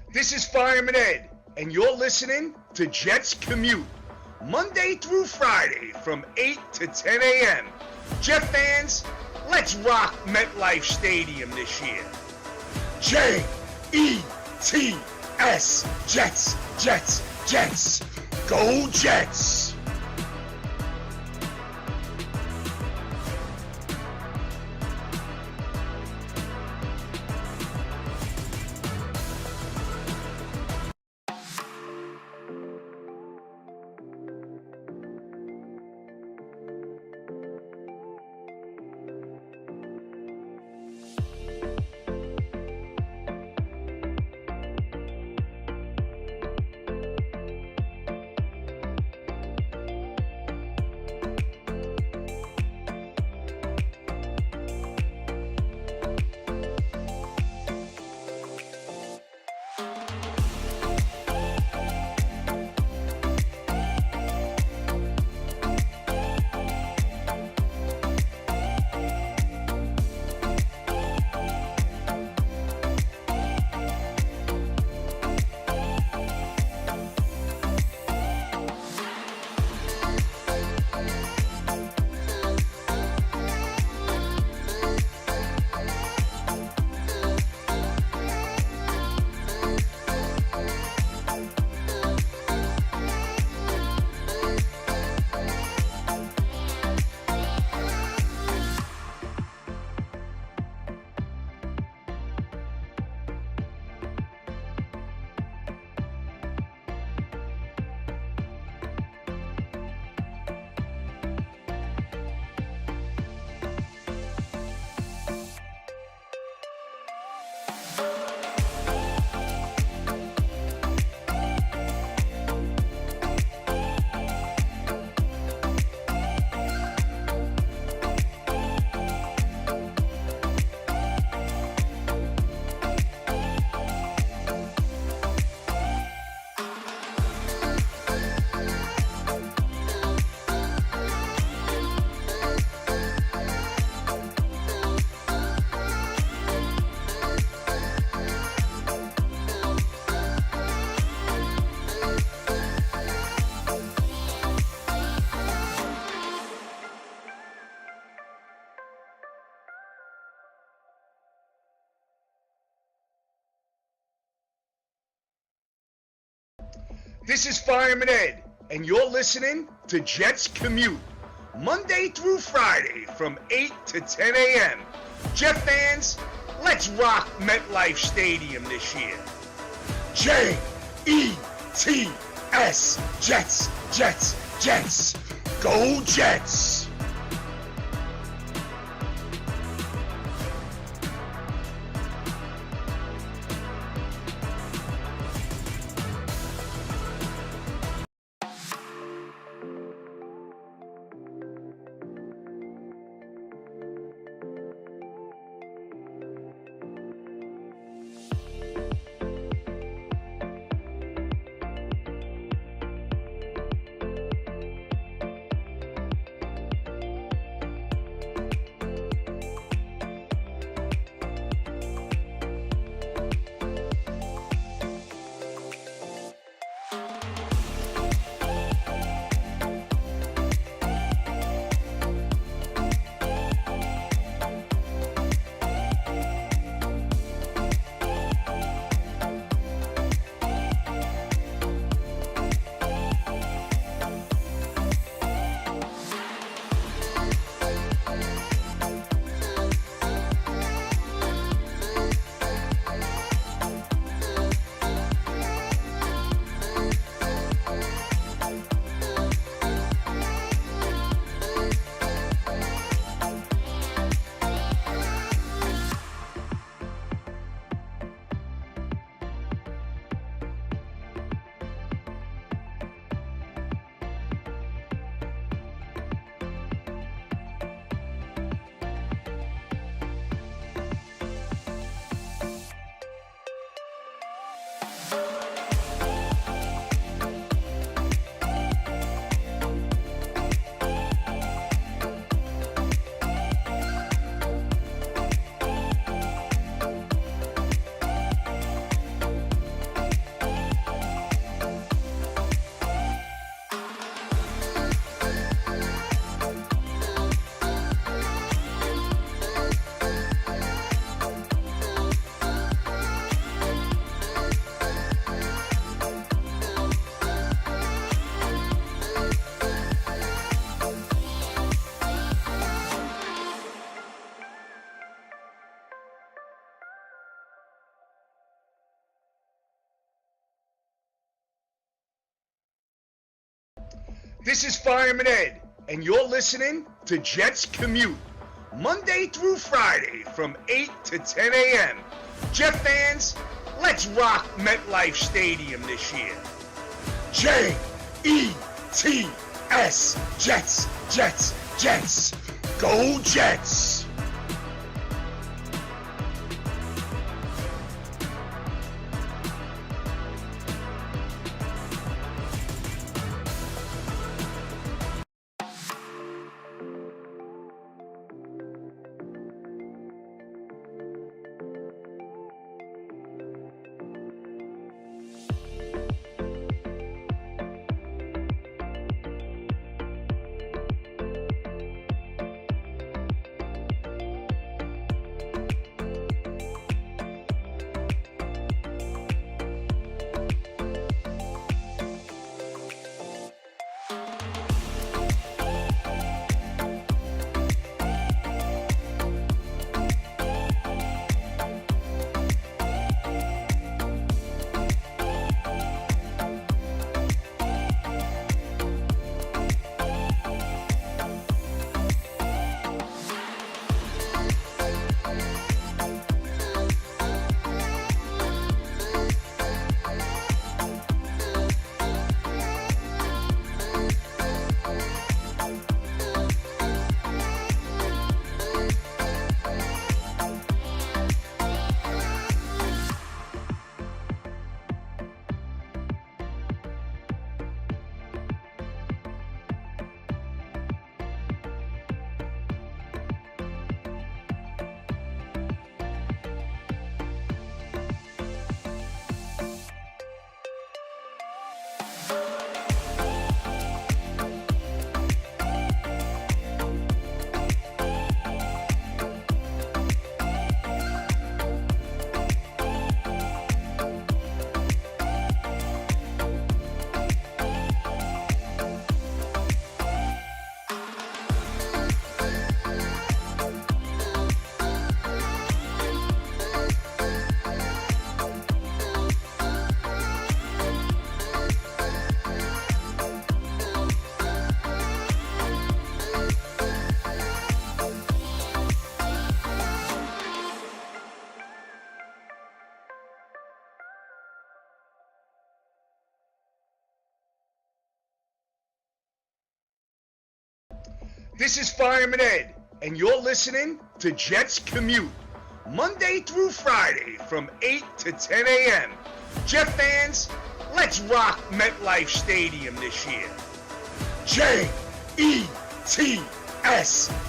This is Fireman Ed, and you're listening to Jets Commute, Monday through Friday from 8 to 10 a.m. Jet fans, let's rock MetLife Stadium this year. J-E-T-S, Jets, Jets, Jets. Go Jets! This is Fireman Ed, and you're listening to Jets Commute, Monday through Friday from 8 to 10 a.m. Jet fans, let's rock MetLife Stadium this year. J-E-T-S, Jets, Jets, Jets. Go Jets! This is Fireman Ed, and you're listening to Jets Commute, Monday through Friday from 8 to 10 a.m. Jet fans, let's rock MetLife Stadium this year. J-E-T-S, Jets, Jets, Jets. Go Jets! This is Fireman Ed, and you're listening to Jets Commute, Monday through Friday from 8 to 10 a.m. Jet fans, let's rock MetLife Stadium this year. J-E-T-S,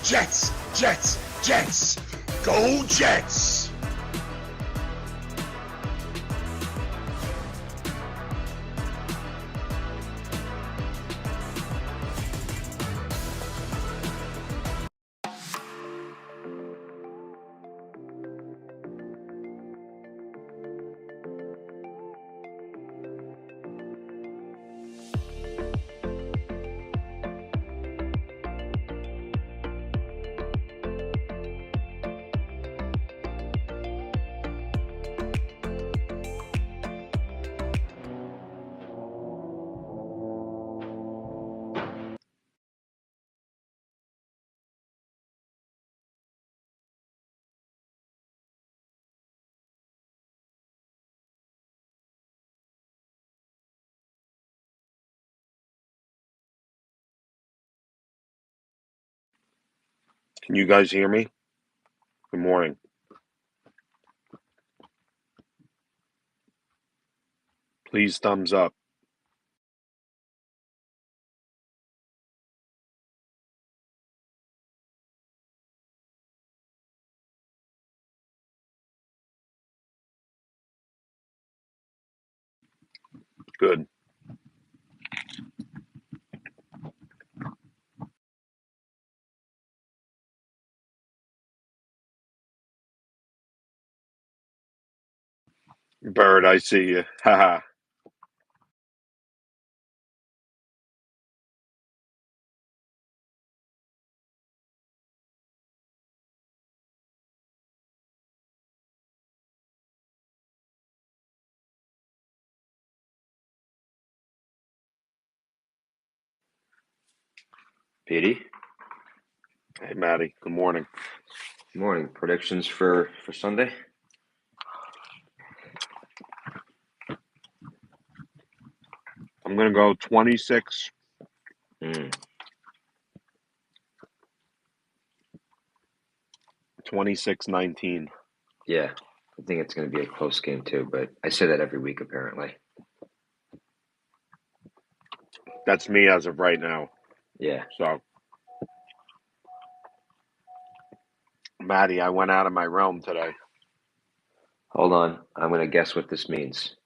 Jets, Jets, Jets. Go Jets! Can you guys hear me? Good morning. Please thumbs up. Good. Bird, I see you. Haha. Petey, Hey, Maddie. Good morning. good morning. Predictions for Sunday? I'm going to go 26, 26-19. Yeah, I think it's going to be a close game too, but I say that every week apparently. That's me as of right now. Yeah. So, Maddie, I went out of my realm today. Hold on. I'm going to guess what this means.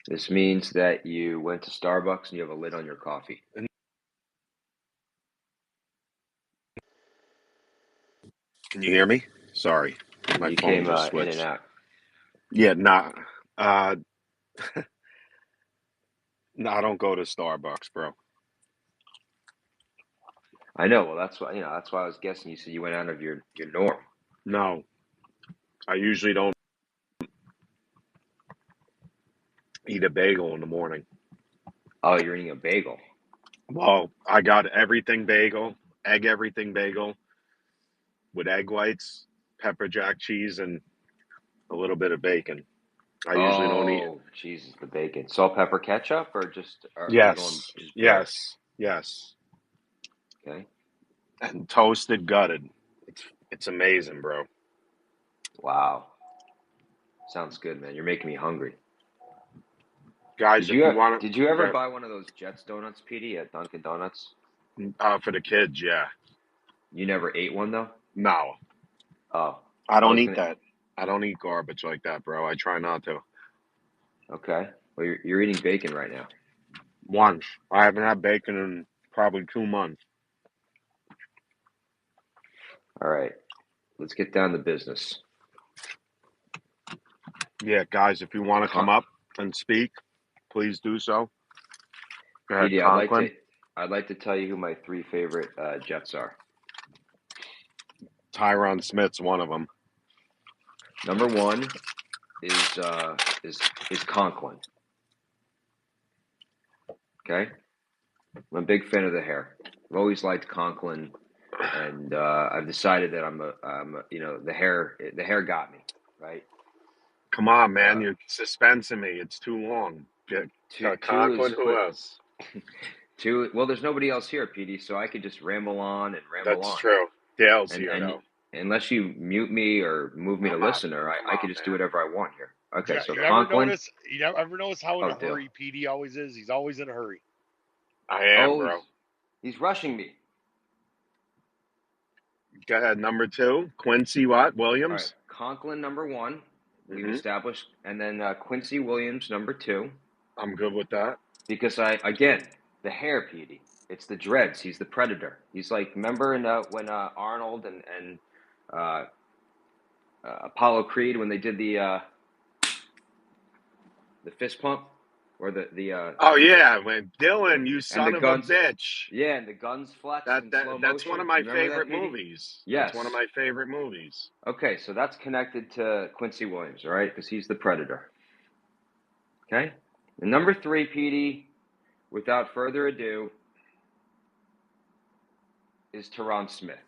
This means that you went to Starbucks and you have a lid on your coffee. Can you hear me? Sorry. My You phone came just in and switched. out. Yeah, nah. No, I don't go to Starbucks, bro. I know. Well, that's why that's why I was guessing. You said you went out of your norm. No, I usually don't eat a bagel in the morning. Oh, you're eating a bagel. Well, I got everything bagel, egg everything bagel with egg whites, pepper jack cheese, and a little bit of bacon. I usually don't eat. Oh, Jesus, the bacon, salt, pepper, ketchup, or just or are you going Yes, just bare? yes. Okay. And toasted gutted. It's amazing, bro. Wow. Sounds good, man. You're making me hungry. Guys, if you want Did you ever to, buy one of those Jets donuts, Petey, at Dunkin' Donuts? for the kids, yeah. You never ate one though? No, Oh, I I don't was eat gonna. that. I don't eat garbage like that, bro. I try not to. Okay. Well, you're eating bacon right now. Once. I haven't had bacon in probably 2 months. All right. Let's get down to business. Yeah, guys, if you want to come Con- up and speak, please do so. Go ahead, Petey, Conklin. I'd like to tell you who my three favorite Jets are. Tyron Smith's one of them. Number one is Conklin. Okay. I'm a big fan of the hair. I've always liked Conklin, and I've decided that I'm a the hair got me right. Come on, man. Uh, You're suspensing me. It's too long. Get two is Conklin, who else? two. Well, there's nobody else here, Petey, so I could just ramble on and ramble That's on. true. Dale's here, And though. unless you mute me or move me to Come on. listener, Come I could on, just do man. whatever I want here. Okay, so You ever Conklin. notice? Ever notice how in Oh, a Dale. hurry PD always is? He's always in a hurry. I am, Oh, bro. he's rushing me. Go ahead. Number two, Quincy what? All right, Williams? Conklin number one. We've Mm-hmm. established, and then Quincy Williams number two. I'm good with that. Because the hair, Petey. It's the dreads. He's the predator. He's like, remember when Arnold and Apollo Creed when they did the fist pump or the Oh, yeah. When Dylan, you and the son of a guns. bitch. Yeah, and the guns flexed in slow That's one motion. of my You remember that, favorite Petey? movies. Yes. That's one of my favorite movies. Okay, so that's connected to Quincy Williams, all right? Because he's the predator. Okay? And number three, Petey, without further ado, is Teron Smith.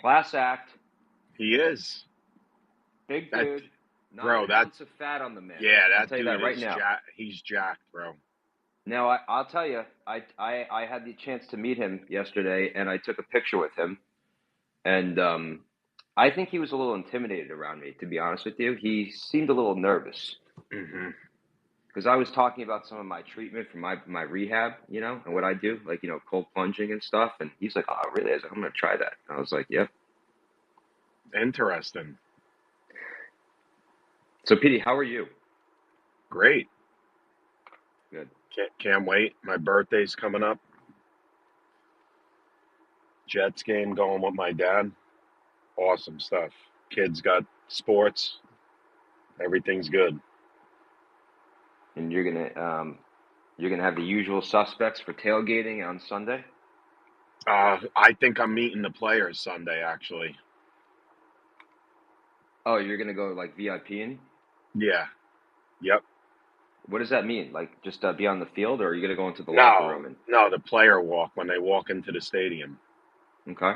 Class act. He is. Big That, dude. Not bro, an ounce of fat on the man. yeah, I'll that tell you dude that right is now. he's jacked, bro. Now, I'll tell you, I had the chance to meet him yesterday, and I took a picture with him. And I think he was a little intimidated around me, to be honest with you. He seemed a little nervous. Mm-hmm. Because I was talking about some of my treatment for my rehab, and what I do, like, cold plunging and stuff. And he's like, oh, really? I was like, I'm going to try that. And I was like, yep. Interesting. So, Petey, how are you? Great. Good. Can't wait. My birthday's coming up. Jets game going with my dad. Awesome stuff. Kids got sports. Everything's good. And you're gonna have the usual suspects for tailgating on Sunday? I think I'm meeting the players Sunday, actually. Oh, you're gonna go like VIPing? Yeah. Yep. What does that mean? Like just be on the field, or are you gonna go into the locker room and? No, the player walk when they walk into the stadium. Okay.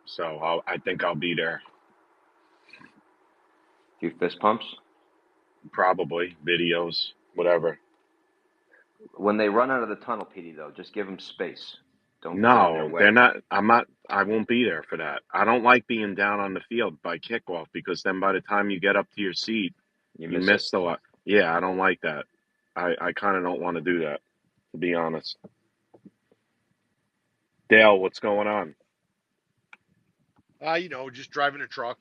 So I think I'll be there. Do fist pumps? Probably videos, whatever. When they run out of the tunnel, PD, though, just give them space. Don't get in their No, they're way. not. I'm not. I won't be there for that. I don't like being down on the field by kickoff because then by the time you get up to your seat, You you miss it. missed a lot. Yeah, I don't like that. I kind of don't want to do that, to be honest. Dale, what's going on? Just driving a truck.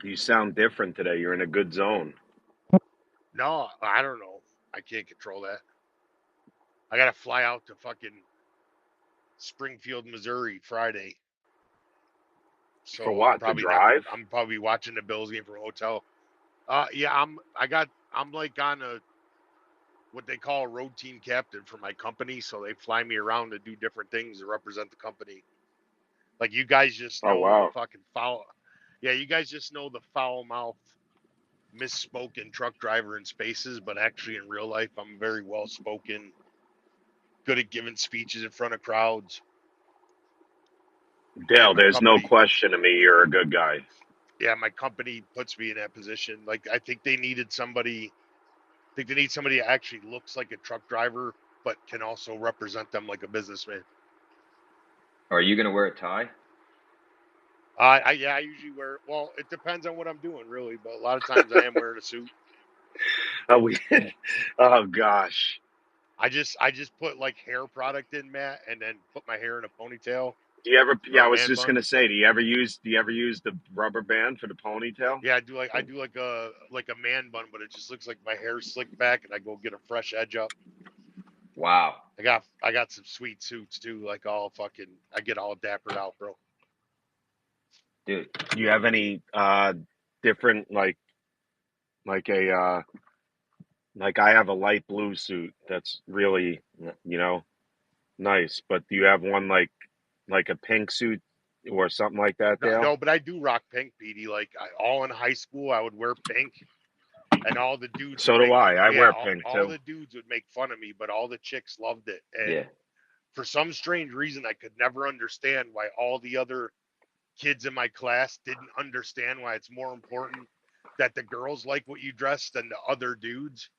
You sound different today. You're in a good zone. No, I don't know. I can't control that. I gotta fly out to fucking Springfield, Missouri Friday. So For what? To I'm drive? probably watching the Bills game from a hotel. Yeah, I'm like on what they call a road team captain for my company, so they fly me around to do different things to represent the company. Like you guys just Oh know the wow. fucking foul. Yeah, you guys just know the foul mouth, misspoken truck driver in spaces, but actually in real life, I'm very well spoken, good at giving speeches in front of crowds. Dale, And my there's no company, question to me you're a good guy. yeah, my company puts me in that position. Like I think they needed somebody. I think they need somebody that actually looks like a truck driver, but can also represent them like a businessman. Are you gonna wear a tie? I usually wear. Well, it depends on what I'm doing, really. But a lot of times I am wearing a suit. Oh, we. Oh gosh. I just put like hair product in, Matt, and then put my hair in a ponytail Do you ever? or Yeah, I a was man just bun. gonna say. Do you ever use the rubber band for the ponytail? Yeah, I do like a man bun, but it just looks like my hair's slicked back, and I go get a fresh edge up. Wow, I got some sweet suits too, like all fucking. I get all dappered out, bro. dude. Do you have any different like a like I have a light blue suit that's really nice, but do you have one like a pink suit or something like that, No, Dale? no, but I do rock pink, Petey. Like all in high school, I would wear pink, and all the dudes would So do make I. I yeah, wear pink all too. the dudes would make fun of me, but all the chicks loved it. And Yeah. for some strange reason, I could never understand why all the other kids in my class didn't understand why it's more important that the girls like what you dress than the other dudes.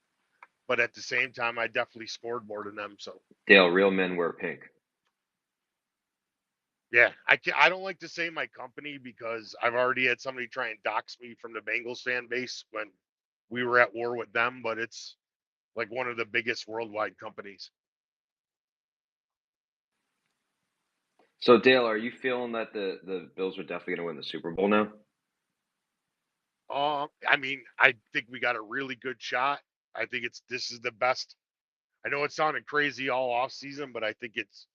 But at the same time, I definitely scored more than them. So Dale, real men wear pink. yeah, I don't like to say my company because I've already had somebody try and dox me from the Bengals fan base when we were at war with them, but it's like one of the biggest worldwide companies. So Dale, are you feeling that the Bills are definitely gonna win the Super Bowl now? I mean, I think we got a really good shot. I think this is the best. I know it sounded crazy all off season, but I think it's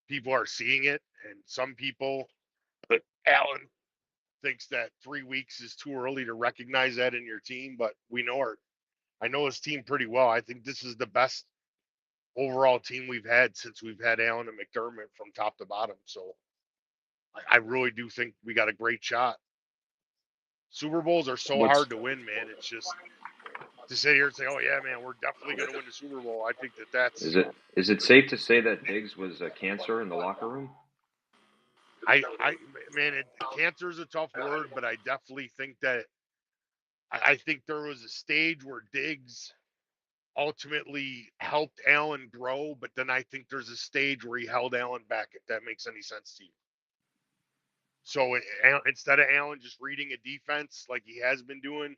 people are seeing it, and some people, but Alan thinks that 3 weeks is too early to recognize that in your team. But I know his team pretty well. I think this is the best overall team we've had since we've had Allen and McDermott from top to bottom. So I really do think we got a great shot. Super Bowls are so What's hard to win, man. It's just to sit here and say, "Oh yeah, man, we're definitely going to win the Super Bowl." I think that's is it safe to say that Diggs was a cancer in the locker room? I man, cancer is a tough word, but I definitely think that I think there was a stage where Diggs ultimately helped Allen grow, but then I think there's a stage where he held Allen back, if that makes any sense to you. So instead of Allen just reading a defense like he has been doing,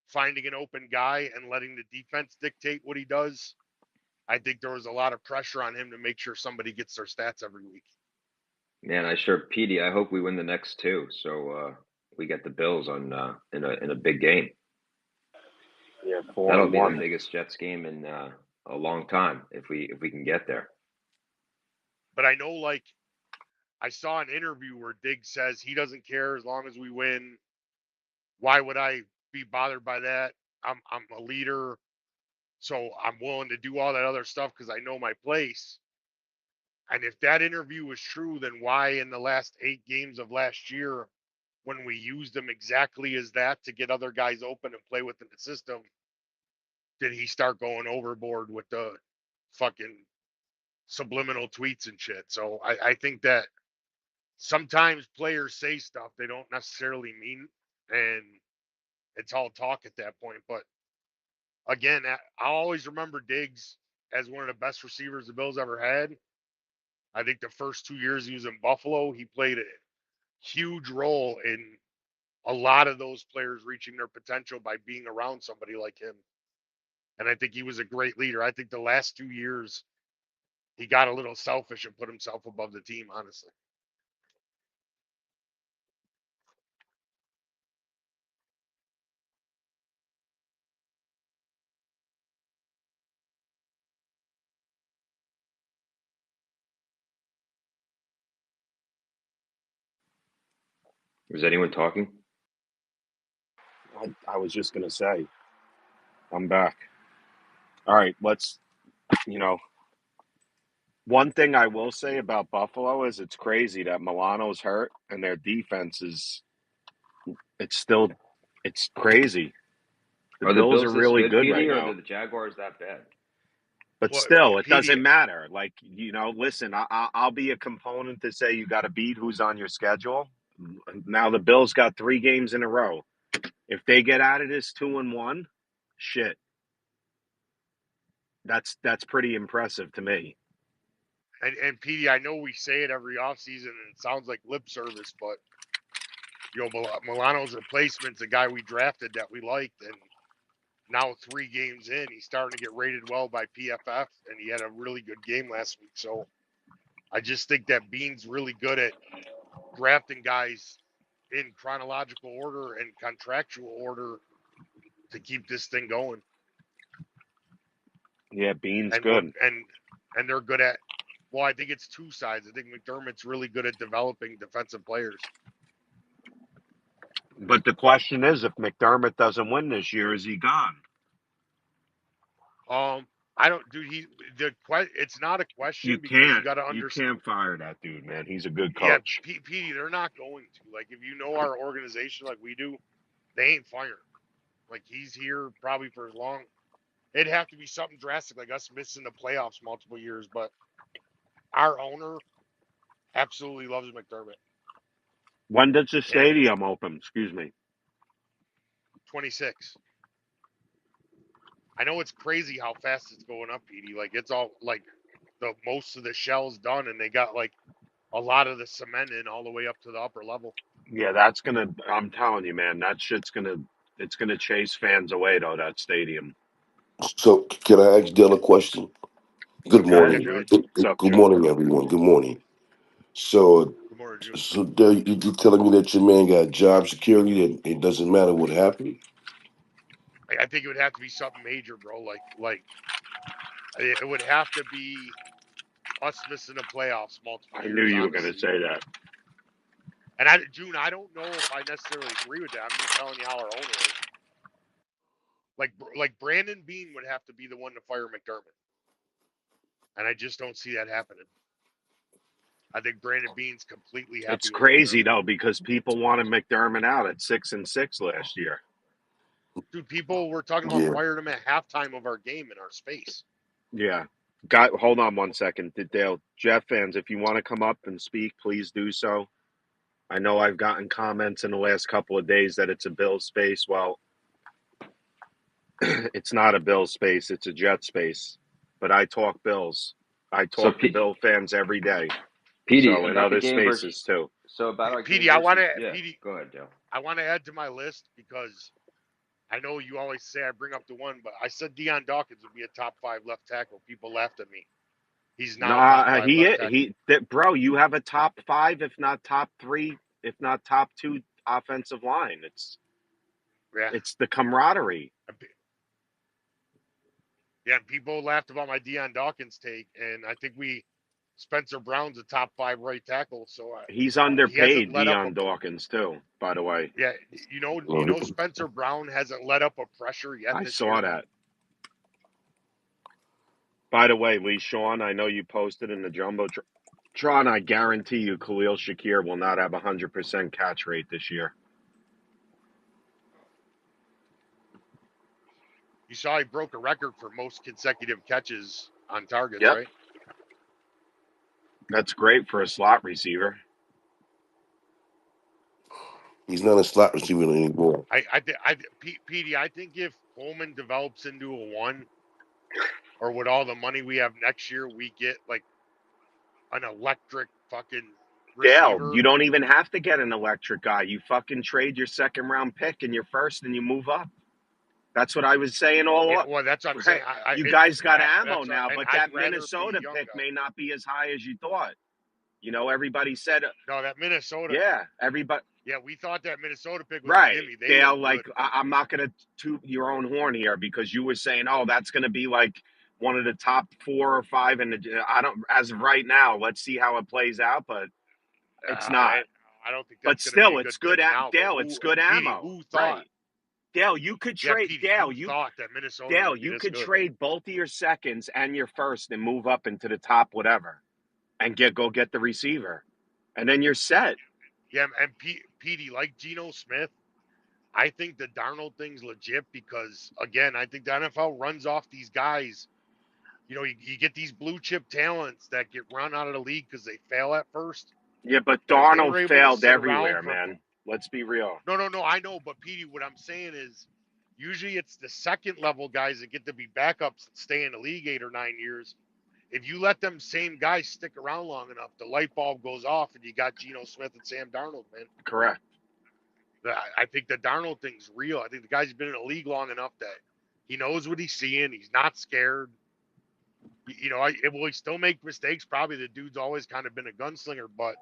finding an open guy and letting the defense dictate what he does, I think there was a lot of pressure on him to make sure somebody gets their stats every week. Man, I sure, Petey. I hope we win the next two, so we get the Bills on in a big game. Yeah, four That'll and be the one. biggest Jets game in a long time if we can get there. But I know, like, I saw an interview where Diggs says he doesn't care as long as we win. Why would I be bothered by that? I'm a leader, so I'm willing to do all that other stuff because I know my place. And if that interview was true, then why in the last 8 games of last year, when we used them exactly as that to get other guys open and play within the system, did he start going overboard with the fucking subliminal tweets and shit. So I think that sometimes players say stuff they don't necessarily mean, and it's all talk at that point. But again, I always remember Diggs as one of the best receivers the Bills ever had. I think the first 2 years he was in Buffalo, he played a huge role in a lot of those players reaching their potential by being around somebody like him. And I think he was a great leader. I think the last 2 years, he got a little selfish and put himself above the team, honestly. Was anyone talking? I was just gonna say, I'm back. All right, let's. One thing I will say about Buffalo is it's crazy that Milano's hurt and their defense is. It's crazy. The Are the Bills are Bills this really good, good right Petey, or now. are the Jaguars that bad? But Well, still, it PD, doesn't matter. Like, listen, I'll be a component to say you got to beat who's on your schedule. Now the Bills got 3 games in a row. If they get out of this 2-1, shit, that's pretty impressive to me. and PD, I know we say it every offseason and it sounds like lip service, but Milano's replacement's a guy we drafted that we liked, and now 3 games in, he's starting to get rated well by PFF, and he had a really good game last week. So I just think that Bean's really good at drafting guys in chronological order and contractual order to keep this thing going. Yeah, Bean's And good. and they're good at. Well, I think it's two sides. I think McDermott's really good at developing defensive players. But the question is, if McDermott doesn't win this year, is he gone? I don't, dude. It's not a question You because you can't. got to You understand. can't fire that dude, man. He's a good Yeah, coach. Petey, they're not going to. Like, if you know our organization like we do, they ain't firing. Like, he's here probably for as long. It'd have to be something drastic, like us missing the playoffs multiple years. But our owner absolutely loves McDermott. When does the And stadium open? Excuse me. 26. I know it's crazy how fast it's going up, Petey. Like, it's all like most of the shell's done, and they got like a lot of the cement in all the way up to the upper level. Yeah, I'm telling you, man, that shit's it's gonna chase fans away, though, that stadium. So, can I ask Dale a question? Good Go ahead, Yeah, morning. go June. ahead. What's up, Good June? morning, everyone. Good morning. So, Good morning, June. Dale, you telling me that your man got job security and it doesn't matter what happened? I think it would have to be something major, bro. Like it would have to be us missing the playoffs multiple I knew years, you were gonna honestly. say that. And June, I don't know if I necessarily agree with that. I'm just telling you how our owner is. Like Brandon Bean would have to be the one to fire McDermott, and I just don't see that happening. I think Brandon Bean's completely happy It's with crazy McDermott. though because people wanted McDermott out at 6-6 last year. Dude, people were talking about Yeah. firing him at halftime of our game in our space. Yeah. Hold on 1 second. Dale, Jeff fans, if you want to come up and speak, please do so. I know I've gotten comments in the last couple of days that it's a Bills space. Well, it's not a Bills space, it's a Jet space. But I talk Bills. I So, talk to Bill fans every day. Petey, So in about the other game versus. spaces too. So about our game Petey, I want versus. to Yeah, Petey, go ahead, Joe. I want to add to my list because I know you always say I bring up the one, but I said Deion Dawkins would be a top 5 left tackle. People laughed at me. He's now top 5 left tackle. Bro, you have a top 5, if not top 3, if not top 2 offensive line. Yeah. It's the camaraderie. Yeah, people laughed about my Deion Dawkins take, and I think Spencer Brown's a top 5 right tackle, so He's he hasn't underpaid, let up Deion Dawkins too, by the way. yeah, Spencer Brown hasn't let up a pressure yet I this saw year. that. By the way, Lee Sean, I know you posted in the Jumbotron. I guarantee you Khalil Shakir will not have 100% catch rate this year. You saw he broke a record for most consecutive catches on targets, Yep. right? That's great for a slot receiver. He's not a slot receiver anymore. Petey, I think if Coleman develops into a 1, or with all the money we have next year, we get like an electric fucking Dale, receiver. you don't even have to get an electric guy. You fucking trade your second round pick and your first, and you move up. That's what I was saying all Yeah, up. well, that's what I'm Right. saying. You guys got ammo that's now, and but I'd that rather be Minnesota a young pick guy. may not be as high as you thought. You know, everybody said, No, that Minnesota. yeah, everybody. Yeah, we thought that Minnesota pick was Right, a gimme. They Dale. look Like, good. I'm not gonna toot your own horn here because you were saying, oh, that's gonna be like one of the top 4 or 5, and I don't. As of right now, let's see how it plays out, but it's not. I don't think But that's going to be still, a good it's good. pick now. Dale, it's good Petey, ammo. who thought? Right, Dale. You could Yeah, trade. Petey, Dale, who thought that Minnesota Dale, would be you this could good? trade both of your seconds and your first and move up into the top whatever, and go get the receiver, and then you're set. Yeah, and Petey, like Geno Smith, I think the Darnold thing's legit because, again, I think the NFL runs off these guys. You know, you get these blue chip talents that get run out of the league because they fail at first. Yeah, but But if they were Darnold able to failed sit around everywhere, for man. Let's be real. no, I know, but Petey, what I'm saying is, usually it's the second level guys that get to be backups that stay in the league 8 or 9 years. If you let them same guys stick around long enough, the light bulb goes off, and you got Geno Smith and Sam Darnold, man. Correct. I think the Darnold thing's real. I think the guy's been in the league long enough that he knows what he's seeing. He's not scared. You know, will he still make mistakes? Probably. The dude's always kind of been a gunslinger, but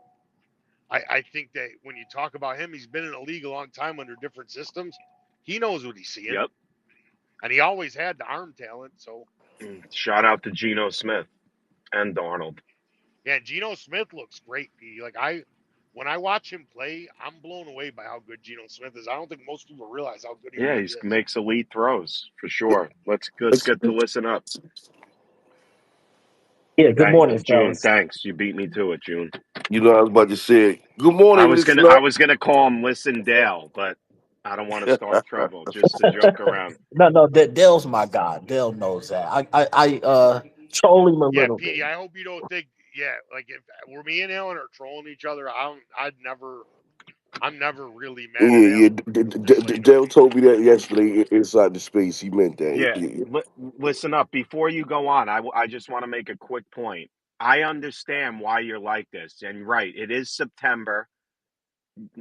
I think that when you talk about him, he's been in the league a long time under different systems. He knows what he's seeing. Yep. And he always had the arm talent. So, shout out to Geno Smith and Darnold. yeah, Geno Smith looks great, P. Like, when I watch him play, I'm blown away by how good Geno Smith is. I don't think most people realize how good he really is. Makes elite throws for sure. Let's get to listen up. Yeah, good morning, June. fellas. Thanks, you beat me to it, June. You know, I was about to say, good morning, I was Miss gonna call him Listen Dale, but I don't want to start trouble. Just to joke around. No, Dale's my guy. Dale knows that. I troll him a Yeah, little Petey, bit. I hope you don't think. Yeah, like if were me and Alan are trolling each other, I'm never really mad Yeah, at yeah. Alan for slaying a Dale pig. told me that yesterday inside the space. He meant that. Yeah, listen up. Before you go on, I just want to make a quick point. I understand why you're like this, and right, it is September.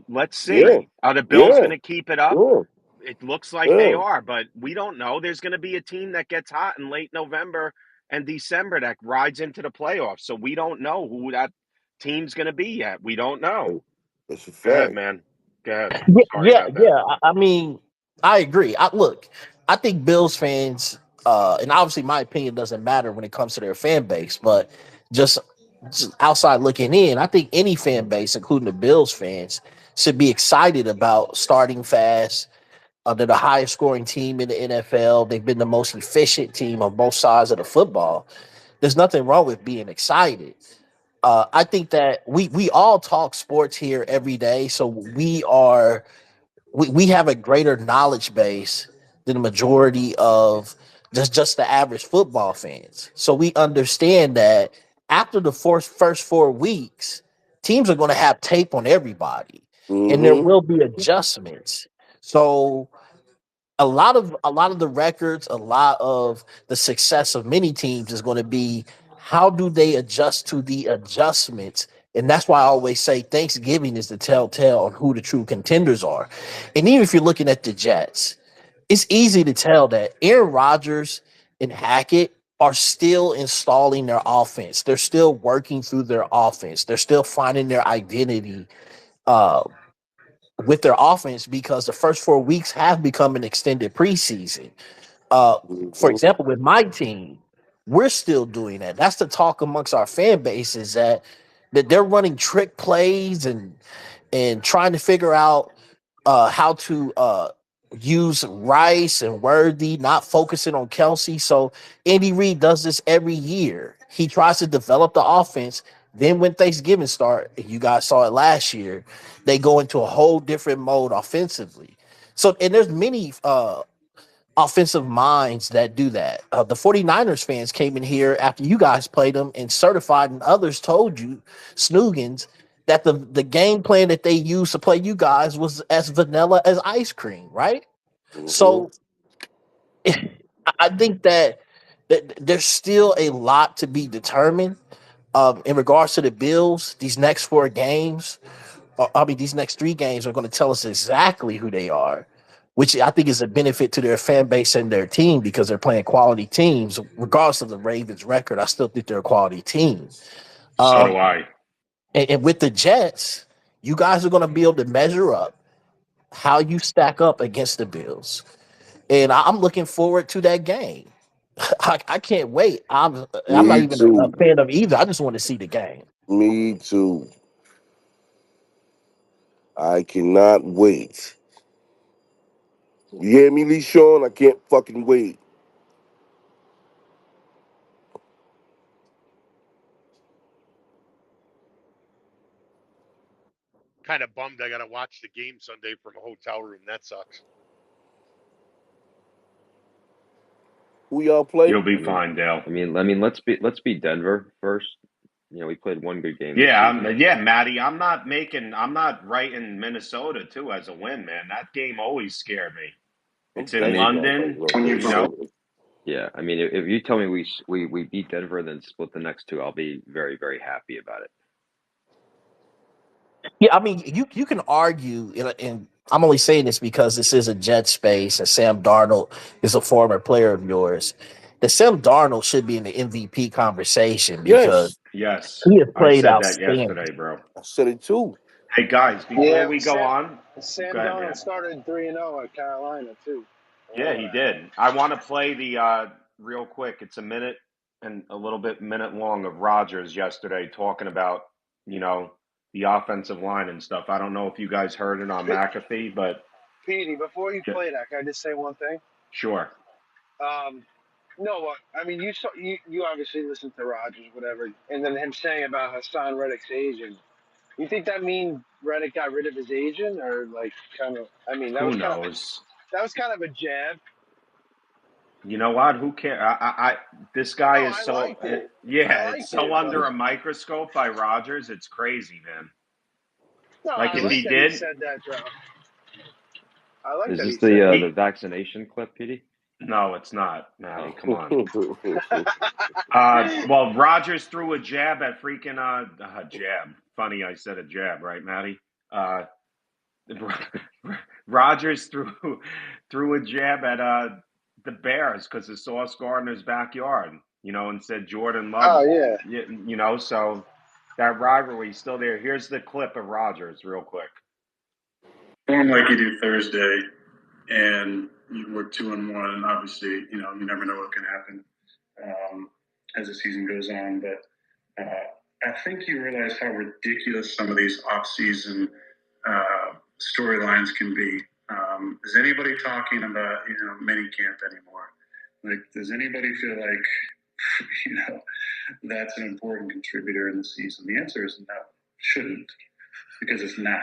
Let's Yeah, see. Are the Bills yeah, going to keep it up? yeah, It looks like they yeah. are, but we don't know. There's going to be a team that gets hot in late November and December that rides into the playoffs. So we don't know who that team's going to be yet. We don't know. That's a Go ahead, fact. man. Go ahead. Yeah, Sorry about that. yeah. I mean, I agree. Look, I think Bills fans, and obviously my opinion doesn't matter when it comes to their fan base, but just, just outside looking in, I think any fan base, including the Bills fans, should be excited about starting fast. They're the highest scoring team in the NFL. They've been the most efficient team on both sides of the football. There's nothing wrong with being excited. I think that we all talk sports here every day, so we have a greater knowledge base than the majority of just the average football fans. So we understand that after the first 4 weeks, teams are going to have tape on everybody, and there Mm-hmm. will be adjustments. So a lot of the records, a lot of the success of many teams is going to be how do they adjust to the adjustments. And that's why I always say Thanksgiving is the telltale on who the true contenders are. And even if you're looking at the Jets, it's easy to tell that Aaron Rodgers and Hackett are still installing their offense. They're still working through their offense. They're still finding their identity uh, with their offense because the first 4 weeks have become an extended preseason. Uh, for Mm-hmm. example, with my team, we're still doing that. That's the talk amongst our fan base is that they're running trick plays and trying to figure out how to use Rice and Worthy, not focusing on Kelsey. So Andy Reid does this every year. He tries to develop the offense. Then when Thanksgiving start, you guys saw it last year, they go into a whole different mode offensively. So and there's many offensive minds that do that. The 49ers fans came in here after you guys played them and certified, and others told you, Snoogans, that the game plan that they used to play you guys was as vanilla as ice cream, right? Mm-hmm. So I think that there's still a lot to be determined in regards to the Bills. These next 4 games, these next 3 games are going to tell us exactly who they are, which I think is a benefit to their fan base and their team because they're playing quality teams. Regardless of the Ravens' record, I still think they're a quality team. So Um, do I. and with the Jets, you guys are going to be able to measure up how you stack up against the Bills, and I'm looking forward to that game. I can't wait. I'm not Me even a too. fan of either. I just want to see the game. Me too. I cannot wait. You hear me, Lee Sean? I can't fucking wait. Kind of bummed I got to watch the game Sunday from a hotel room. That sucks. Who y'all play? You'll be fine, Dale. I mean, let's beat Denver first. We played one good game this Yeah, season. yeah, Matty. I'm not writing Minnesota too as a win, man. That game always scared me. It's in London, you know. Yeah, I mean, if you tell me we beat Denver and then split the next 2, I'll be very, very happy about it. Yeah, I mean, you can argue, and I'm only saying this because this is a Jet space, and Sam Darnold is a former player of yours. That Sam Darnold should be in the MVP conversation because Yes, Yes, he has I played said that outstanding. yesterday, bro. I said it too. Hey guys, before Yeah, we go on, Sam go ahead, Darnold man. started 3-0 at Carolina too. Yeah, Remember he that? did. I want to play the real quick. It's a minute and a little bit minute long of Rogers yesterday talking about, you know, the offensive line and stuff. I don't know if you guys heard it on McAfee, but Petey, before you yeah, play that, can I just say one thing? sure. Um, no, I mean you obviously listened to Rogers, whatever, and then him saying about Hassan Reddick's agent. You think that means Reddick got rid of his agent, or like kind of? I mean, Who knows? that was kind of a jab. You know what? Who cares? This No, guy is I so liked it. I yeah, it's liked so it, but under a microscope by Rogers. It's crazy, man. no, Like I if like he that he did, said that, Joe. I like Is that this he said the he vaccination clip, Petey? no, it's not, Matty. Come on. that. Well, Rogers threw a jab at freaking jab. Funny, I said a jab, right, Matty? Uh, Rogers threw a jab at the Bears because of Sauce Gardner's backyard, and said Jordan Love, Oh yeah. so that rivalry's still there. Here's the clip of Rogers, real quick. Form like you do Thursday, and you work 2-1, and obviously, you never know what can happen as the season goes on. But I think you realize how ridiculous some of these off-season storylines can be. Is anybody talking about mini camp anymore? Like, does anybody feel like that's an important contributor in the season? The answer is no. Shouldn't, because it's not.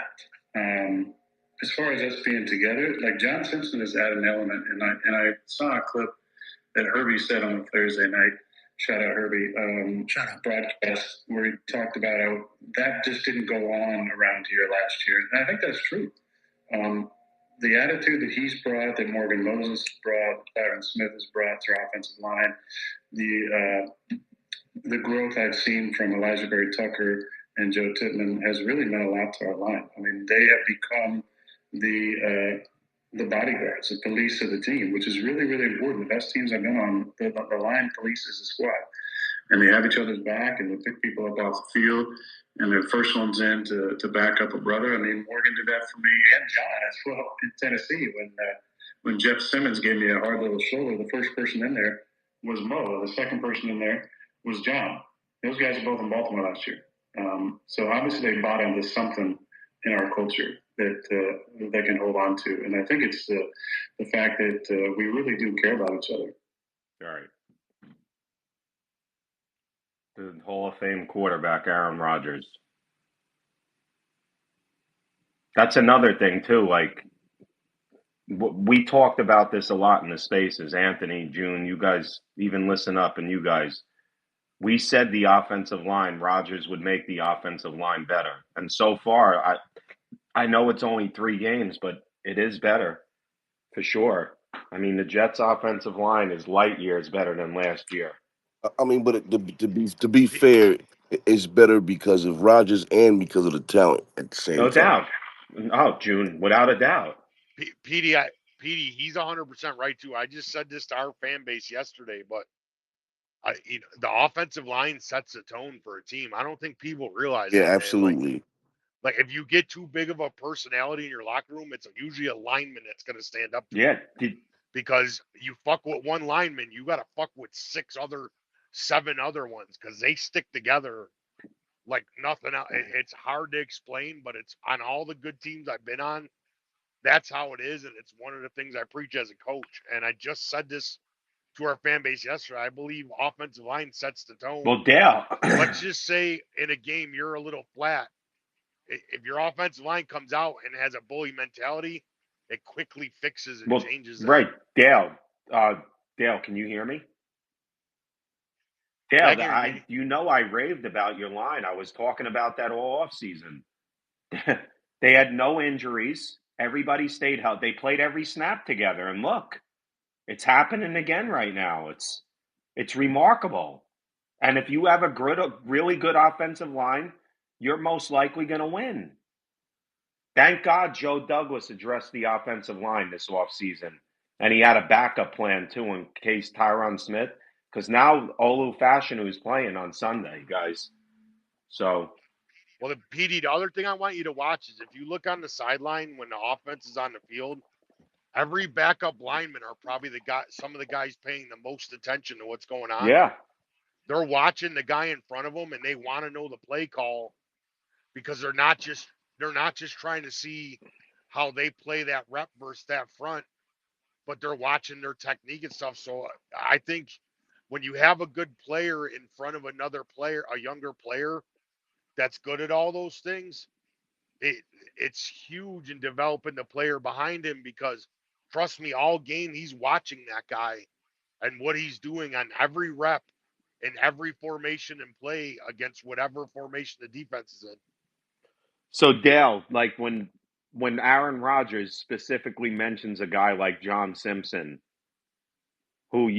As far as us being together, like John Simpson has added an element, and I saw a clip that Herbie said on Thursday night. Shout out Herbie. Broadcast where he talked about how that just didn't go on around here last year, and I think that's true. The attitude that he's brought, that Morgan Moses has brought, Byron Smith has brought to our offensive line, the growth I've seen from Elijah Berry Tucker and Joe Tittman has really meant a lot to our line. I mean, they have become the bodyguards, the police of the team, which is really, really important. The best teams I've been on, the line polices the squad. And they have each other's back, and they pick people up off the field, and they're the first ones in to back up a brother. I mean, Morgan did that for me and John as well in Tennessee. When Jeff Simmons gave me a hard little shoulder, the first person in there was Mo. The second person in there was John. Those guys are both in Baltimore last year. So obviously they bought into something in our culture that they can hold on to. And I think it's the fact that we really do care about each other. All right. The Hall of Fame quarterback, Aaron Rodgers. That's another thing, too. Like, We talked about this a lot in the spaces. Anthony, June, you guys even listen up, and you guys. We said the offensive line, Rodgers would make the offensive line better, and so far, I know it's only 3 games, but it is better for sure. I mean, the Jets' offensive line is light years better than last year. I mean, but to be P- fair, it's better because of Rodgers and because of the talent at the same No time. doubt. Oh, June, without a doubt. PD, he's 100% right too. I just said this to our fan base yesterday, but the offensive line sets the tone for a team. I don't think people realize Yeah, that, man. absolutely. Like if you get too big of a personality in your locker room, it's usually a lineman that's going to stand up to Yeah. because you fuck with one lineman, you got to fuck with 7 other ones because they stick together like nothing else. It's hard to explain, but it's on all the good teams I've been on. That's how it is, and it's one of the things I preach as a coach. And I just said this to our fan base yesterday. I believe offensive line sets the tone. Well, Dale. Let's just say in a game you're a little flat. If your offensive line comes out and has a bully mentality, it quickly fixes and Well, changes that. right, Dale. Dale, can you hear me? Yeah, I Dale, can hear you, Petey. I raved about your line. I was talking about that all off season. They had no injuries. Everybody stayed healthy. They played every snap together, and look, it's happening again right now. It's remarkable. And if you have a really good offensive line, you're most likely going to win. Thank God Joe Douglas addressed the offensive line this offseason. And he had a backup plan, too, in case Tyron Smith, because now Olu Fashanu is playing on Sunday, guys. So, Well, the PD, the other thing I want you to watch is if you look on the sideline when the offense is on the field, every backup lineman are probably some of the guys paying the most attention to what's going on. yeah. They're watching the guy in front of them and they want to know the play call because they're not just trying to see how they play that rep versus that front, but they're watching their technique and stuff. So I think when you have a good player in front of another player, a younger player that's good at all those things, it's huge in developing the player behind him because trust me, all game he's watching that guy and what he's doing on every rep in every formation and play against whatever formation the defense is in. So, Dale, like when Aaron Rodgers specifically mentions a guy like John Simpson, who,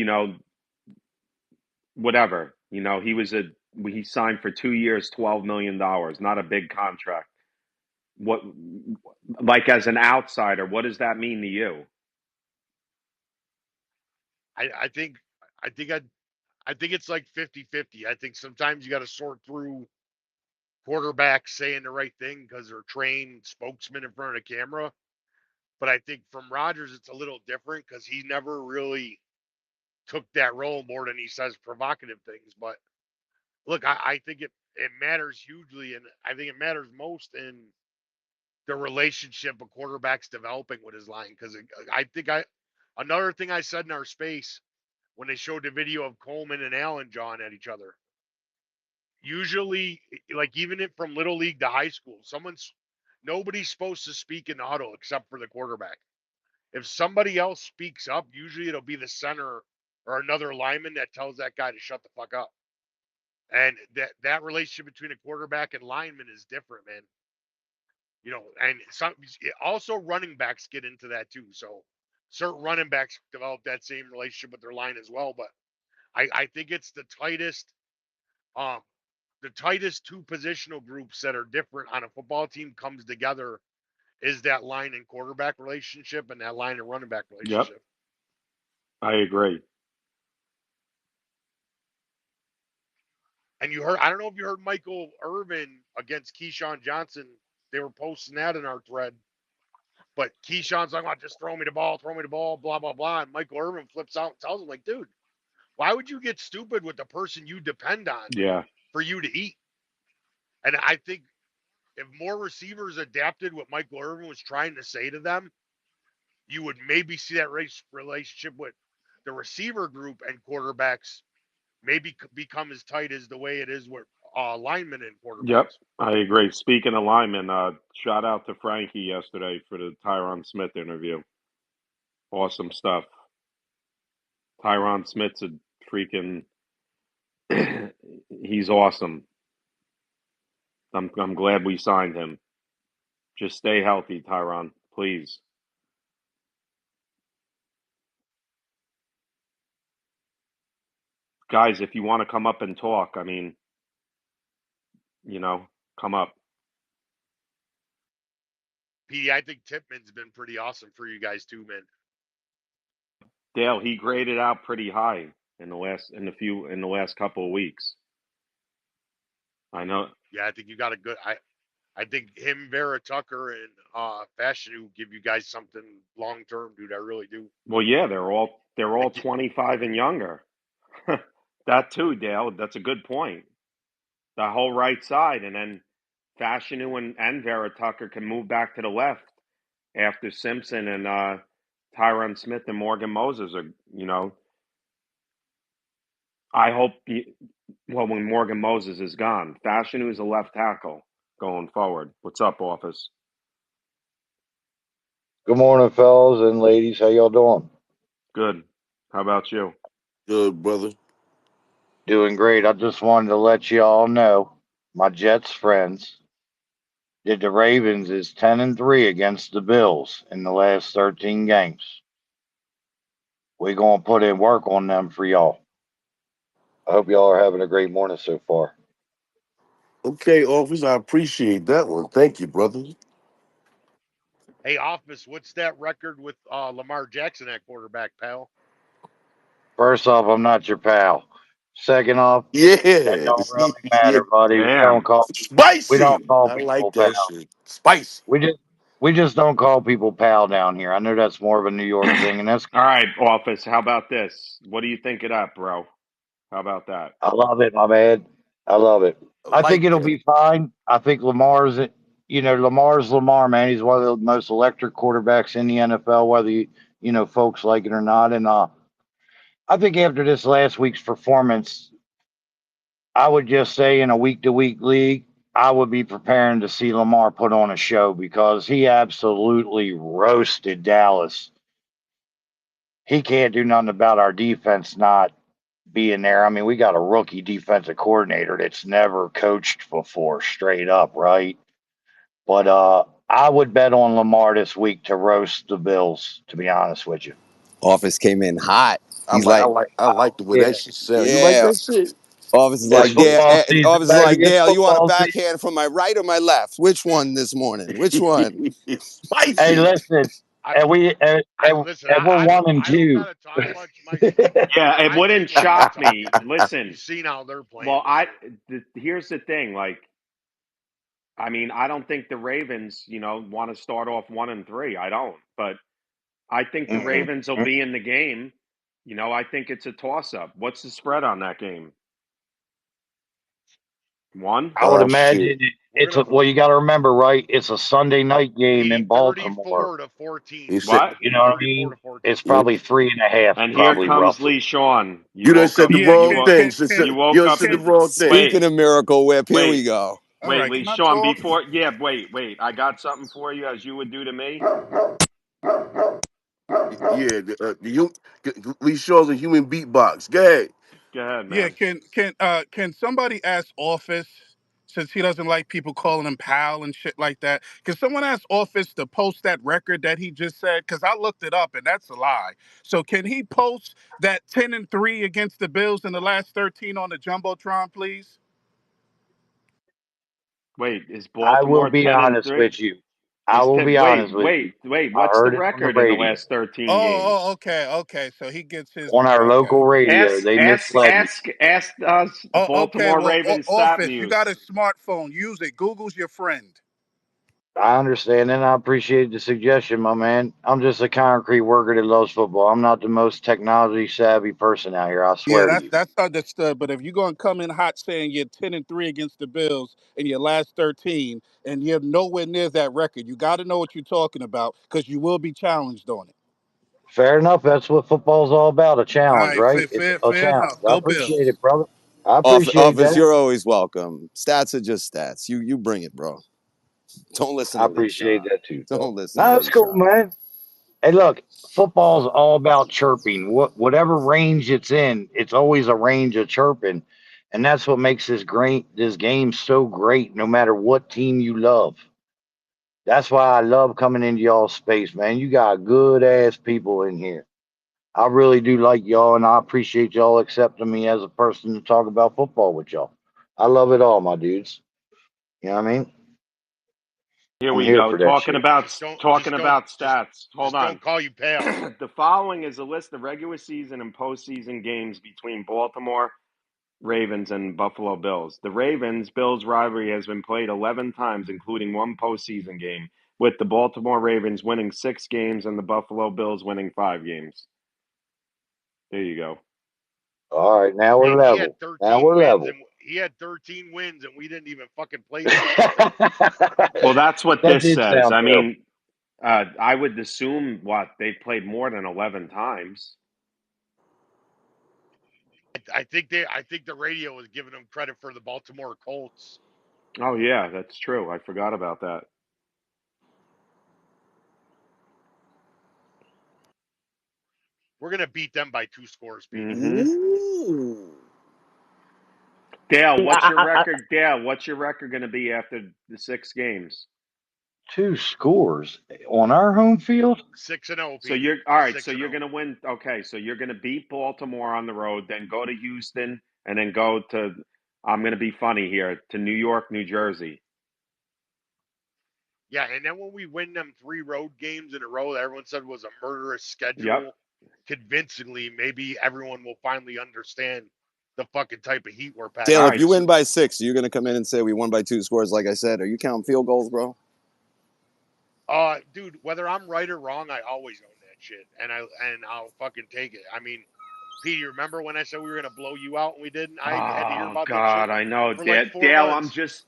whatever, he signed for 2 years, $12 million, not a big contract. What, like as an outsider, what does that mean to you? I think I think I think it's like 50-50. I think sometimes you got to sort through quarterbacks saying the right thing because they're trained spokesmen in front of the camera. But I think from Rodgers, it's a little different because he never really took that role more than he says provocative things. But look, I think it matters hugely, and I think it matters most in the relationship a quarterback's developing with his line. Because I think another thing I said in our space when they showed the video of Coleman and Allen jawing at each other. Usually, like even from little league to high school, nobody's supposed to speak in the huddle except for the quarterback. If somebody else speaks up, usually it'll be the center or another lineman that tells that guy to shut the fuck up. And that relationship between a quarterback and lineman is different, man. And also running backs get into that too. So certain running backs develop that same relationship with their line as well. But I think it's um the tightest two positional groups that are different on a football team comes together is that line and quarterback relationship and that line and running back Yep, relationship. I agree. And I don't know if you heard Michael Irvin against Keyshawn Johnson. They were posting that in our thread. But Keyshawn's like, oh, just throw me the ball, blah, blah, blah. And Michael Irvin flips out and tells him, like, dude, why would you get stupid with the person you depend on Yeah. for you to eat? And I think if more receivers adapted what Michael Irvin was trying to say to them, you would maybe see that relationship with the receiver group and quarterbacks maybe become as tight as the way it is with linemen and Yep, quarterbacks. I agree. Speaking of linemen, shout out to Frankie yesterday for the Tyron Smith interview. Awesome stuff. Tyron Smith's a freaking. He's awesome. I'm glad we signed him. Just stay healthy, Tyron, please. Guys, if you want to come up and talk, I mean, come up. PD, I think Tipman's been pretty awesome for you guys too, man. Dale, he graded out pretty high in the last couple of weeks. I know. Yeah, I think you got a good. I think him, Vera Tucker, and Fashion give you guys something long term, dude. I really do. Well, yeah, they're all 25 and younger. That too, Dale. That's a good point. The whole right side, and then Fashanu and Vera Tucker can move back to the left after Simpson and Tyron Smith and Morgan Moses are. I hope. When Morgan Moses is gone, Fashanu is a left tackle going forward. What's up, office? Good morning, fellas and ladies. How y'all doing? Good. How about you? Good, brother. Doing great. I just wanted to let y'all know, my Jets friends, that the Ravens is 10-3 against the Bills in the last 13 games. We're gonna put in work on them for y'all. I hope y'all are having a great morning so far. Okay, office, I appreciate that one. Thank you, brother. Hey, Office, what's that record with Lamar Jackson at quarterback, pal? First off, I'm not your pal. Second off, Yeah. that don't really Yeah. matter, buddy. Damn. We don't Spicy. call I people like pal. that shit. Spicy. We just don't call people pal down here. I know that's more of a New York thing, and that's All right, office. How about this? What do you think of that, bro? How about that? I love it, my man. I love it. I I think like it'll that. be fine. I think Lamar's Lamar, man. He's one of the most electric quarterbacks in the NFL, whether folks like it or not. And I think after this last week's performance, I would just say in a week-to-week league, I would be preparing to see Lamar put on a show because he absolutely roasted Dallas. He can't do nothing about our defense not being there. I mean, we got a rookie defensive coordinator that's never coached before, straight up, right? But I would bet on Lamar this week to roast the Bills, to be honest with you. Office came in hot. He's like, I like the way Yeah. that shit sound. You like yeah. that shit? Office is It's like, Dale. football season, Office is like, baby. It's Dale. You want a football season. backhand from my right or my left? Which one this morning? Which one? Hey, Spicy. listen, I and we're I 1-2. don't gotta talk much myself. Yeah, it I wouldn't think we're gonna shock talk. me. Listen, You've seen how they're playing. well, This year. here's the thing. Like, I mean, I don't think the Ravens, want to start off 1-3. I don't, but I think the Ravens will be in the game. I think it's a toss-up. What's the spread on that game? 1? I would Oh imagine shit. you got to remember, right? It's a Sunday night game in Baltimore. 34-14. He said, What? You know what I 34 mean? to 14. It's probably 3.5, And here probably comes roughly. Lee Sean. you done said the Yeah, wrong thing. You woke You done up. said the wrong thing. Wait, Speaking of Miracle Whip, here we wait, go. all wait, right, Lee can I Sean. talk? Wait. I got something for you, as you would do to me. Yeah, Lee Shaw's a human beatbox. Go ahead. Go ahead, Yeah, man. can somebody ask Office, since he doesn't like people calling him pal and shit like that? Can someone ask Office to post that record that he just said? Because I looked it up and that's a lie. So can he post that 10-3 against the Bills in the last 13 on the jumbotron, please? Wait, is I will Baltimore be 10 and honest 3? with you. I will be honest with you. Wait. I What's the heard it on the record in the radio. last 13 Oh, games? okay. So he gets his On our okay. local radio, Ask, they ask, misled me. ask, ask us Oh, okay. Baltimore Well, Ravens stat Office, you got muse. a smartphone. Use it. Google's your friend. I understand and I appreciate the suggestion, my man. I'm just a concrete worker that loves football. I'm not the most technology savvy person out here, I Yeah, swear to you. that's understood. But if you're gonna come in hot saying you're 10-3 against the Bills in your last 13, and you're nowhere near that record, you got to know what you're talking about because you will be challenged on it. Fair enough. That's what football's all about, a All challenge, right, right? fair, It's fair, a fair challenge. enough. I Go appreciate Bills. it, brother. I appreciate Office, that. you're always welcome. Stats are just stats. You bring it, bro. Don't listen I to Lee appreciate Sean. that too, Don't though. listen to No, it's Lee cool, Sean. man. Hey, look, football's all about chirping. Whatever range it's in, it's always a range of chirping, and that's what makes this game so great. No matter what team you love, that's why I love coming into y'all space, man. You got good ass people in here. I really do like y'all, and I appreciate y'all accepting me as a person to talk about football with y'all. I love it all, my dudes. You know what I mean? Here I'm we here go. for that Talking shit. about Just don't, talking about stats. Hold just on. don't call you pale. The following is a list of regular season and postseason games between Baltimore Ravens and Buffalo Bills. The Ravens Bills rivalry has been played 11 times, including one postseason game, with the Baltimore Ravens winning 6 games and the Buffalo Bills winning 5 games. There you go. All right, now we're And he had level. Now 13 we're wins, level. and he had 13 wins, and we didn't even fucking play them this year. Well, that's what That this did says. sound I terrible. mean, I would assume they played more than 11 times. I think the radio was giving them credit for the Baltimore Colts. Oh yeah, that's true. I forgot about that. We're gonna beat them by 2 scores, Petey. Mm-hmm. Ooh. Dale, what's your I, record? Dale, what's your record going to be after the 6 games? 2 scores on our home field. 6-0, So Petey. you're all right. So 6-0. you're going to win. Okay, so you're going to beat Baltimore on the road, then go to Houston, and then go to. I'm going to be funny here to New York, New Jersey. Yeah, and then when we win them 3 road games in a row that everyone said was a murderous Yep. schedule, convincingly, maybe everyone will finally understand the fucking type of heat we're packing. Dale, All if right, you so- win by 6, you're gonna come in and say we won by 2 scores, like I said. Are you counting field goals, bro? Dude, whether I'm right or wrong, I always own that shit, and I'll fucking take it. I mean, Pete, you remember when I said we were gonna blow you out and we didn't? I had to hear Oh about that shit God, I know, for like 4 Dale. I'm months. just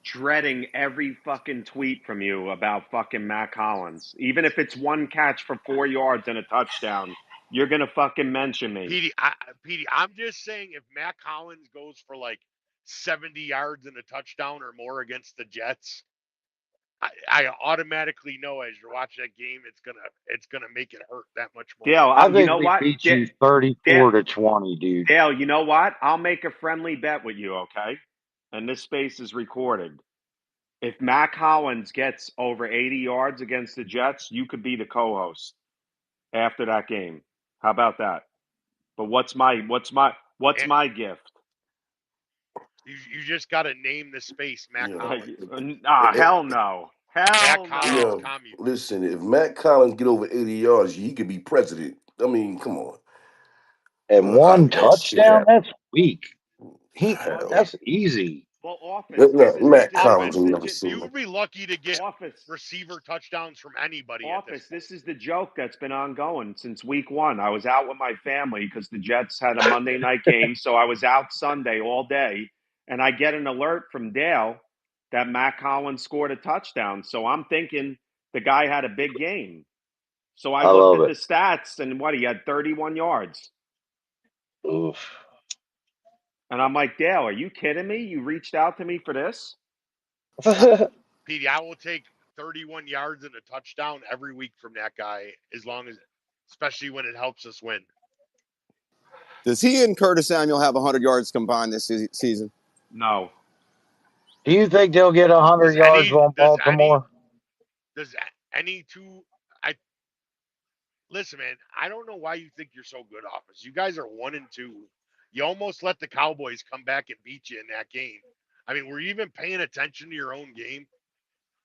dreading every fucking tweet from you about fucking Matt Collins. Even if it's one catch for 4 yards and a touchdown, you're gonna fucking mention me. Petey, I'm just saying if Matt Collins goes for like 70 yards and a touchdown or more against the Jets, I automatically know as you're watching that game, it's gonna make it hurt that much more. Dale, I you think know we what? beat Dale, you 34-20, dude. Dale, you know what? I'll make a friendly bet with you, okay? And this space is recorded. If Matt Collins gets over 80 yards against the Jets, you could be the co-host after that game. How about that? But what's my And gift? you just got to name the space Matt Yeah. Collins. Hell no. Matt Hell Collins Yeah, no. commute. listen, if Matt Collins get over 80 yards, he could be president. I mean, come on. And one That shit touchdown, happen. that's weak. Hell. That's easy. Well, office, this No, is Matt office. Collins ain't never You seen would be lucky to get Office. receiver touchdowns from anybody at this Office, point. this is the joke that's been ongoing since week 1. I was out with my family because the Jets had a Monday night game, so I was out Sunday all day, and I get an alert from Dale that Matt Collins scored a touchdown. So I'm thinking the guy had a big game. So I I looked love at the it. stats, and he had 31 yards. Oof. And I'm like, Dale, are you kidding me? You reached out to me for this? Petey, I will take 31 yards and a touchdown every week from that guy, especially when it helps us win. Does he and Curtis Samuel have 100 yards combined this season? No. Do you think they'll get 100 Does yards any on does any Baltimore? does any two? I listen, man. I don't know why you think you're so good, Office. You guys are 1-2. You almost let the Cowboys come back and beat you in that game. I mean, were you even paying attention to your own game?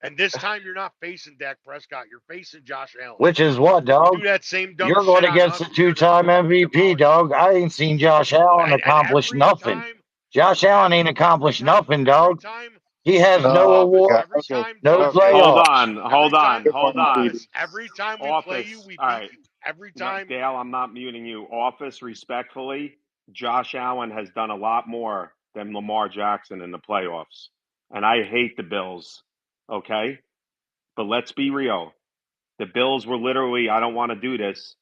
And this time you're not facing Dak Prescott. You're facing Josh Allen. Which is what, You do dog? that same dumb You're going shit on against us. the We are just two-time fucking MVP, demolishing dog. I ain't seen Josh you. Allen And accomplish nothing. Josh Allen ain't accomplished nothing, every dog. time, He has no Office, award, every time, no Hold playoffs. on, hold on, hold on. Office, every time we play you, Office. we All beat right. you. Every No, time. Dale, I'm not muting you. Office, respectfully, Josh Allen has done a lot more than Lamar Jackson in the playoffs. And I hate the Bills, okay? But let's be real. The Bills were literally, I don't want to do this,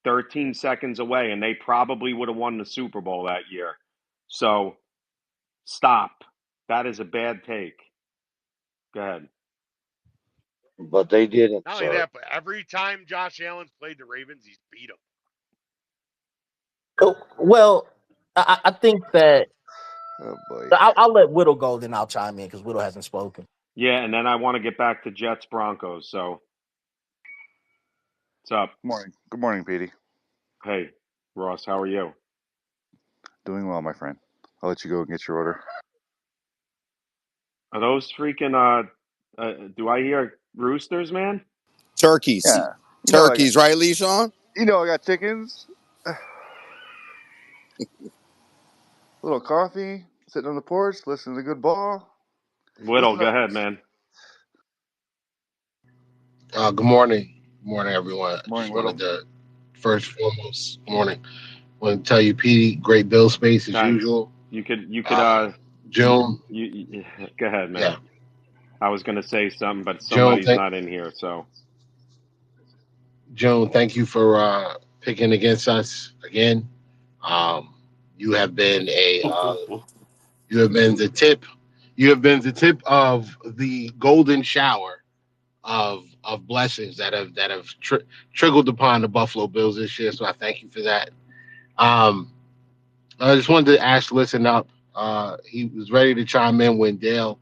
13 seconds away, and they probably would have won the Super Bowl that year. So stop. That is a bad take. Go ahead. but they didn't, Not only sir. that, but every time Josh Allen's played the Ravens, he's beat them. Well, I think that Oh boy. I'll let Whittle go, then I'll chime in because Whittle hasn't spoken. Yeah, and then I want to get back to Jets Broncos. So, what's up? Morning. Good morning, Petey. Hey, Ross, how are you? Doing well, my friend. I'll let you go and get your order. Are those freaking do I hear roosters, man? Turkeys. Yeah. Turkeys, right, Lee Sean? I got chickens. A little coffee, sitting on the porch, listening to good ball. Whittle, go ahead, man. Good morning. Good morning, everyone. I Morning, just Whittle. wanted to, first and foremost, good morning. I want to tell you, Petey, great bill space as Thanks. usual. You could June, you go ahead, man. yeah. I was gonna say something, but June, somebody's not in here, so June, thank you for picking against us again. You have been you have been the tip. You have been the tip of the golden shower of blessings that have trickled upon the Buffalo Bills this year. So I thank you for that. Um, I just wanted to ask, listen up. He was ready to chime in when Dale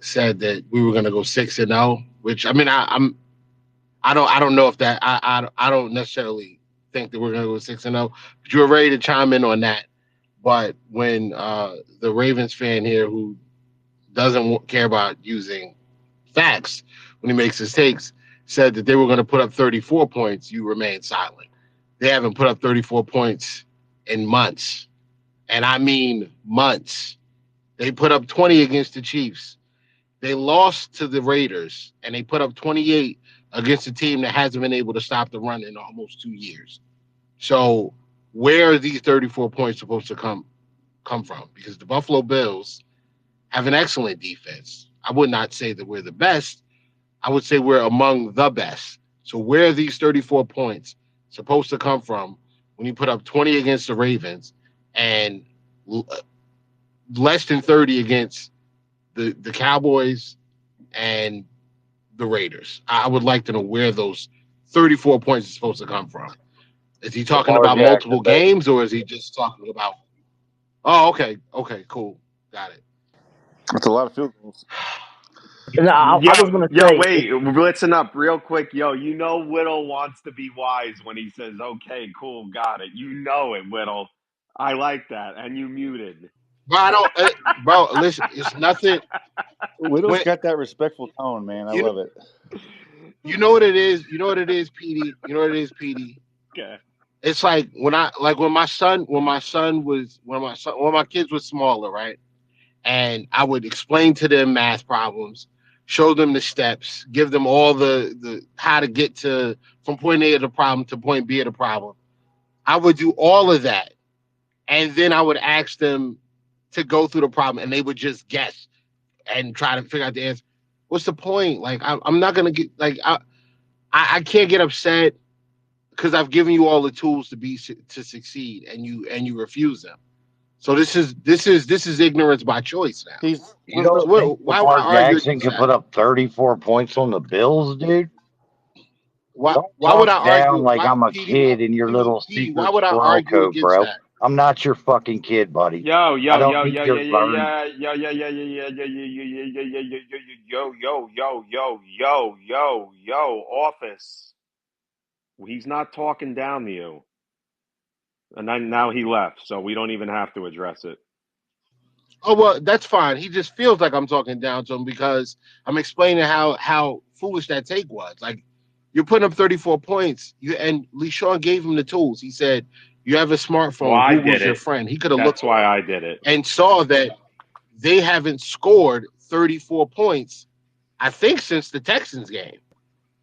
said that we were going to go 6-0. Which I mean, I don't know if that I don't necessarily think that we're going to go 6-0. But you were ready to chime in on that. But when the Ravens fan here who doesn't care about using facts when he makes his takes said that they were going to put up 34 points, you remain silent. They haven't put up 34 points in months. And I mean months. They put up 20 against the Chiefs. They lost to the Raiders, and they put up 28 against a team that hasn't been able to stop the run in almost 2 years. So where are these 34 points supposed to come from? Because the Buffalo Bills have an excellent defense. I would not say that we're the best. I would say we're among the best. So where are these 34 points supposed to come from when you put up 20 against the Ravens and less than 30 against the Cowboys and the Raiders? I would like to know where those 34 points are supposed to come from. Is he talking Lamar about multiple Jackson, baby. games, or is he just talking about? Oh, okay, cool, got it. That's a lot of field goals. No, I was gonna say, wait, listen up real quick. Yo, Whittle wants to be wise when he says, okay, cool, got it. You know it, Whittle. I like that. And you muted. Bro, I don't, bro. Listen, it's nothing. Whittle's When got that respectful tone, man. I you know, love it. you know what it is. You know what it is, Petey. You know what it is, Petey. Okay. It's like when my kids were smaller, right? And I would explain to them math problems, show them the steps, give them all the how to get to from point A of the problem to point B of the problem. I would do all of that, and then I would ask them to go through the problem, and they would just guess and try to figure out the answer. What's the point? Like I'm not gonna get like I can't get upset because I've given you all the tools to succeed, and you refuse them. So this is ignorance by choice now. He's You don't think Why would I Lamar argue Jackson against can that? put up 34 points on the Bills, dude? Don't Why would I talk down argue? like Why I'm a PD? Why kid in your PD? little PD? Why secret would I squirrel argue code, against bro. that? I'm not your fucking kid, buddy. Yo, I yo, don't yo, need yo, your learn. yeah, yeah, yeah, yeah, yeah, yeah, yeah, yo, office. He's not talking down to you. And then now he left, so we don't even have to address it. Oh well, that's fine. He just feels like I'm talking down to him because I'm explaining how foolish that take was. Like you're putting up 34 points. And LeSean gave him the tools. He said, "You have a Well, smartphone. I did Google's your it. friend." He could have That's looked why I did it. and saw that they haven't scored 34 points. I think since the Texans game,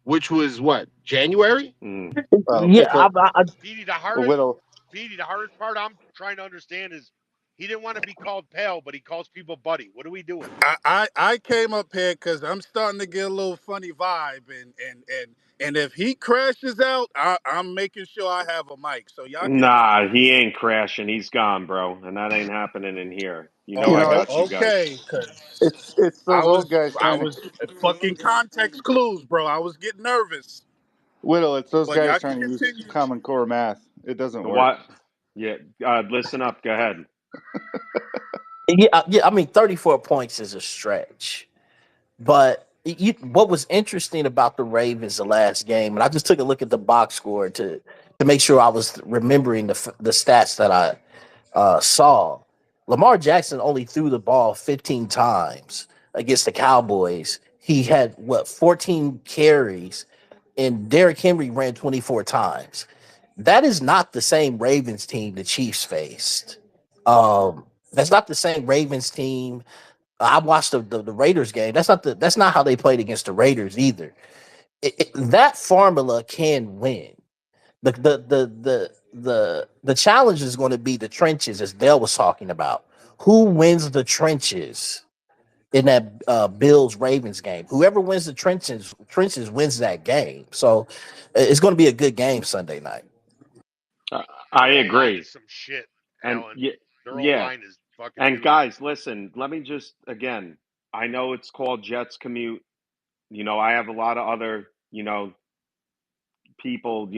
which was what January. okay. yeah, So Petey, Whittle, the hardest part I'm trying to understand is He didn't want to be called pale, but he calls people buddy. What are we doing? I came up here because I'm starting to get a little funny vibe, and if he crashes out, I'm making sure I have a mic. So y'all continue. Nah, he ain't crashing. He's gone, bro, and that ain't happening in here. You know You I know, got you guys. Okay, because it's I those old was guys I trying to was fucking context clues, bro. I was getting nervous, Whittle. It's those but guys y'all can trying to use continue. Common Core math. It doesn't work. What? Yeah, listen up. Go ahead. Yeah. I mean, 34 points is a stretch. But what was interesting about the Ravens the last game, and I just took a look at the box score to make sure I was remembering the stats that I saw. Lamar Jackson only threw the ball 15 times against the Cowboys. He had 14 carries, and Derrick Henry ran 24 times. That is not the same Ravens team the Chiefs faced. That's not the same Ravens team. I watched the Raiders game. That's not how they played against the Raiders either. That formula can win. The challenge is going to be the trenches, as Dale was talking about. Who wins the trenches in that Bills Ravens game? Whoever wins the trenches wins that game. So it's going to be a good game Sunday night. Uh, Their I old line agree. is some shit, And Alan. yeah, Their old yeah. line is fucking And doo doo. guys, listen. Let me just again. I know it's called Jets Commute. I have a lot of other people.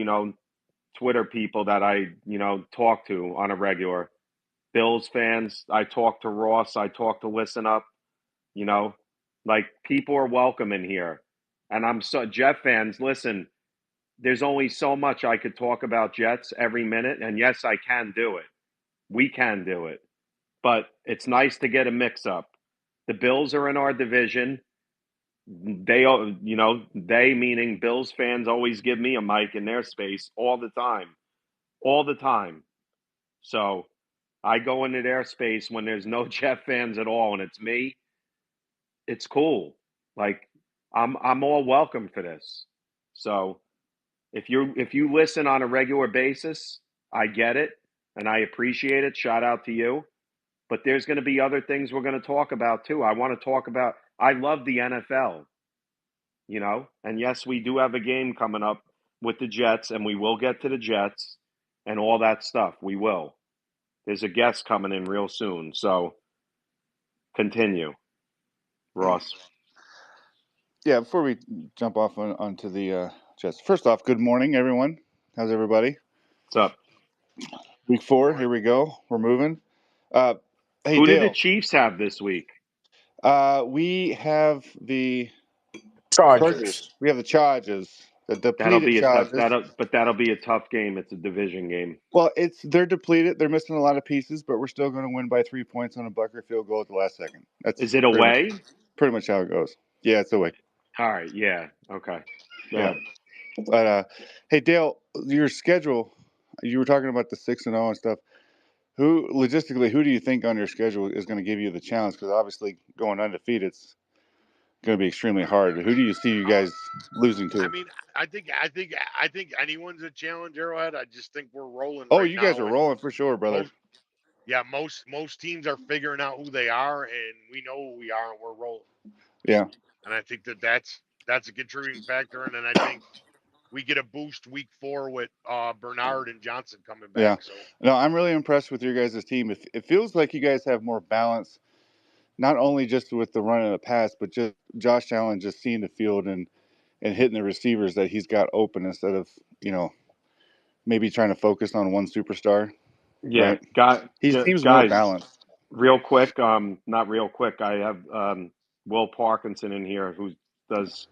Twitter people that I talk to on a regular. Bills fans. I talk to Ross. I talk to Listen Up. You know, like people are welcome in here. And I'm so Jet fans, listen, there's only so much I could talk about Jets every minute. And yes, I can do it. We can do it. But it's nice to get a mix up. The Bills are in our division. They meaning Bills fans always give me a mic in their space all the time. All the time. So I go into their space when there's no Jet fans at all and it's me. It's cool. Like I'm all welcome for this. So if you listen on a regular basis, I get it and I appreciate it. Shout out to you. But there's going to be other things we're going to talk about too. I want to talk about I love the NFL. And yes, we do have a game coming up with the Jets and we will get to the Jets and all that stuff. We will. There's a guest coming in real soon. So continue, Ross. Yeah, before we jump off onto the Jets, first off, good morning, everyone. How's everybody? What's up? Week 4, Morning. here we go. We're moving. Uh, hey, Who did the Dale. Chiefs have this week? We have the Chargers. Chargers. We have the Chargers, the That'll depleted be a Chargers. that'll be a tough game. It's a division game. Well, they're depleted. They're missing a lot of pieces, but we're still going to win by 3 points on a Bucker field goal at the last second. That's Is it away? pretty much how it goes. Yeah, it's away. All right. Yeah. Okay. Go Yeah. ahead. But hey, Dale, your schedule. You were talking about the 6-0 and stuff. Who do you think on your schedule is going to give you the challenge? Because obviously, going undefeated is going to be extremely hard. Who do you see you guys losing I to? mean, I think anyone's a challenge, Arrowhead. I just think we're rolling Oh, right you guys are now, and rolling for sure, brother. most teams are figuring out who they are, and we know who we are, and we're rolling. Yeah. And I think that's a contributing factor. And then I think we get a boost week 4 with Bernard and Johnson coming Yeah. back. So No, I'm really impressed with your guys' team. It feels like you guys have more balance, not only just with the run and the pass, but just Josh Allen just seeing the field and hitting the receivers that he's got open instead of, maybe trying to focus on one superstar, Yeah. right? He seems more Guys, balanced. real quick. Not real quick. I have Will Parkinson in here who does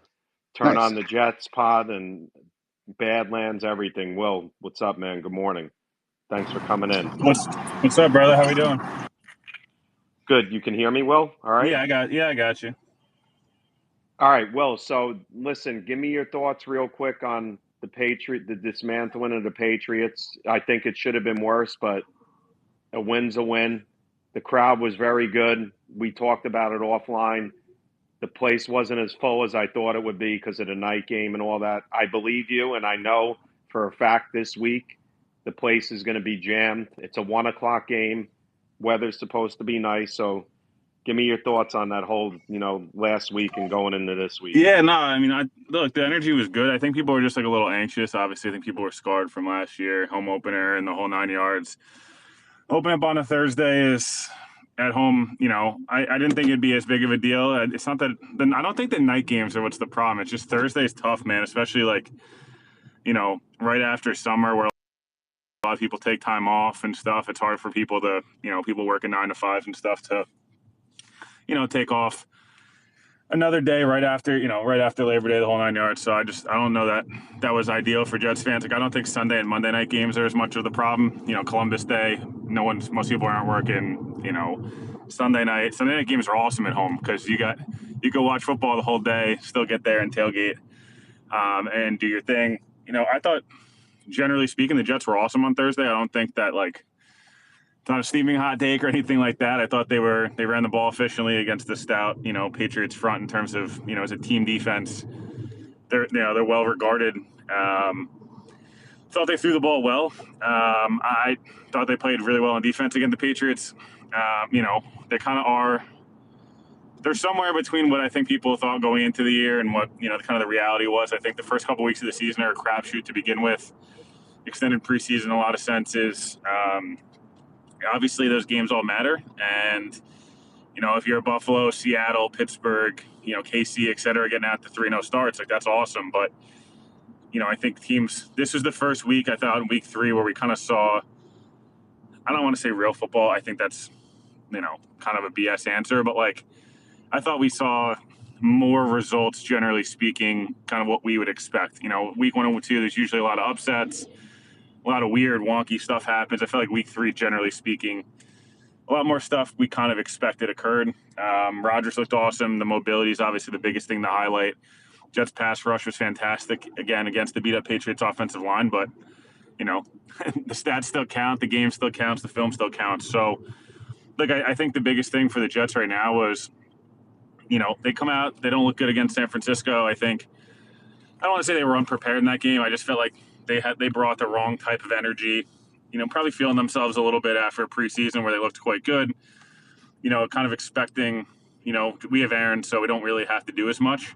turn Nice. on the Jets pod and Badlands everything. Will, what's up, man? Good morning. Thanks for coming in. What's up, brother? How we doing? Good. You can hear me, Will? All right. I got you. All right, Will. So listen, give me your thoughts real quick on the dismantling of the Patriots. I think it should have been worse, but a win's a win. The crowd was very good. We talked about it offline. The place wasn't as full as I thought it would be because of the night game and all that. I believe you, and I know for a fact this week the place is going to be jammed. It's a 1 o'clock game. Weather's supposed to be nice, so give me your thoughts on that whole, last week and going into this week. Yeah, no, I mean, look, the energy was good. I think people were just like a little anxious. Obviously, I think people were scarred from last year, home opener and the whole 9 yards. Open up on a Thursday is at home. I didn't think it'd be as big of a deal. It's not that I don't think the night games are what's the problem. It's just Thursday's tough, man, especially like, right after summer where a lot of people take time off and stuff. It's hard for people to, people working 9 to 5 and stuff to, take off another day right after Labor Day, the whole 9 yards. So I don't know that was ideal for Jets fans. Like, I don't think Sunday and Monday night games are as much of the problem. Columbus Day, most people aren't working. Sunday night games are awesome at home because you go watch football the whole day, still get there and tailgate, and do your thing. I thought, generally speaking, the Jets were awesome on Thursday. I don't think that, like, it's not a steaming hot take or anything like that. I thought they ran the ball efficiently against the stout, Patriots front in terms of, as a team defense. They're well regarded. Thought they threw the ball well. I thought they played really well on defense against the Patriots. They kind of are. They're somewhere between what I think people thought going into the year and what, kind of the reality was. I think the first couple weeks of the season are a crapshoot to begin with. Extended preseason in a lot of senses. Obviously, those games all matter. And, if you're Buffalo, Seattle, Pittsburgh, KC, et cetera, getting out the 3-0 starts, like, that's awesome. But, I think teams, this was the first week, I thought, in week 3 where we kind of saw, I don't want to say real football. I think that's, kind of a BS answer. But, like, I thought we saw more results, generally speaking, kind of what we would expect. Week 1 and week 2, there's usually a lot of upsets. A lot of weird, wonky stuff happens. I feel like week 3, generally speaking, a lot more stuff we kind of expected occurred. Rodgers looked awesome. The mobility is obviously the biggest thing to highlight. Jets pass rush was fantastic, again, against the beat-up Patriots offensive line. But, the stats still count. The game still counts. The film still counts. So, look, I think the biggest thing for the Jets right now was, they come out. They don't look good against San Francisco. I don't want to say they were unprepared in that game. I just felt like they brought the wrong type of energy, probably feeling themselves a little bit after preseason where they looked quite good, kind of expecting, we have Aaron, so we don't really have to do as much.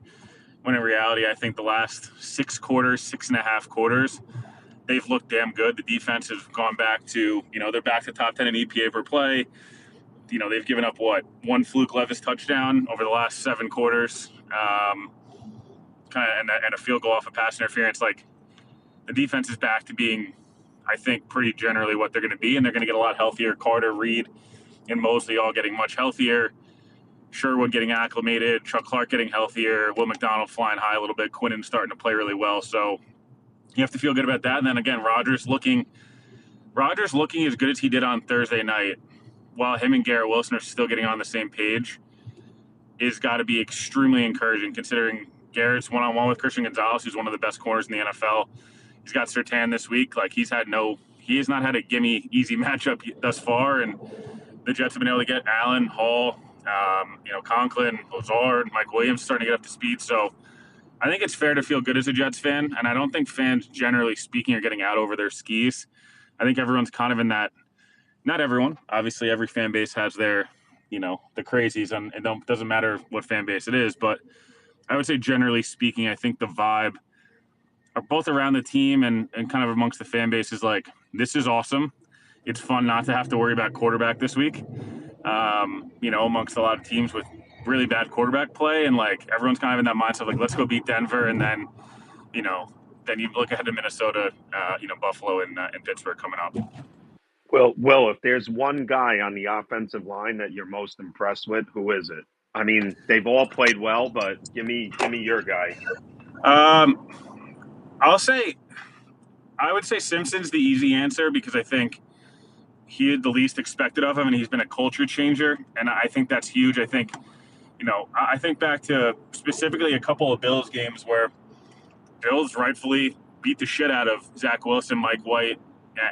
When in reality, I think the last 6.5 quarters, they've looked damn good. The defense has gone back to, they're back to top 10 in EPA per play. They've given up one fluke Levis touchdown over the last 7 quarters, and a field goal off of pass interference. Like, the defense is back to being, I think, pretty generally what they're going to be, and they're going to get a lot healthier. Carter, Reed, and Mosley all getting much healthier. Sherwood getting acclimated. Chuck Clark getting healthier. Will McDonald flying high a little bit. Quinnen starting to play really well. So you have to feel good about that. And then again, Rodgers looking as good as he did on Thursday night, while him and Garrett Wilson are still getting on the same page, is got to be extremely encouraging considering Garrett's one-on-one with Christian Gonzalez, who's one of the best corners in the NFL. He's got Surtain this week. Like, he has not had a gimme easy matchup thus far, and the Jets have been able to get Allen, Hall, Conklin, Lazard, Mike Williams starting to get up to speed. So I think it's fair to feel good as a Jets fan, and I don't think fans, generally speaking, are getting out over their skis. I think everyone's kind of in that. Not everyone. Obviously, every fan base has their, the crazies, and it doesn't matter what fan base it is. But I would say, generally speaking, I think the vibe are both around the team and kind of amongst the fan base is like, this is awesome. It's fun not to have to worry about quarterback this week, amongst a lot of teams with really bad quarterback play. And, like, everyone's kind of in that mindset of, like, let's go beat Denver. And then, then you look ahead to Minnesota, Buffalo and Pittsburgh coming up. Well, if there's one guy on the offensive line that you're most impressed with, who is it? I mean, they've all played well, but give me your guy. I would say Simpson's the easy answer because I think he had the least expected of him, and he's been a culture changer, and I think that's huge. I think, I think back to specifically a couple of Bills games where Bills rightfully beat the shit out of Zach Wilson, Mike White,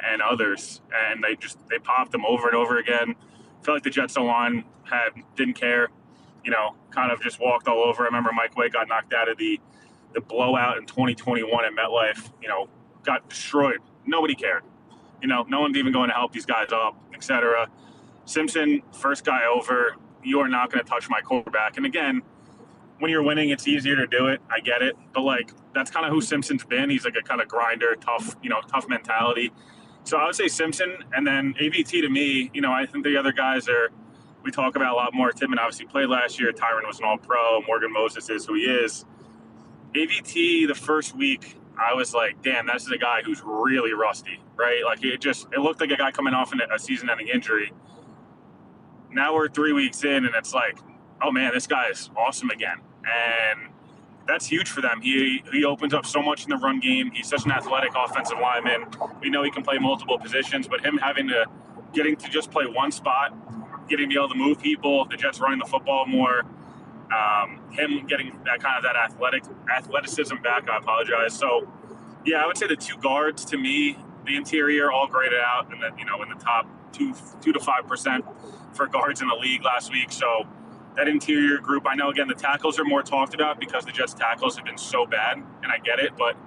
and others, and they popped them over and over again. Felt like the Jets line didn't care, kind of just walked all over. I remember Mike White got knocked out of the blowout in 2021 at MetLife, got destroyed. Nobody cared. No one's even going to help these guys up, etc. Simpson, first guy over. You are not going to touch my quarterback. And again, when you're winning, it's easier to do it. I get it, but like that's kind of who Simpson's been. He's like a kind of grinder, tough mentality. So I would say Simpson, and then AVT to me. I think the other guys we talk about a lot more. Tippmann obviously played last year. Tyron was an All-Pro. Morgan Moses is who he is. AVT the first week, I was like, damn, this is a guy who's really rusty, right? Like it looked like a guy coming off a season-ending injury. Now we're 3 weeks in, and it's like, oh man, this guy is awesome again, and that's huge for them. He opens up so much in the run game. He's such an athletic offensive lineman. We know he can play multiple positions, but him getting to just play one spot, getting to be able to move people, the Jets running the football more, him getting that athleticism back. I apologize. So, yeah, I would say the two guards to me, the interior all graded out, and then in the top 2 to 5% for guards in the league last week. So that interior group, I know again the tackles are more talked about because the Jets tackles have been so bad, and I get it. But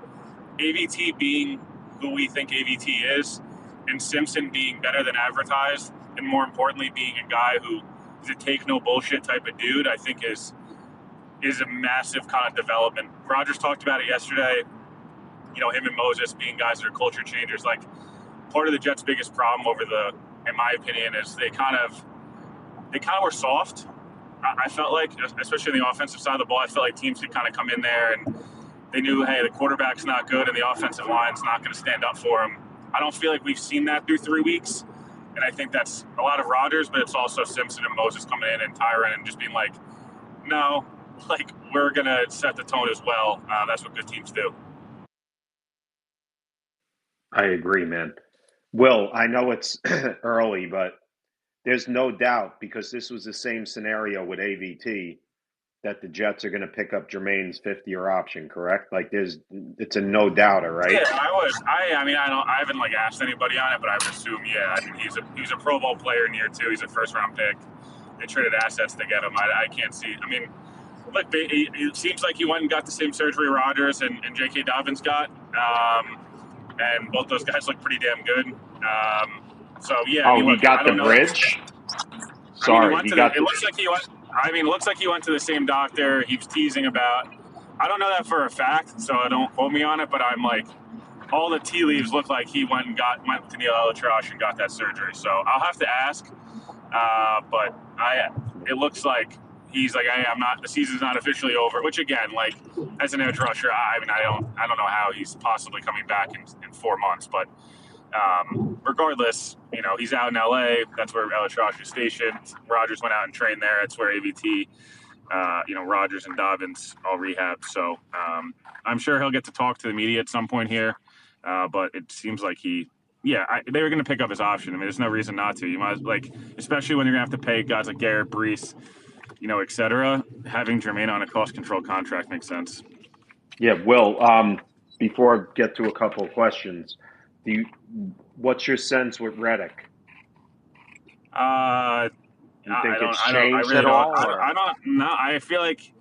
AVT being who we think AVT is, and Simpson being better than advertised, and more importantly being a guy who is a take no bullshit type of dude, I think is a massive kind of development. Rodgers talked about it yesterday. Him and Moses being guys that are culture changers. Like part of the Jets' biggest problem in my opinion, is they kind of were soft. I felt like, especially on the offensive side of the ball, I felt like teams could kind of come in there and they knew, hey, the quarterback's not good and the offensive line's not going to stand up for him. I don't feel like we've seen that through 3 weeks. And I think that's a lot of Rodgers, but it's also Simpson and Moses coming in and Tyron and just being like, no, like we're going to set the tone as well. That's what good teams do. I agree, man. Will, I know it's early, but there's no doubt, because this was the same scenario with AVT, that the Jets are going to pick up Jermaine's 50-year option, correct? Like it's a no doubter, right? Yeah, I haven't asked anybody on it, but I would assume, yeah. I mean, he's a Pro Bowl player in year 2. He's a first-round pick. They traded assets to get him. I can't see. I mean, look, it seems like he went and got the same surgery Rodgers and J.K. Dobbins got, and both those guys look pretty damn good. So yeah. He got the bridge. Sorry, it looks like he went. It looks like he went to the same doctor. He was teasing about. I don't know that for a fact, so don't quote me on it. But I'm like, all the tea leaves look like he went to Neil Elitrosh and got that surgery. So I'll have to ask. But it looks like he's like, hey, I'm not. The season's not officially over. Which again, like as an edge rusher, I don't know how he's possibly coming back in 4 months. But regardless, he's out in LA. That's where Elitrosh is stationed. Rodgers went out and trained there. That's where AVT, Rodgers and Dobbins all rehab. So I'm sure he'll get to talk to the media at some point here. But it seems like they were going to pick up his option. There's no reason not to. You might especially when you're going to have to pay guys like Garrett Brees, et cetera. Having Jermaine on a cost control contract makes sense. Yeah, Will. Before I get to a couple of questions, what's your sense with Reddick? You think it's changed at all? I feel like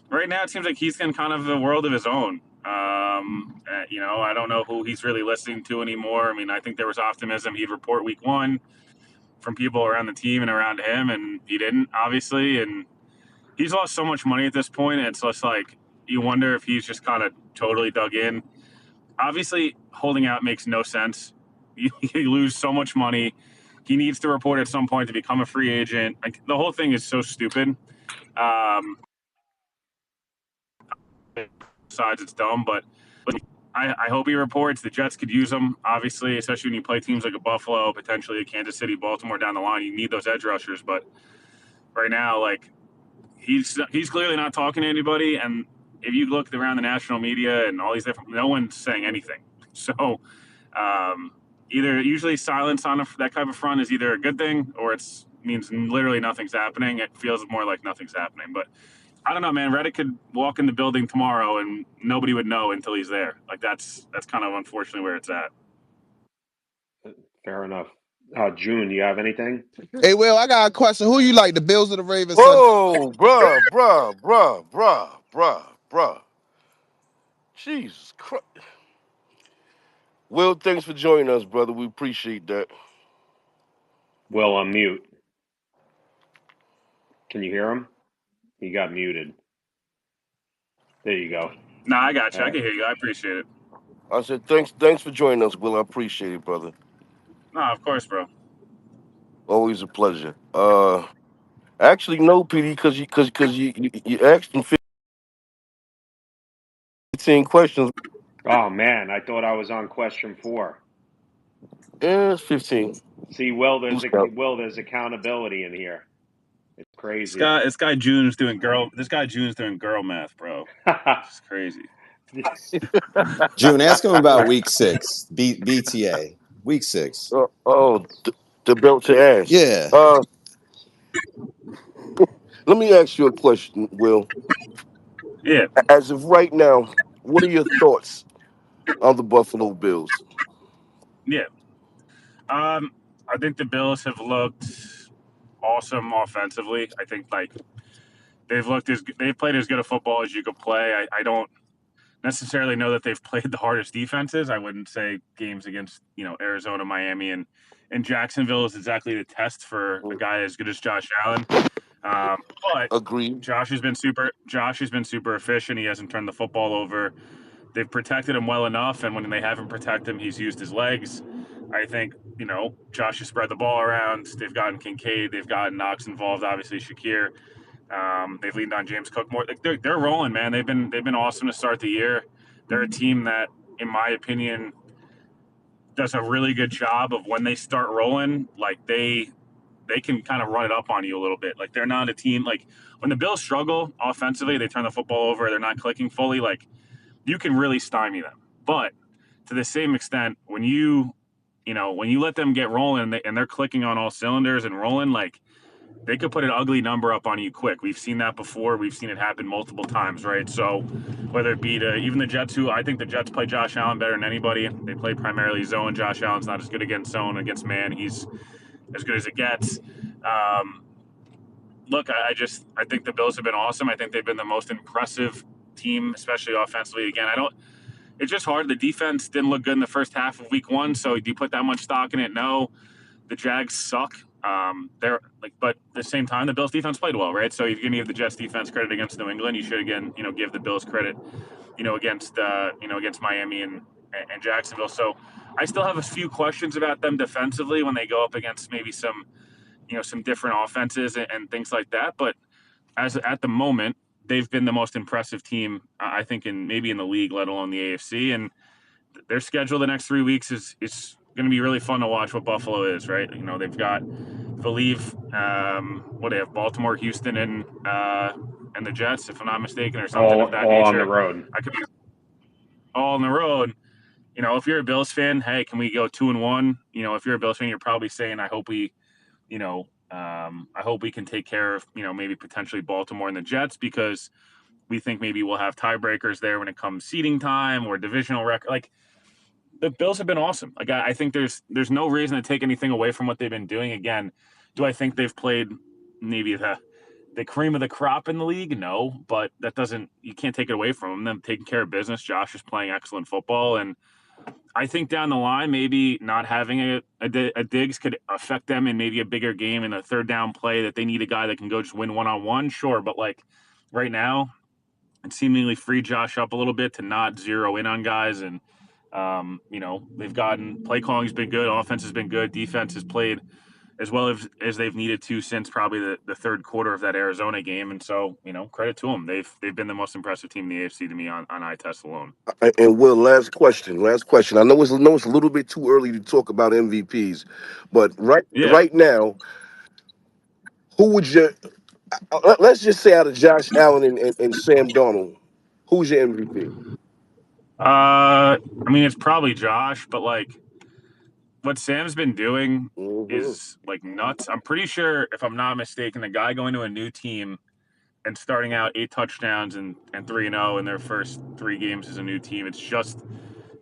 right now it seems like he's in kind of a world of his own. I don't know who he's really listening to anymore. I think there was optimism he'd report week 1 from people around the team and around him, and he didn't, obviously. And he's lost so much money at this point. It's just like you wonder if he's just kind of totally dug in. Obviously, holding out makes no sense. You lose so much money. He needs to report at some point to become a free agent. The whole thing is so stupid. Besides, it's dumb, but I hope he reports. The Jets could use him, obviously, especially when you play teams like a Buffalo, potentially a Kansas City, Baltimore down the line. You need those edge rushers, but right now, he's clearly not talking to anybody. And if you look around the national media and all these no one's saying anything. So usually silence on that type of front is either a good thing or it means literally nothing's happening. It feels more like nothing's happening, but I don't know, man. Reddick could walk in the building tomorrow and nobody would know until he's there. That's kind of unfortunately where it's at. Fair enough. June, you have anything? Hey, Will, I got a question. Who you like, the Bills or the Ravens? Whoa, bruh. Jesus Christ. Will, thanks for joining us, brother. We appreciate that. Will, on mute. Can you hear him? He got muted. There you go. No, I got you. All I right. can hear you. I appreciate it. I said thanks for joining us, Will. I appreciate it, brother. No, of course, bro. Always a pleasure. Actually, no, PD, because you asked him 15 questions. Oh man, I thought I was on question 4. Yeah, it's 15. See, Will, Who's count? there's accountability in here. It's crazy. This guy June's doing girl math, bro. It's crazy. June, ask him about week 6, BTA. Week 6. The belt to ass. Yeah. Let me ask you a question, Will. Yeah, As of right now, what are your thoughts on the Buffalo Bills? yeah. I think the Bills have looked awesome offensively. I think they've played as good a football as you could play. I don't necessarily know that they've played the hardest defenses. I wouldn't say games against Arizona, Miami, and Jacksonville is exactly the test for a guy as good as Josh Allen. But Agreed. Josh has been super efficient. He hasn't turned the football over. They've protected him well enough, and when they haven't protected him, he's used his legs. I think Josh has spread the ball around. They've gotten Kincaid, they've gotten Knox involved, obviously Shakir. They've leaned on James Cook more. They're rolling, man. They've been awesome to start the year. They're a team that, in my opinion, does a really good job of when they start rolling. Like they can kind of run it up on you a little bit. Like they're not a team like when the Bills struggle offensively, they turn the football over. They're not clicking fully. Like you can really stymie them. But to the same extent, when you let them get rolling and they're clicking on all cylinders and rolling, like they could put an ugly number up on you quick. We've seen that before. We've seen it happen multiple times, right? So whether it be to even the Jets, who I think the Jets play Josh Allen better than anybody. They play primarily zone. Josh Allen's not as good against zone. Against man, he's as good as it gets. Look, I think the Bills have been awesome. I think they've been the most impressive team, especially offensively. Again, it's just hard. The defense didn't look good in the first half of week 1. So do you put that much stock in it? No. The Jags suck. But at the same time, the Bills defense played well, right? So you're going to give the Jets defense credit against New England. You should again, give the Bills credit, against Miami and Jacksonville. So I still have a few questions about them defensively when they go up against maybe some different offenses and things like that. But at the moment, they've been the most impressive team, I think, in the league, let alone the AFC. And their schedule the next 3 weeks is going to be really fun to watch what Buffalo is, right? They've got, I believe, what they have, Baltimore, Houston, and the Jets, if I'm not mistaken, or something of that All on nature. the road. I could be all on the road. If you're a Bills fan, hey, can we go 2-1? If you're a Bills fan, you're probably saying, I hope we can take care of, maybe potentially Baltimore and the Jets, because we think maybe we'll have tiebreakers there when it comes seeding time or divisional record. Like, the Bills have been awesome. Like, I think there's no reason to take anything away from what they've been doing. Again, do I think they've played maybe the cream of the crop in the league? No, but you can't take it away from them taking care of business. Josh is playing excellent football, and I think down the line, maybe not having a Diggs could affect them in maybe a bigger game in a third down play that they need a guy that can go just win one-on-one. Sure, but like right now, it seemingly freed Josh up a little bit to not zero in on guys. And, they've gotten play calling's been good. Offense has been good. Defense has played as well as they've needed to since probably the third quarter of that Arizona game. And so, credit to them. They've been the most impressive team in the AFC to me on eye test alone. And Will, last question. I know it's a little bit too early to talk about MVPs, but Yeah. right now, who would you? Let's just say out of Josh Allen and Sam Darnold, who's your MVP? It's probably Josh, but like what Sam's been doing Hmm. is like nuts. I'm pretty sure, if I'm not mistaken, the guy going to a new team and starting out 8 touchdowns and 3-0 in their first 3 games as a new team, it's just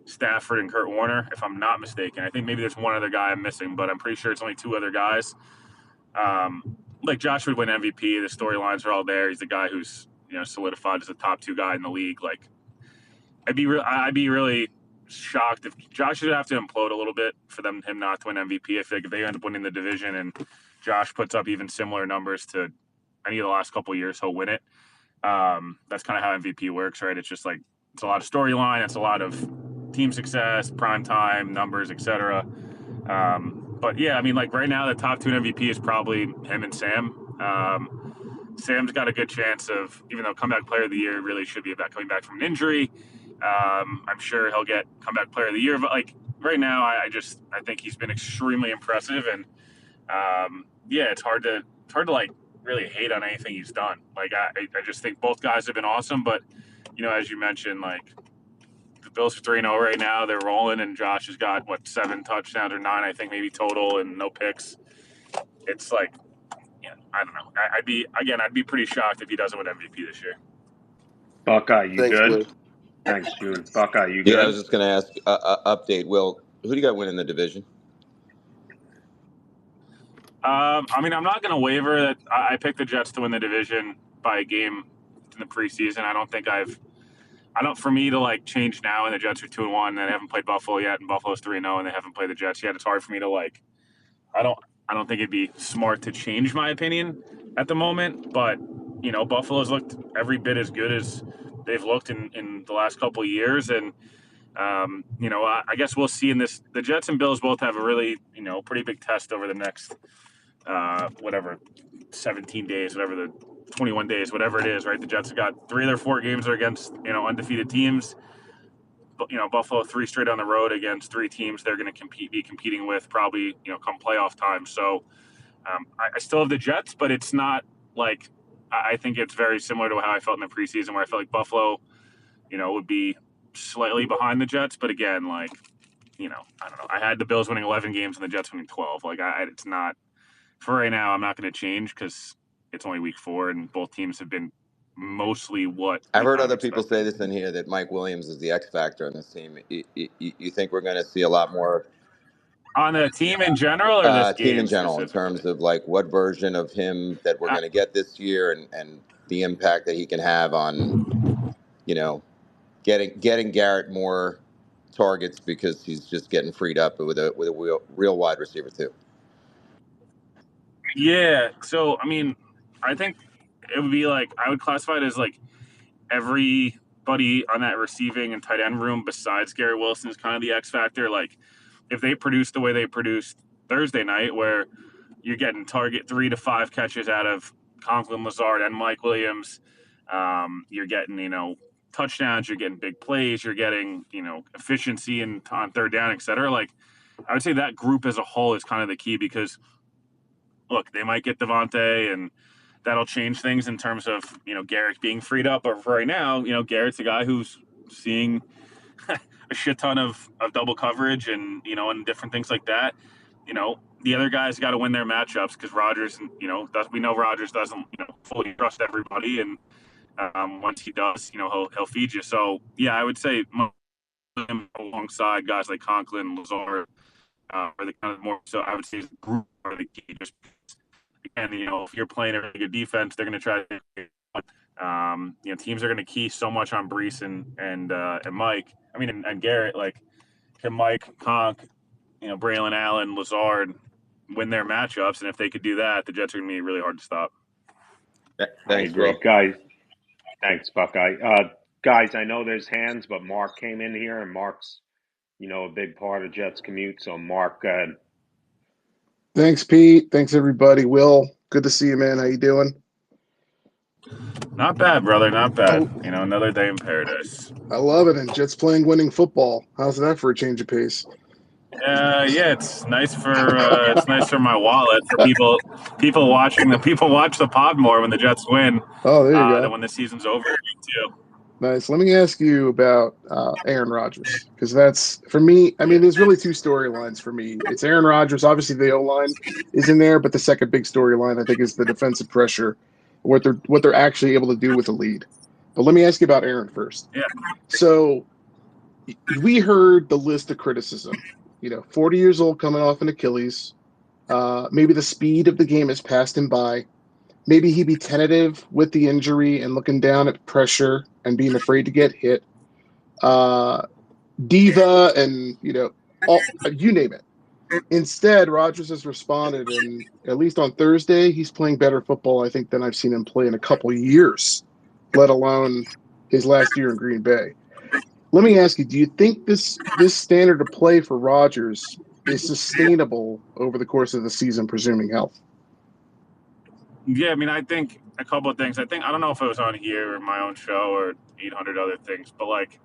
Stafford and Kurt Warner, if I'm not mistaken. I think maybe there's one other guy I'm missing, but I'm pretty sure it's only 2 other guys. Like Josh would win MVP. The storylines are all there. He's the guy who's solidified as a top 2 guy in the league. Like I'd be really shocked if Josh would have to implode a little bit for him not to win MVP. I feel like if they end up winning the division and Josh puts up even similar numbers to any of the last couple of years, he'll win it. That's kind of how MVP works, right? It's just like it's a lot of storyline, it's a lot of team success, prime time, numbers, etc. But yeah, I mean, like right now, the top two in MVP is probably him and Sam. Sam's got a good chance of, even though comeback player of the year really should be about coming back from an injury. I'm sure he'll get comeback player of the year, but like right now, I think he's been extremely impressive, and yeah, it's hard to like really hate on anything he's done. Like I just think both guys have been awesome, but as you mentioned, like the Bills are 3-0 right now. They're rolling, and Josh has got 7 touchdowns or 9, I think maybe total, and no picks. It's like, I don't know. I'd be pretty shocked if he doesn't win MVP this year. Buckeye, you Thanks, good? Will. Thanks, June. Buckeye, you Yeah, I good? was just going to ask update. Will, who do you got winning the division? I mean, I'm not going to waver that I picked the Jets to win the division by a game in the preseason. For me to like change now, and the Jets are 2-1, and they haven't played Buffalo yet, and Buffalo's 3-0, and they haven't played the Jets yet. It's hard for me to like. I don't think it'd be smart to change my opinion at the moment, but Buffalo's looked every bit as good as they've looked in the last couple of years, and I guess we'll see in this. The Jets and Bills both have a really pretty big test over the next 17 days, 21 days, whatever it is, right? The Jets have got 3 of their 4 games are against undefeated teams. But Buffalo 3 straight on the road against 3 teams they're going to be competing with probably come playoff time. So I still have the Jets, but it's not like I think it's very similar to how I felt in the preseason, where I felt like Buffalo would be slightly behind the Jets, but again, like I don't know. I had the Bills winning 11 games and the Jets winning 12. Like it's not for right now. I'm not going to change because it's only week 4 and both teams have been mostly what I've we heard kind of other people say expected. this in here that Mike Williams is the X factor on this team. You think we're going to see a lot more On the team in general or this team in game general in specifically? terms of like what version of him that we're going to get this year and the impact that he can have on getting Garrett more targets because he's just getting freed up with a real wide receiver too. Yeah. So, I mean, I think it would be like, I would classify it as like everybody on that receiving and tight end room besides Garrett Wilson is kind of the X factor. Like, if they produce the way they produced Thursday night, where you're getting target 3 to 5 catches out of Conklin, Lazard, and Mike Williams, you're getting, touchdowns, you're getting big plays, you're getting, efficiency on 3rd down, et cetera. Like, I would say that group as a whole is kind of the key because, look, they might get Devontae, and that'll change things in terms of Garrett being freed up. But for right now, Garrett's a guy who's seeing a shit ton of double coverage and and different things like that. The other guys got to win their matchups because Rodgers, we know Rodgers doesn't fully trust everybody, and once he does, he'll feed you. So yeah, I would say alongside guys like Conklin, Lazard, are the kind of more. So I would say the group are the key. Just again, if you're playing a really good defense, they're going to try to. Teams are going to key so much on Brees and Mike. I mean, and Garrett. Like, can Mike, Conk, Braylon Allen, Lazard win their matchups? And if they could do that, the Jets are going to be really hard to stop. I Thanks, agree, Will. guys. Thanks, Buckeye. Guys, I know there's hands, but Mark came in here, and Mark's, a big part of Jets Commute. So, Mark, go ahead. Thanks, Pete. Thanks, everybody. Will, good to see you, man. How you doing? Not bad, brother. Not bad. Oh, Another day in paradise. I love it. And Jets playing winning football. How's that for a change of pace? Yeah, it's nice for my wallet for people watching the people watch the pod more when the Jets win Oh, there you than go. when the season's over too. Nice. Let me ask you about Aaron Rodgers, because that's, for me, I mean, there's really 2 storylines for me. It's Aaron Rodgers. Obviously, the O-line is in there, but the second big storyline, I think, is the defensive pressure, what they're actually able to do with the lead. But let me ask you about Aaron first. Yeah. So we heard the list of criticism. 40 years old, coming off an Achilles. Maybe the speed of the game has passed him by. Maybe he'd be tentative with the injury and looking down at pressure and being afraid to get hit. Diva and, all, you name it. Instead, Rodgers has responded, and at least on Thursday, he's playing better football, I think, than I've seen him play in a couple years, let alone his last year in Green Bay. Let me ask you: do you think this standard of play for Rodgers is sustainable over the course of the season, presuming health? Yeah, I mean, I think a couple of things. I don't know if it was on here or my own show or 800 other things, but like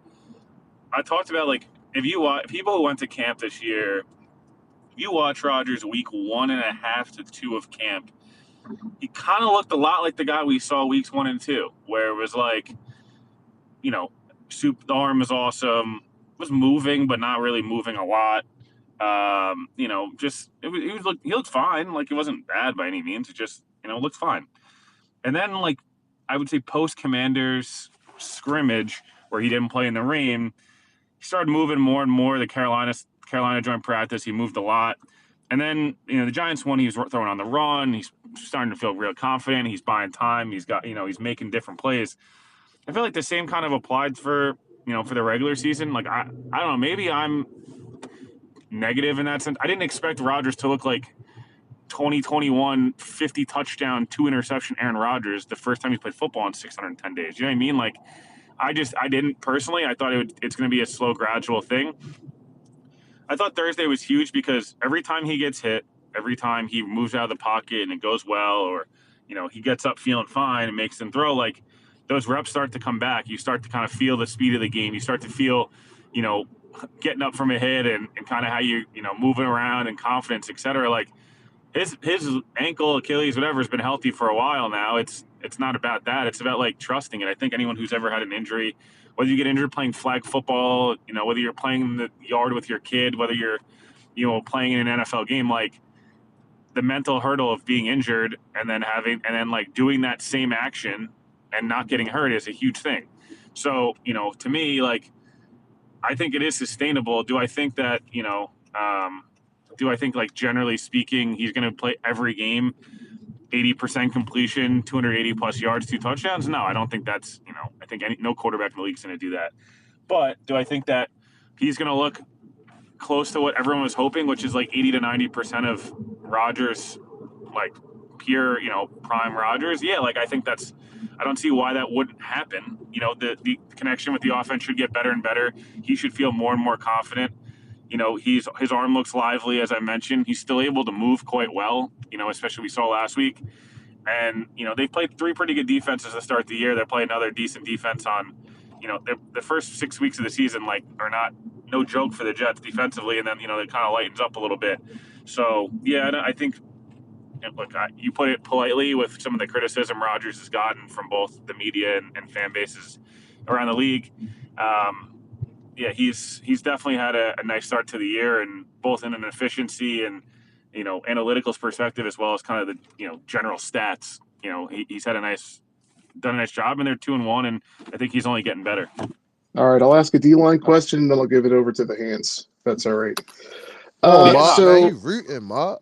I talked about, like if you watch people who went to camp this year, if you watch Rodgers week 1.5 to 2 of camp, he kind of looked a lot like the guy we saw weeks 1 and 2, where it was like, the arm was awesome, was moving but not really moving a lot. He looked fine. Like it wasn't bad by any means. It just looked fine. And then like I would say post Commanders scrimmage where he didn't play in the rain, he started moving more and more. The Carolina joint practice, he moved a lot. And then the Giants one, he was throwing on the run. He's starting to feel real confident. He's buying time. He's got he's making different plays. I feel like the same kind of applied for for the regular season. Like I don't know. Maybe I'm negative in that sense. I didn't expect Rodgers to look like 2021 50 touchdown 2 interception Aaron Rodgers the first time he played football in 610 days. You know what I mean? Like I didn't personally. I thought it's going to be a slow, gradual thing. I thought Thursday was huge because every time he gets hit, every time he moves out of the pocket and it goes well, or he gets up feeling fine and makes them throw, like those reps start to come back. You start to kind of feel the speed of the game. You start to feel, getting up from a hit and kind of how you moving around and confidence, etc. Like his ankle, Achilles, whatever, has been healthy for a while now. It's not about that. It's about like trusting it. I think anyone who's ever had an injury, whether you get injured playing flag football, whether you're playing in the yard with your kid, whether you're playing in an NFL game, like the mental hurdle of being injured and then like doing that same action and not getting hurt is a huge thing. So to me, like I think it is sustainable. Do I think that do I think, like, generally speaking, he's going to play every game, 80% completion, 280 plus yards, 2 touchdowns? No, I don't think that's, I think no quarterback in the league is going to do that. But do I think that he's going to look close to what everyone was hoping, which is like 80 to 90% of Rodgers, like pure, prime Rodgers? Yeah, like I think I don't see why that wouldn't happen. The connection with the offense should get better and better. He should feel more and more confident. His arm looks lively, as I mentioned. He's still able to move quite well, especially we saw last week. And, they've played 3 pretty good defenses to start the year. They're playing another decent defense on, the first 6 weeks of the season, like, are no joke for the Jets defensively. And then, it kind of lightens up a little bit. So, yeah, I think, look, you put it politely with some of the criticism Rodgers has gotten from both the media and fan bases around the league. Yeah, he's definitely had a nice start to the year, and both in an efficiency and analytical perspective, as well as kind of the general stats. He's done a nice job, and they're 2-1, and I think he's only getting better. All right, I'll ask a D-line question, and then I'll give it over to the hands. That's all right. Oh, Ma, So man, you rooting, Ma?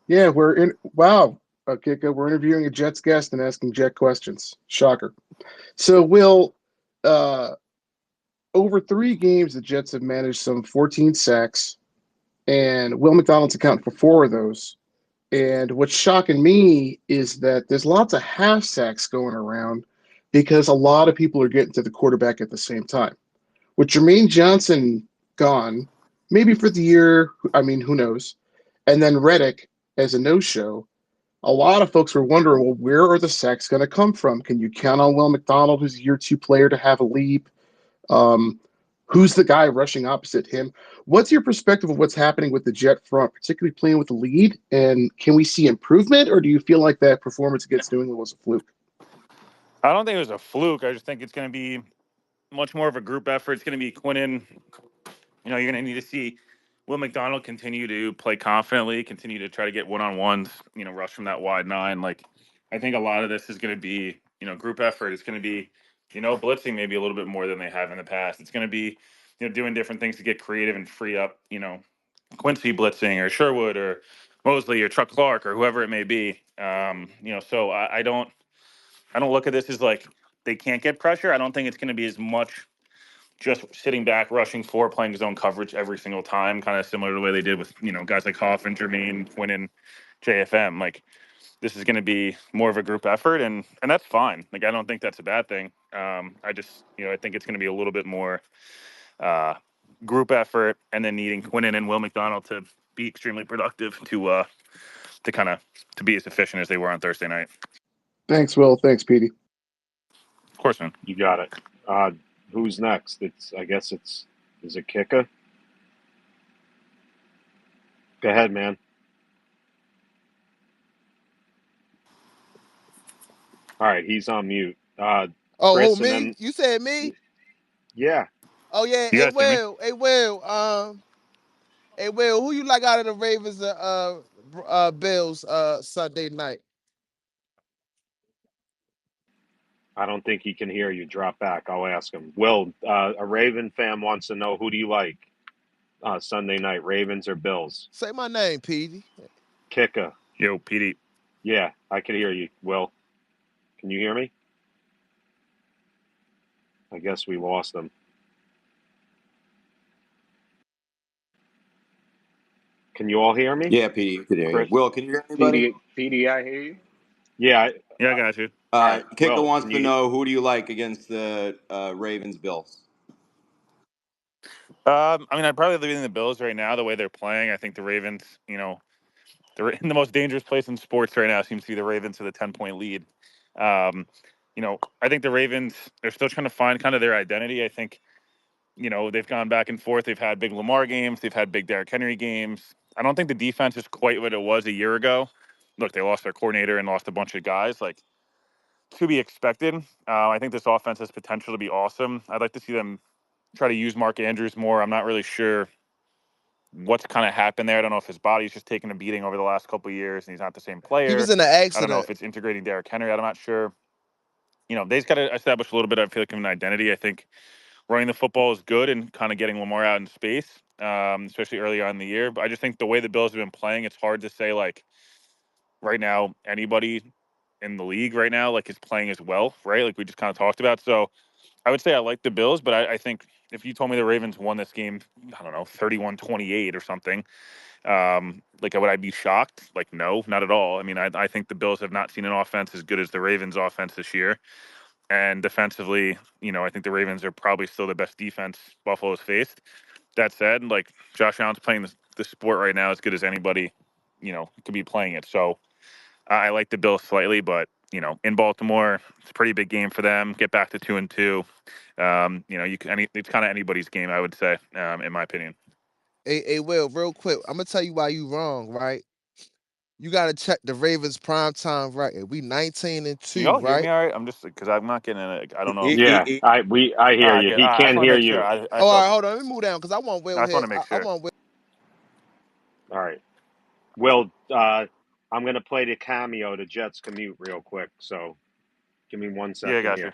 yeah, we're in. Wow, okay, good. We're interviewing a Jets guest and asking Jet questions. Shocker. So, Will, over 3 games, the Jets have managed some 14 sacks, and Will McDonald's accounting for 4 of those. And what's shocking me is that there's lots of half sacks going around because a lot of people are getting to the quarterback at the same time. With Jermaine Johnson gone, maybe for the year, I mean, who knows? And then Reddick as a no-show, a lot of folks were wondering, well, where are the sacks going to come from? Can you count on Will McDonald, who's a year 2 player, to have a leap? Who's the guy rushing opposite him? What's your perspective of what's happening with the Jet front, particularly playing with the lead? And can we see improvement, or do you feel like that performance against New England was a fluke? I don't think it was a fluke. I just think it's going to be much more of a group effort. It's going to be Quinnen. You're going to need to see Will McDonald continue to play confidently, continue to try to get one-on-ones, rush from that wide 9. Like, I think a lot of this is going to be, group effort. It's going to be, blitzing maybe a little bit more than they have in the past. It's going to be, doing different things to get creative and free up, Quincy blitzing or Sherwood or Mosley or Chuck Clark or whoever it may be. So I don't look at this as like they can't get pressure. I don't think it's going to be as much just sitting back, rushing forward, playing his own coverage every single time, kind of similar to the way they did with, guys like Hoffman, Jermaine, Quinn, and JFM. Like, this is going to be more of a group effort, and that's fine. Like, I don't think that's a bad thing. I just, I think it's going to be a little bit more group effort, and then needing Quinnen and Will McDonald to be extremely productive to kind of to be as efficient as they were on Thursday night. Thanks, Will. Thanks, Petey. Of course, man. You got it. Who's next? Is it Kika? Go ahead, man. All right, he's on mute. Oh, Chris, who, and me? then You said me? yeah, Oh yeah. You Hey guys hear me? Will. Hey Will. Hey Will. Who you like out of the Ravens? Bills. Sunday night. I don't think he can hear you. Drop back. I'll ask him. Will, a Raven fan wants to know, who do you like Sunday night, Ravens or Bills? Say my name, Petey. Kika. Yo, PD. Yeah, I can hear you. Will, can you hear me? I guess we lost him. Can you all hear me? Yeah, PD, you can hear you. Chris? Will, can you hear anybody? PD, I hear you. Yeah. Yeah, I got you. All right. Kika Will, wants can to you? know, who do you like against the Ravens Bills? I'd probably leave in the Bills right now. The way they're playing, I think the Ravens, they're in the most dangerous place in sports right now. Seems to be the Ravens with a 10-point lead. I think the Ravens, they're still trying to find kind of their identity. I think, they've gone back and forth. They've had big Lamar games. They've had big Derrick Henry games. I don't think the defense is quite what it was a year ago. Look, they lost their coordinator and lost a bunch of guys. Like, to be expected. I think this offense has potential to be awesome. I'd like to see them try to use Mark Andrews more. I'm not really sure what's kind of happened there. I don't know if his body's just taken a beating over the last couple of years and he's not the same He player. was in an I don't know if accident. it's integrating Derrick Henry. I'm not sure. They just got to establish a little bit, I feel like, of an identity. I think running the football is good and kind of getting Lamar out in space, especially early on in the year. But I just think the way the Bills have been playing, it's hard to say, like, right now, anybody in the league right now, like, is playing as well, right? Like we just kind of talked about. So I would say I like the Bills, but I think if you told me the Ravens won this game, I don't know, 31-28 or something, would I be shocked? Like, no, not at all. I mean, I think the Bills have not seen an offense as good as the Ravens offense this year. And defensively, I think the Ravens are probably still the best defense Buffalo's faced. That said, like, Josh Allen's playing the sport right now as good as anybody, could be playing it. So I like the Bills slightly, but, in Baltimore, it's a pretty big game for them. Get back to 2-2. It's kind of anybody's game, I would say, in my opinion. Hey Will, real quick. I'm gonna tell you why you wrong, right? You gotta check the Ravens primetime record. We 19-2, Y'all hear me right? all right? I'm just because I'm not getting it. I don't know if. Yeah, I hear you. Good. He I just can't want to hear make sure. you. I Oh, all felt. right, hold on. Let me move down because I want Will I just here. want to make I sure. want Will. All right. Will, I'm going to play the cameo to Jets Commute real quick. So give me 1 Yeah, I second got you.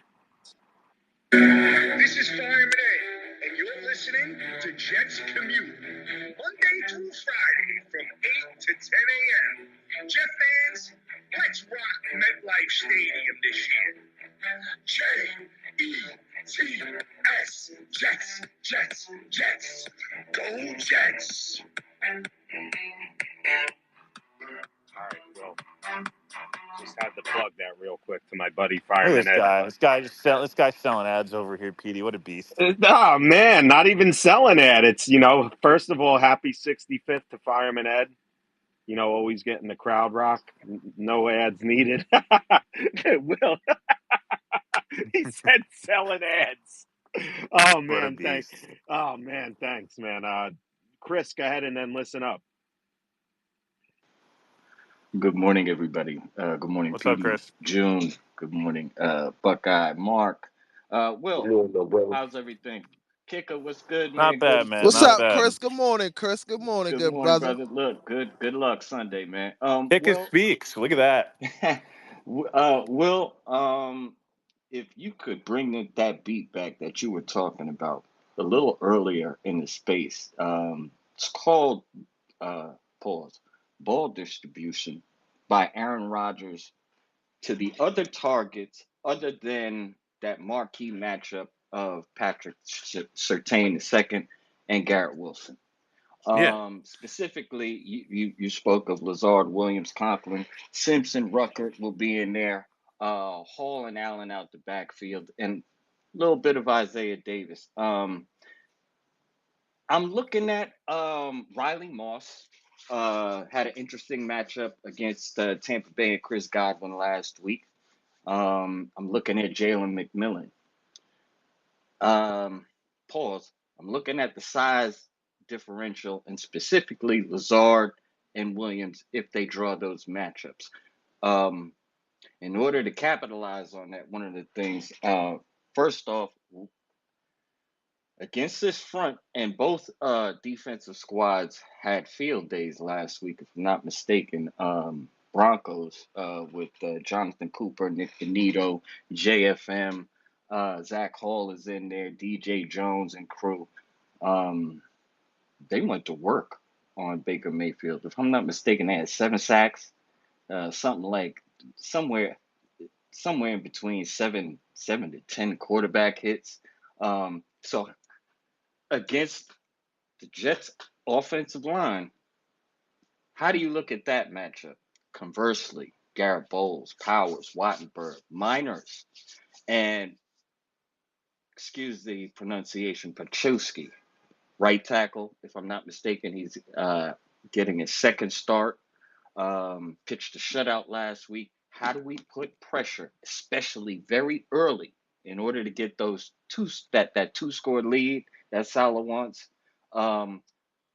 here. This is Fireman Ed, and you're listening to Jets Commute. Monday through Friday from 8 to 10 a.m. Jet fans, let's rock MetLife Stadium this year. J-E-T-S. Jets, Jets, Jets. Go Jets. All right, Will. Just had to plug that real quick to my buddy Look at Fireman this Ed. guy. This guy's selling ads over here, Petey. What a beast. Oh, man, not even selling it. It's, first of all, happy 65th to Fireman Ed. Always getting the crowd rock. No ads needed. Will, he said selling ads. Oh, What a man, beast. thanks, man. Chris, go ahead and then listen up. Good morning, everybody. Good morning, What's up, PD, Chris? June. Good morning, Buckeye, Mark. Will, Come on, though, brother. how's everything? Kicker, what's good, Not man? bad, man. What's Not up, bad. Chris? Good morning, Chris. Good morning, Good good morning, brother. brother. Look, good luck Sunday, man. Picker Will, speaks. Look at that. Will, if you could bring that beat back that you were talking about a little earlier in the space, it's called pause, ball distribution by Aaron Rodgers to the other targets other than that marquee matchup of Patrick Surtain II and Garrett Wilson. Yeah. Specifically, you spoke of Lazard, Williams, Conklin, Simpson, Ruckert will be in there. Hall and Allen out the backfield, and a little bit of Isaiah Davis. I'm looking at Riley Moss. Had an interesting matchup against Tampa Bay and Chris Godwin last week. I'm looking at Jalen McMillan. Pause. I'm looking at the size differential and specifically Lazard and Williams if they draw those matchups. In order to capitalize on that, one of the things, first off, against this front, and both defensive squads had field days last week, if I'm not mistaken. Broncos with Jonathan Cooper, Nick Benito, JFM, Zach Hall is in there, DJ Jones and crew. They went to work on Baker Mayfield. If I'm not mistaken, they had 7 sacks, somewhere in between seven to 10 quarterback hits. So against the Jets' offensive line, how do you look at that matchup? Conversely, Garrett Bowles, Powers, Wattenberg, Miners, and excuse the pronunciation, Pachowski, right tackle, if I'm not mistaken, he's getting his second start. Pitched a shutout last week. How do we put pressure, especially very early, in order to get those that 2-score lead that Salah wants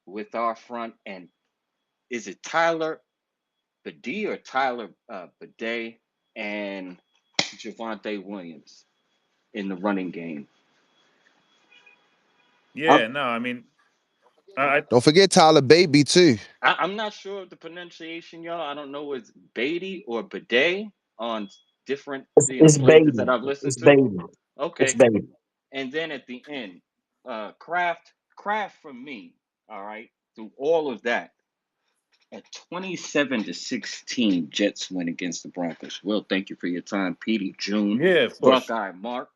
with our front? And is it Tyler Badie or Tyler Bidet and Javonte Williams in the running game? Yeah. No, I mean, I Don't forget Tyler Baby too. I'm not sure of the pronunciation, y'all. I don't know if it's Beatty or Bidet on different It's places baby. that I've listened It's to. baby. It's Okay. baby. And then at the end, Kraft for me, all right, through all of that, at 27-16, Jets win against the Broncos. Will, thank you for your time. Petey, June, yeah, of course. Buckeye, Mark,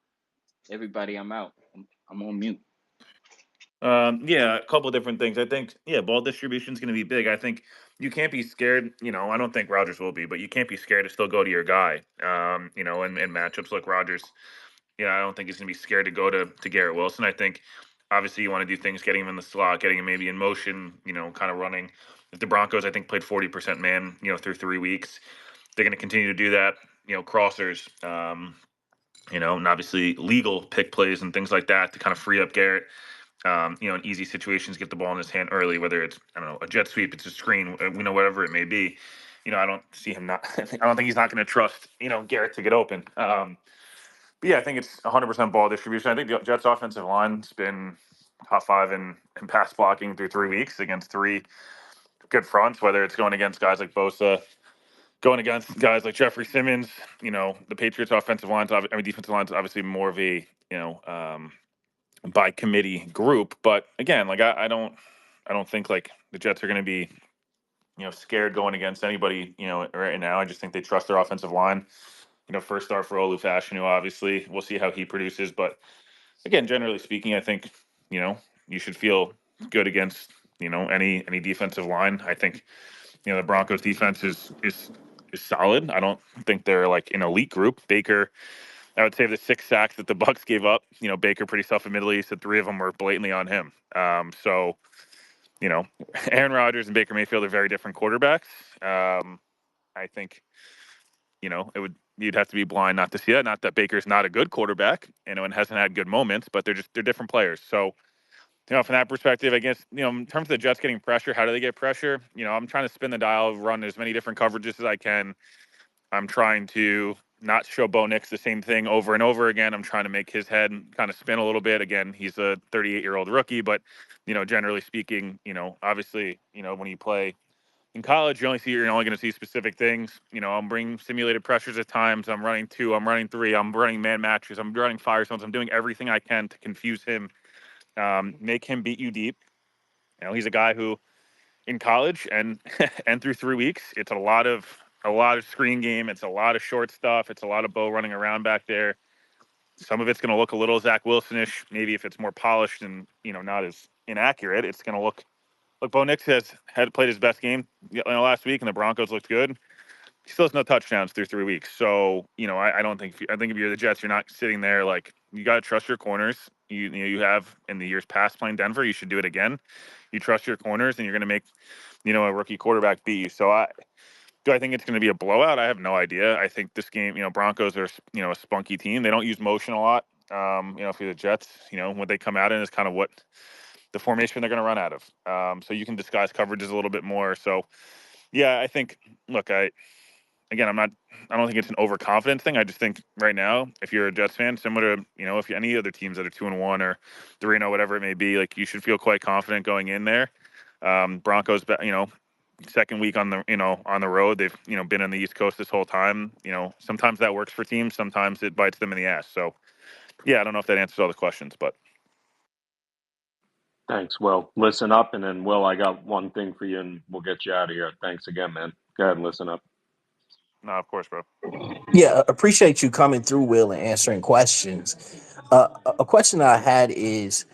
everybody, I'm out. I'm on mute. Yeah, a couple of different things. I think, yeah, ball distribution is going to be big. I think you can't be scared. I don't think Rodgers will be, but you can't be scared to still go to your guy. In matchups like Rodgers, I don't think he's going to be scared to go to Garrett Wilson. I think, obviously, you want to do things, getting him in the slot, getting him maybe in motion, kind of running. If the Broncos, I think, played 40% man, through 3 weeks, they're going to continue to do that. Crossers, and obviously legal pick plays and things like that to kind of free up Garrett. In easy situations, get the ball in his hand early, whether it's, I don't know, a jet sweep, it's a screen, whatever it may be. I don't see him not. I don't think he's not going to trust, Garrett to get open. But yeah, I think it's 100% ball distribution. I think the Jets' offensive line's been top 5 in pass blocking through 3 weeks against 3 good fronts. Whether it's going against guys like Bosa, going against guys like Jeffrey Simmons. The Patriots' defensive line's obviously more of a by committee group. But again, like I don't think like the Jets are going to be scared going against anybody right now. I just think they trust their offensive line. First start for Olu Fashanu, obviously we'll see how he produces. But again, generally speaking, I think you should feel good against any defensive line. I think the Broncos defense is solid. I don't think they're like an elite group. Baker, I would say the 6 sacks that the Bucks gave up, Baker pretty self-admittedly said 3 of them were blatantly on him. So, Aaron Rodgers and Baker Mayfield are very different quarterbacks. I think, you'd have to be blind not to see that. Not that Baker's not a good quarterback, and hasn't had good moments, but they're different players. So, from that perspective, I guess, in terms of the Jets getting pressure, how do they get pressure? I'm trying to spin the dial, run as many different coverages as I can. I'm trying to not show Bo Nix the same thing over and over again. I'm trying to make his head kind of spin a little bit. Again, he's a 38-year-old rookie, but, generally speaking, obviously, when you play in college, you're only going to see specific things. I'm bringing simulated pressures at times. I'm running 2, I'm running 3, I'm running man matches, I'm running fire zones. I'm doing everything I can to confuse him, make him beat you deep. He's a guy who in college and and through 3 weeks, it's a lot of screen game. It's a lot of short stuff. It's a lot of Bo running around back there. some of it's going to look a little Zach Wilson-ish. Maybe if it's more polished and not as inaccurate, it's going to look like Bo Nix had played his best game last week, and the Broncos looked good. He still has no touchdowns through 3 weeks. So, I don't think I think if you're the Jets, you're not sitting there like you got to trust your corners. You have in the years past playing Denver, you should do it again. You trust your corners, and you're going to make a rookie quarterback beat you. So do I think it's going to be a blowout? I have no idea. I think this game, Broncos are a spunky team. They don't use motion a lot. If you're the Jets, what they come out in is kind of what the formation they're going to run out of. So you can disguise coverages a little bit more. So yeah, I think. Look, I'm not. I don't think it's an overconfidence thing. I just think right now, if you're a Jets fan, similar to if you're any other teams that are 2-1 or 3-0, whatever it may be, like you should feel quite confident going in there. Broncos, second week on the road. They've been on the East Coast this whole time. Sometimes that works for teams. Sometimes it bites them in the ass. So yeah, I don't know if that answers all the questions, but Thanks, Will. Listen up, and then Will, I got one thing for you, and we'll get you out of here. Thanks again, man. Go ahead and listen up. no, of course, bro. Yeah, appreciate you coming through, Will, and answering questions. A question I had is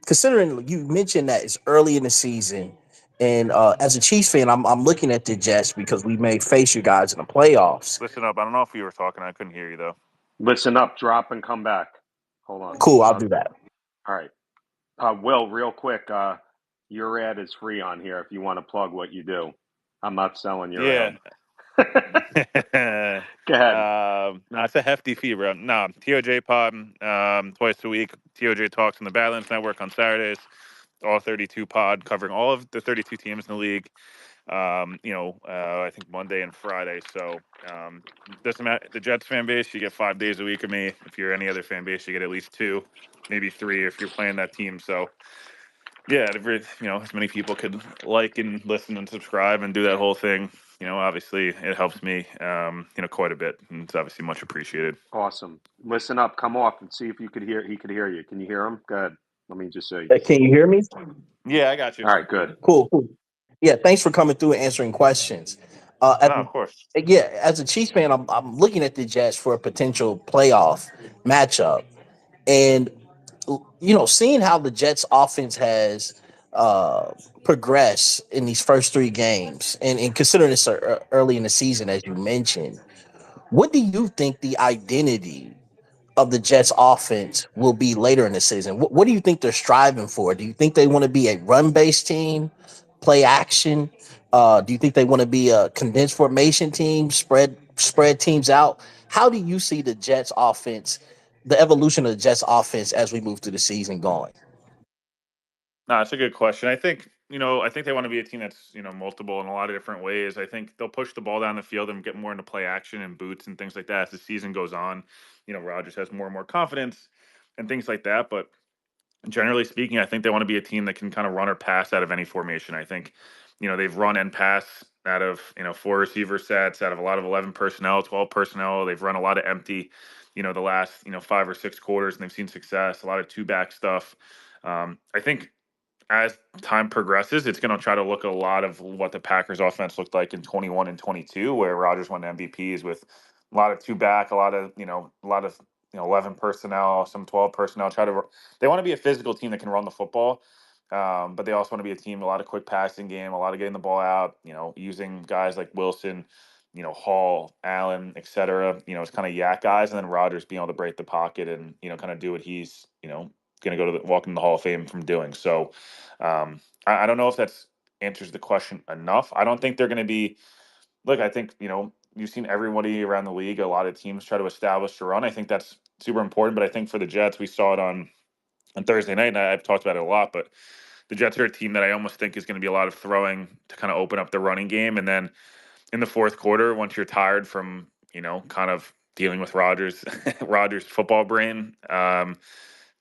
considering you mentioned that it's early in the season, and as a Chiefs fan, I'm looking at the Jets because we may face you guys in the playoffs. Listen up. I don't know if you were talking. I couldn't hear you though. Listen up, drop, and come back. Hold on. Cool, I'll do that. All right. Will, real quick, your ad is free on here if you want to plug what you do. I'm not selling your Yeah. ad. Go ahead. No, it's a hefty fee, bro. No, TOJ Pod, twice a week. TOJ Talks on the Badlands Network on Saturdays. All 32 pod, covering all of the 32 teams in the league. I think Monday and Friday. So doesn't matter. The Jets fan base, you get 5 days a week of me. If you're any other fan base, you get at least 2, maybe 3 if you're playing that team. So yeah, as many people could like and listen and subscribe and do that whole thing. Obviously it helps me, quite a bit, and it's obviously much appreciated. Awesome. Listen up. Come off and see if you could hear. He could hear you. Can you hear him? Go ahead. Let me just say. Can you hear me? Yeah, I got you. All right. Good. Cool, cool. Yeah, thanks for coming through and answering questions. No, of course. As a Chiefs fan, I'm looking at the Jets for a potential playoff matchup, and seeing how the Jets offense has progressed in these first 3 games, and considering it's early in the season, as you mentioned, what do you think the identity of the Jets offense will be later in the season? What do you think they're striving for? Do you think they want to be a run based team, play action? Do you think they want to be a condensed formation team, spread teams out? How do you see the Jets offense, the evolution of the Jets offense as we move through the season going? No, it's a good question. I think they want to be a team that's, multiple in a lot of different ways. I think they'll push the ball down the field and get more into play action and boots and things like that as the season goes on. Rodgers has more and more confidence and things like that. But generally speaking, I think they want to be a team that can kind of run or pass out of any formation. I think, they've run and pass out of, 4 receiver sets, out of a lot of 11 personnel, 12 personnel. They've run a lot of empty, the last, 5 or 6 quarters, and they've seen success, a lot of two back stuff. I think as time progresses, it's going to try to look a lot of what the Packers offense looked like in 21 and 22, where Rodgers won MVPs with a lot of two back, a lot of 11 personnel, some 12 personnel. They want to be a physical team that can run the football, but they also want to be a team, a lot of quick passing game, a lot of getting the ball out, using guys like Wilson, Hall, Allen, et cetera, it's kind of yak guys, and then Rodgers being able to break the pocket and, kind of do what he's, going to go to walk in the Hall of Fame from doing. So I don't know if that's answers the question enough. I don't think they're going to be. Look, I think you've seen everybody around the league. A lot of teams try to establish a run. I think that's super important. But I think for the Jets, we saw it on Thursday night, and I've talked about it a lot. But the Jets are a team that I almost think is going to be a lot of throwing to kind of open up the running game, and then in the fourth quarter, once you're tired from kind of dealing with Rodgers football brain.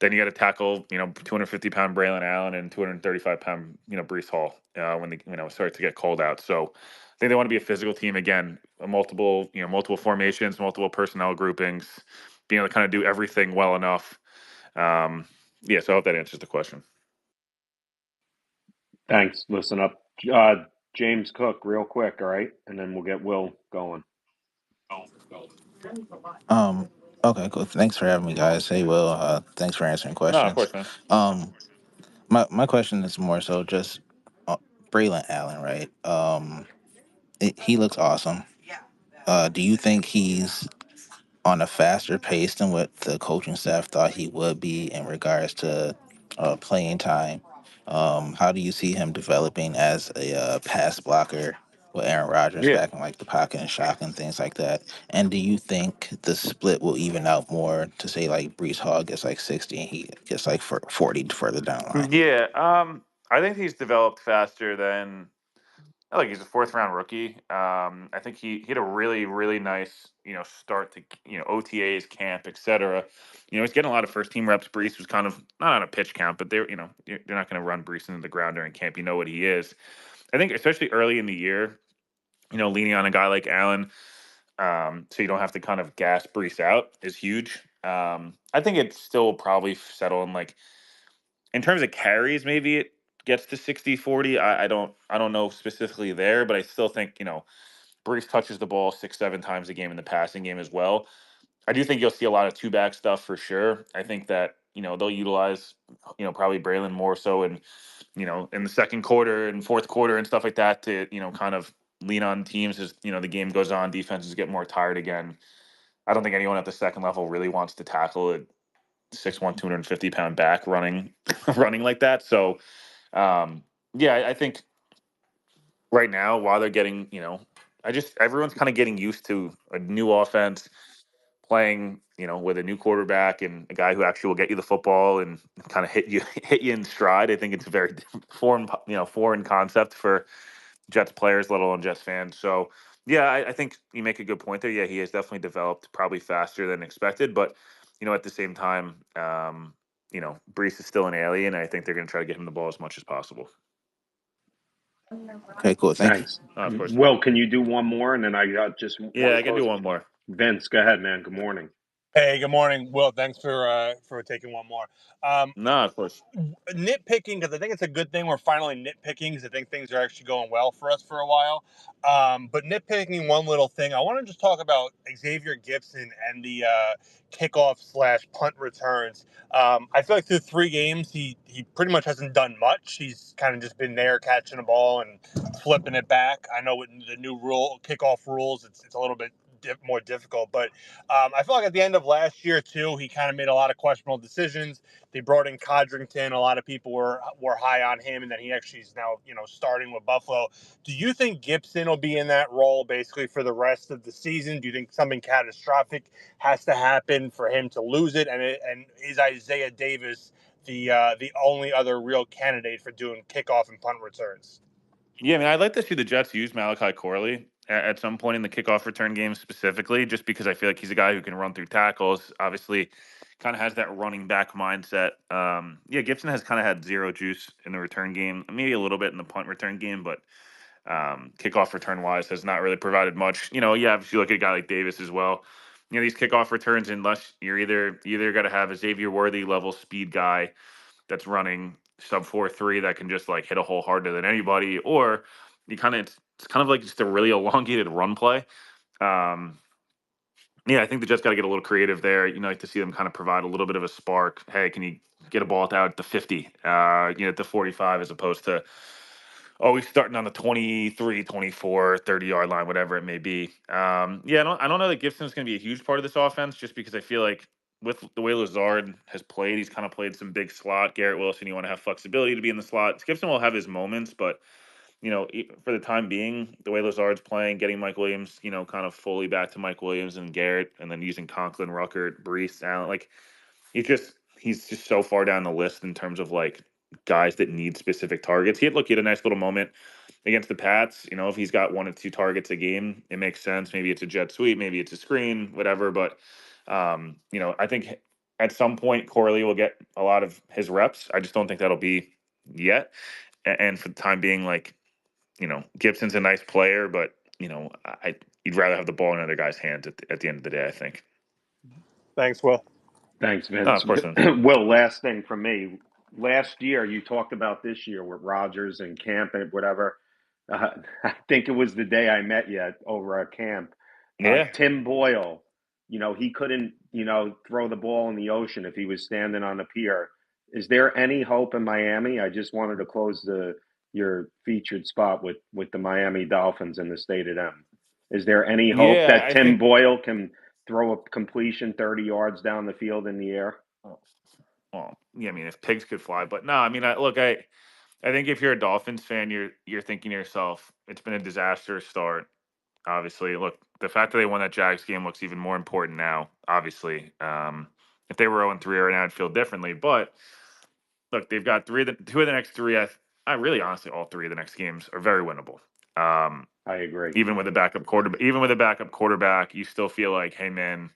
Then you got to tackle, 250-pound Braylon Allen and 235-pound, Brees Hall when they, start to get cold out. So I think they want to be a physical team again, multiple formations, multiple personnel groupings, being able to kind of do everything well enough. So I hope that answers the question. Thanks. Listen up. James Cook, real quick, all right? And then we'll get Will going. Okay, cool. Thanks for having me, guys. Hey, Will. Thanks for answering No, of questions. course, man. Um, my question is more so just Braylon Allen, right? He looks awesome. Do you think he's on a faster pace than what the coaching staff thought he would be in regards to playing time? How do you see him developing as a pass blocker with Aaron Rodgers Yeah. back in like the pocket and shock and things like that? And do you think the split will even out more to say like Brees Hall gets like 60 and he gets like 40 further down the line? Yeah. I think he's developed faster than like he's a fourth round rookie. I think he had a really, really nice, start to OTAs, camp, etc. He's getting a lot of first team reps. Brees was kind of not on a pitch count, but they're not going to run Brees into the ground during camp. You know what he is. I think especially early in the year, leaning on a guy like Allen, so you don't have to kind of gas Brees out is huge. I think it still probably settle in like in terms of carries, maybe it gets to 60-40. I don't know specifically there, but I still think, Brees touches the ball 6, 7 times a game in the passing game as well. I do think you'll see a lot of two back stuff for sure. I think that, they'll utilize, probably Braylon more so in the second quarter and fourth quarter and stuff like that to, kind of lean on teams as, the game goes on, defenses get more tired again. I don't think anyone at the second level really wants to tackle a 6'1", 250-pound back running running like that. So yeah, I think right now while they're getting, everyone's kind of getting used to a new offense playing, with a new quarterback and a guy who actually will get you the football and kind of hit you hit you in stride. I think it's a very foreign concept for Jets players, let alone Jets fans. So yeah, I think you make a good point there. Yeah, he has definitely developed probably faster than expected, but at the same time, Brees is still an alien. And I think they're going to try to get him the ball as much as possible. Okay, cool. Thank you. Thanks. Of course. Will, can you do one more? And then I got just Yeah, one I can do close. one more. Vince, go ahead, man. Good morning. Hey, good morning, Will. Thanks for taking one more. No, of course. Nitpicking, because I think it's a good thing we're finally nitpicking, because I think things are actually going well for us for a while. But nitpicking one little thing, I want to just talk about Xavier Gibson and the kickoff/punt returns. I feel like through 3 games, he pretty much hasn't done much. He's kind of just been there catching the ball and flipping it back. I know with the new kickoff rules, it's a little bit more difficult, but I feel like at the end of last year too, he kind of made a lot of questionable decisions. They brought in Codrington. A lot of people were high on him, and then he actually is now starting with Buffalo. Do you think Gibson will be in that role basically for the rest of the season? Do you think something catastrophic has to happen for him to lose it? And is Isaiah Davis the only other real candidate for doing kickoff and punt returns? Yeah, I mean, I'd like to see the Jets use Malachi Corley at some point in the kickoff return game specifically, just because I feel like he's a guy who can run through tackles. Obviously, kind of has that running back mindset. Yeah, Gibson has kind of had zero juice in the return game, maybe a little bit in the punt return game, but kickoff return wise has not really provided much. Yeah, if you look at a guy like Davis as well, these kickoff returns, unless you either got to have a Xavier Worthy level speed guy that's running sub 4.3 that can just like hit a hole harder than anybody, or it's kind of like just a really elongated run play. Um, yeah, I think they just got to get a little creative there. Like to see them kind of provide a little bit of a spark. Hey, can you get a ball out at the 50, at the 45, as opposed to always starting on the 23, 24, 30-yard line, whatever it may be. Yeah, I don't know that Gibson's going to be a huge part of this offense, just because I feel like with the way Lazard has played, he's kind of played some big slot. Garrett Wilson, you want to have flexibility to be in the slot. Gibson will have his moments, but for the time being, the way Lazard's playing, getting Mike Williams, kind of fully back to Mike Williams and Garrett, and then using Conklin, Rucker, Brees, Allen, like he's just so far down the list in terms of like guys that need specific targets. He had a nice little moment against the Pats. If he's got 1 or 2 targets a game, it makes sense. Maybe it's a jet sweep, maybe it's a screen, whatever. But I think at some point Corley will get a lot of his reps. I just don't think that'll be yet. And for the time being, like, Gibson's a nice player, but you'd rather have the ball in other guys' hands at the end of the day, I think. Thanks, Will. Thanks, Oh, Vince. of course, man. Will, last thing from me. Last year, you talked about this year with Rogers and camp and whatever. I think it was the day I met you over at camp. Yeah. Tim Boyle he couldn't, throw the ball in the ocean if he was standing on the pier. Is there any hope in Miami? I just wanted to close your featured spot with the Miami Dolphins and the state of them. Is there any hope Yeah, that I Tim think. Boyle can throw a completion 30 yards down the field in the air? Well, yeah, I mean, if pigs could fly, but no, I mean, I think if you're a Dolphins fan, you're thinking to yourself, it's been a disastrous start. Obviously, look, the fact that they won that Jags game looks even more important now. Obviously, if they were 0-3 right now, I'd feel differently. But look, they've got two of the next three. I really, honestly, all three of the next games are very winnable. I agree. Even with a backup quarterback, you still feel like, hey, man,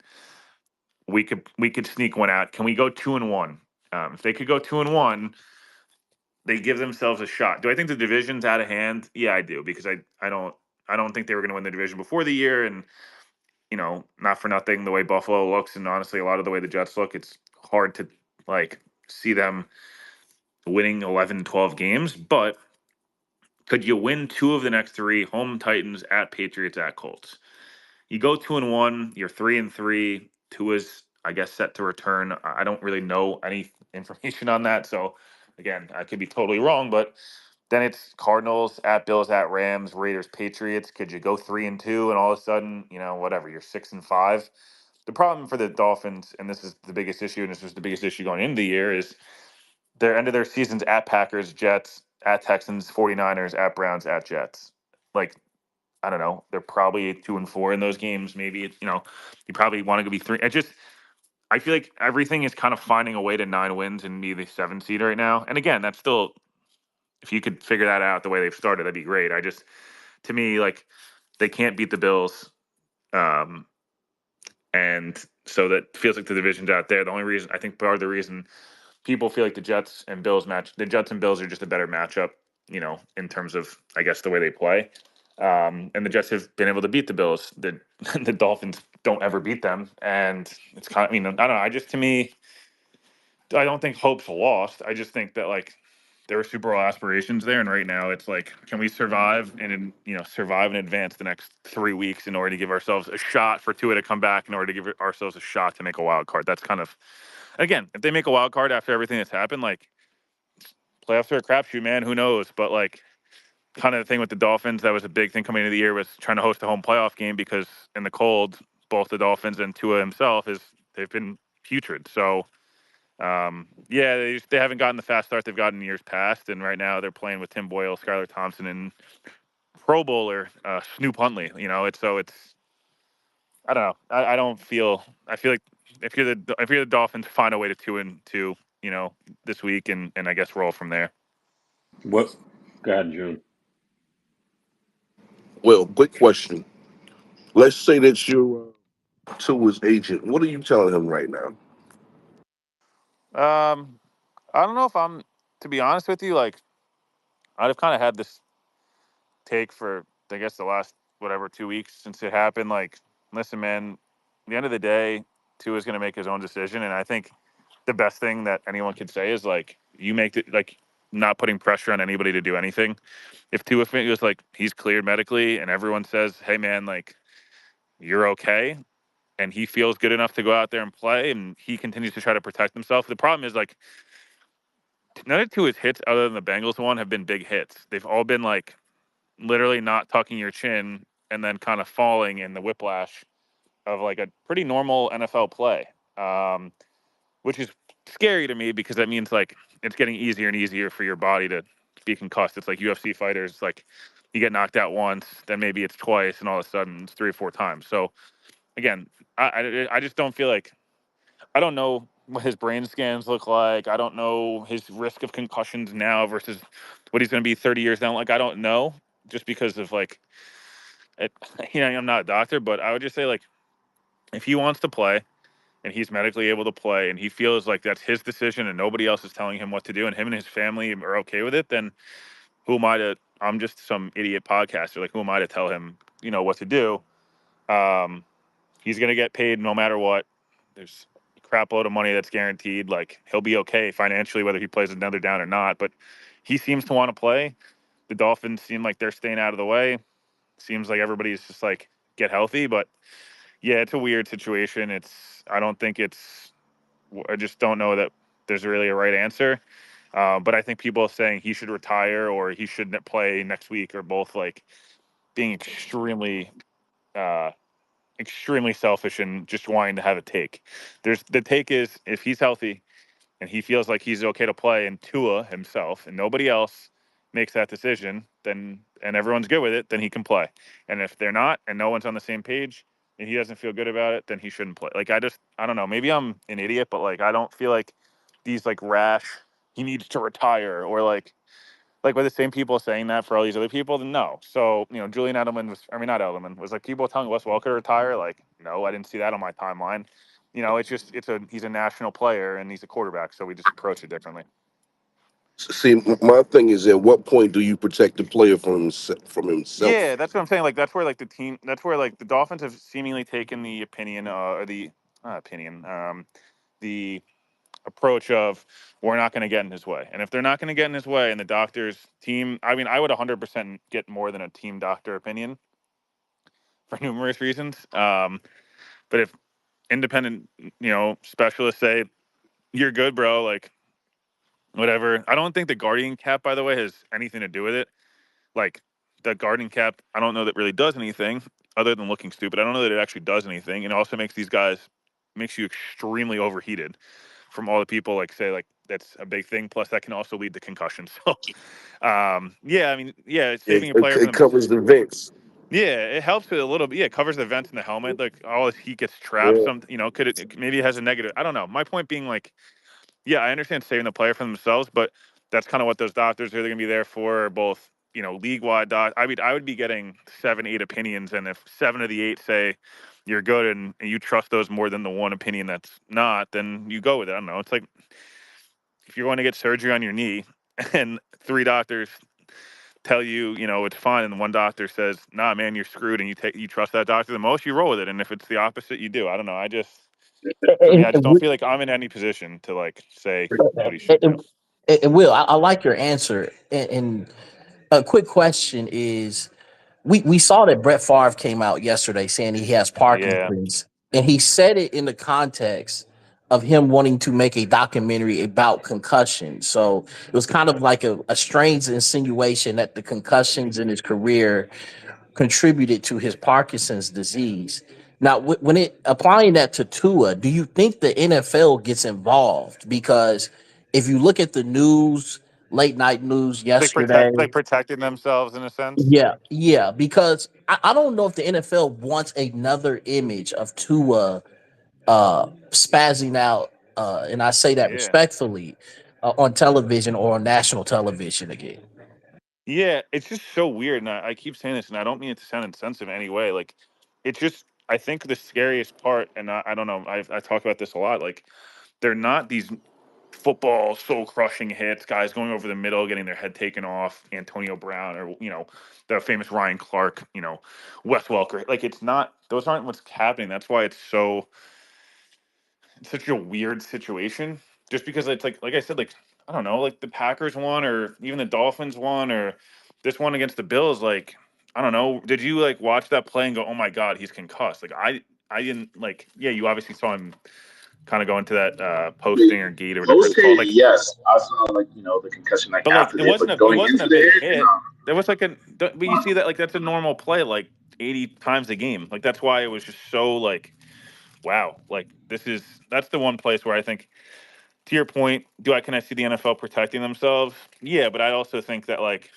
we could sneak one out. Can we go 2-1? If they could go 2-1, they give themselves a shot. Do I think the division's out of hand? Yeah, I do, because I don't think they were going to win the division before the year, and not for nothing, the way Buffalo looks, and honestly, a lot of the way the Jets look, it's hard to like see them winning 11, 12 games. But could you win two of the next three? Home Titans, at Patriots, at Colts. You go 2-1, you're 3-3. Two is, I guess, set to return. I don't really know any information on that, so again, I could be totally wrong. But then it's Cardinals, at Bills, at Rams, Raiders, Patriots. Could you go 3-2 and all of a sudden, whatever, you're 6-5? The problem for the Dolphins, and this is the biggest issue, and this was the biggest issue going into the year, is their end of their seasons at Packers, Jets, at Texans, 49ers, at Browns, at Jets. Like, I don't know. They're probably 2-4 in those games. Maybe you probably want to be three. I feel like everything is kind of finding a way to 9 wins and be the 7 seed right now. And again, that's still, if you could figure that out the way they've started, that'd be great. To me, like, they can't beat the Bills, and so that feels like the division's out there. The only reason, I think, part of the reason people feel like the Jets and Bills are just a better matchup, in terms of, I guess, the way they play. And the Jets have been able to beat the Bills. The Dolphins don't ever beat them, and it's kind of, I don't know. To me, I don't think hope's lost. I just think that, like, there were Super Bowl aspirations there, and right now it's like, can we survive and advance the next 3 weeks in order to give ourselves a shot for Tua to come back, in order to give ourselves a shot to make a wild card. That's kind of, again, if they make a wild card after everything that's happened, like, playoffs are a crapshoot, man. Who knows? But, like, kind of the thing with the Dolphins, that was a big thing coming into the year, was trying to host a home playoff game, because in the cold, both the Dolphins and Tua himself they've been putrid. So, yeah, they haven't gotten the fast start they've gotten in years past, and right now they're playing with Tim Boyle, Skylar Thompson, and Pro Bowler Snoop Huntley. It's I don't know. I don't feel. I feel like if you're the Dolphins, find a way to 2-2, this week, and I guess roll from there. What? Go ahead, June. Well, quick question. Let's say that you're Tua's agent. What are you telling him right now? Um, I don't know if to be honest with you, like, I've kind of had this take for, I guess, the last whatever 2 weeks since it happened. Like, listen, man, at the end of the day, Tua is going to make his own decision, and I think the best thing that anyone could say is, like, you make it, like, not putting pressure on anybody to do anything. If Tua feels like he's cleared medically, and everyone says, hey, man, like, you're okay, and he feels good enough to go out there and play, and he continues to try to protect himself. The problem is, like, none of Tua's hits, other than the Bengals one, have been big hits. They've all been, like, literally not tucking your chin and then kind of falling in the whiplash of, like, a pretty normal NFL play, which is scary to me, because that means, like, it's getting easier and easier for your body to be concussed. It's like UFC fighters, like, you get knocked out once, then maybe it's twice, and all of a sudden it's 3 or 4 times. So again, I just don't feel like, I don't know what his brain scans look like. I don't know his risk of concussions now versus what he's going to be 30 years down. Like, I don't know, just because of, like, it, I'm not a doctor, but I would just say, like, if he wants to play and he's medically able to play and he feels like that's his decision and nobody else is telling him what to do, and him and his family are okay with it, then who am I to? I'm just some idiot podcaster. Like, who am I to tell him, what to do? Um, he's going to get paid no matter what. There's a crap load of money that's guaranteed. Like, he'll be okay financially, whether he plays another down or not. But he seems to want to play. The Dolphins seem like they're staying out of the way. Seems like everybody's just like, get healthy. But Yeah, it's a weird situation. I don't think I just don't know that there's really a right answer. But I think people saying he should retire or he shouldn't play next week are both like being uh, extremely selfish and just wanting to have a take. The take is if he's healthy and he feels like he's okay to play, and Tua himself and nobody else makes that decision, then and everyone's good with it, then he can play. And if they're not, and no one's on the same page, and he doesn't feel good about it, then he shouldn't play. Like I don't know. Maybe I'm an idiot, but like I don't feel like these like rash. He needs to retire, or like with the same people saying that for all these other people, then no. So, Julian Edelman not Edelman, was like people telling Wes Welker to retire. Like, no, I didn't see that on my timeline. He's a national player and he's a quarterback. So we just approach it differently. See, my thing is, at what point do you protect the player from Yeah, himself? that's what I'm saying. Like, that's where like the Dolphins have seemingly taken the opinion, or the opinion, the approach of we're not going to get in his way. And if they're not going to get in his way and the doctor's team, I mean, I would 100% get more than a team doctor opinion for numerous reasons. But if independent, specialists say you're good, bro, like whatever. I don't think the guardian cap, by the way, has anything to do with it. Like the guardian cap, I don't know that really does anything other than looking stupid. I don't know that it actually does anything. And it also makes you extremely overheated from all the people like say like that's a big thing. Plus that can also lead to concussions. So, yeah, I mean, yeah, it's saving a player from It them. covers the vents. Yeah, it helps with a little bit. Yeah, it covers the vents in the helmet. Like all his heat gets trapped. Yeah. Some, maybe it has a negative. I don't know. My point being like, yeah, I understand saving the player from themselves, but that's kind of what those doctors are going to be there for. Both, league wide I mean, I would be getting 7, 8 opinions, and if 7 of the 8 say you're good and you trust those more than the one opinion that's not, then you go with it. I don't know. It's like if you're going to get surgery on your knee, and 3 doctors tell you, it's fine, and one doctor says, "Nah, man, you're screwed," and you trust that doctor the most, you roll with it. And if it's the opposite, you do. I don't know. For me, And, I just don't feel like I'm in any position to like say what he should do. and, and Will, I like your answer. And a quick question is, we saw that Brett Favre came out yesterday saying he has Yeah. Parkinson's, and he said it in the context of him wanting to make a documentary about concussion. So it was kind of like a strange insinuation that the concussions in his career contributed to his Parkinson's disease. Now, when it applying that to Tua, do you think the NFL gets involved? Because if you look at the news, late night news yesterday, Like protecting themselves in a sense. yeah, because I don't know if the NFL wants another image of Tua spazzing out, and I say that Yeah. respectfully, on television or on national television again. Yeah, it's just so weird. And I keep saying this, and I don't mean it to sound insensitive in any way. Like, it's just, I think the scariest part, and I don't know, I talk about this a lot. Like, they're not these football soul crushing hits, guys going over the middle, getting their head taken off, Antonio Brown, or, the famous Ryan Clark, Wes Welker. Like, it's not, those aren't what's happening. That's why it's such a weird situation. Just because it's like I said, like I don't know, like the Packers won, or even the Dolphins won, or this one against the Bills. Like I don't know, did you like watch that play and go, "Oh my God, he's concussed"? Like I didn't like. Yeah, you obviously saw him kind of go into that posting or gate or whatever it's Post called. game, Like, yes, I saw like the concussion like but like after it, but it going wasn't into a the big hit, hit. There was like but you see that like that's a normal play like 80 times a game. Like that's why it was just so like wow. Like that's the one place where I think to your point, can I see the NFL protecting themselves? Yeah, but I also think that like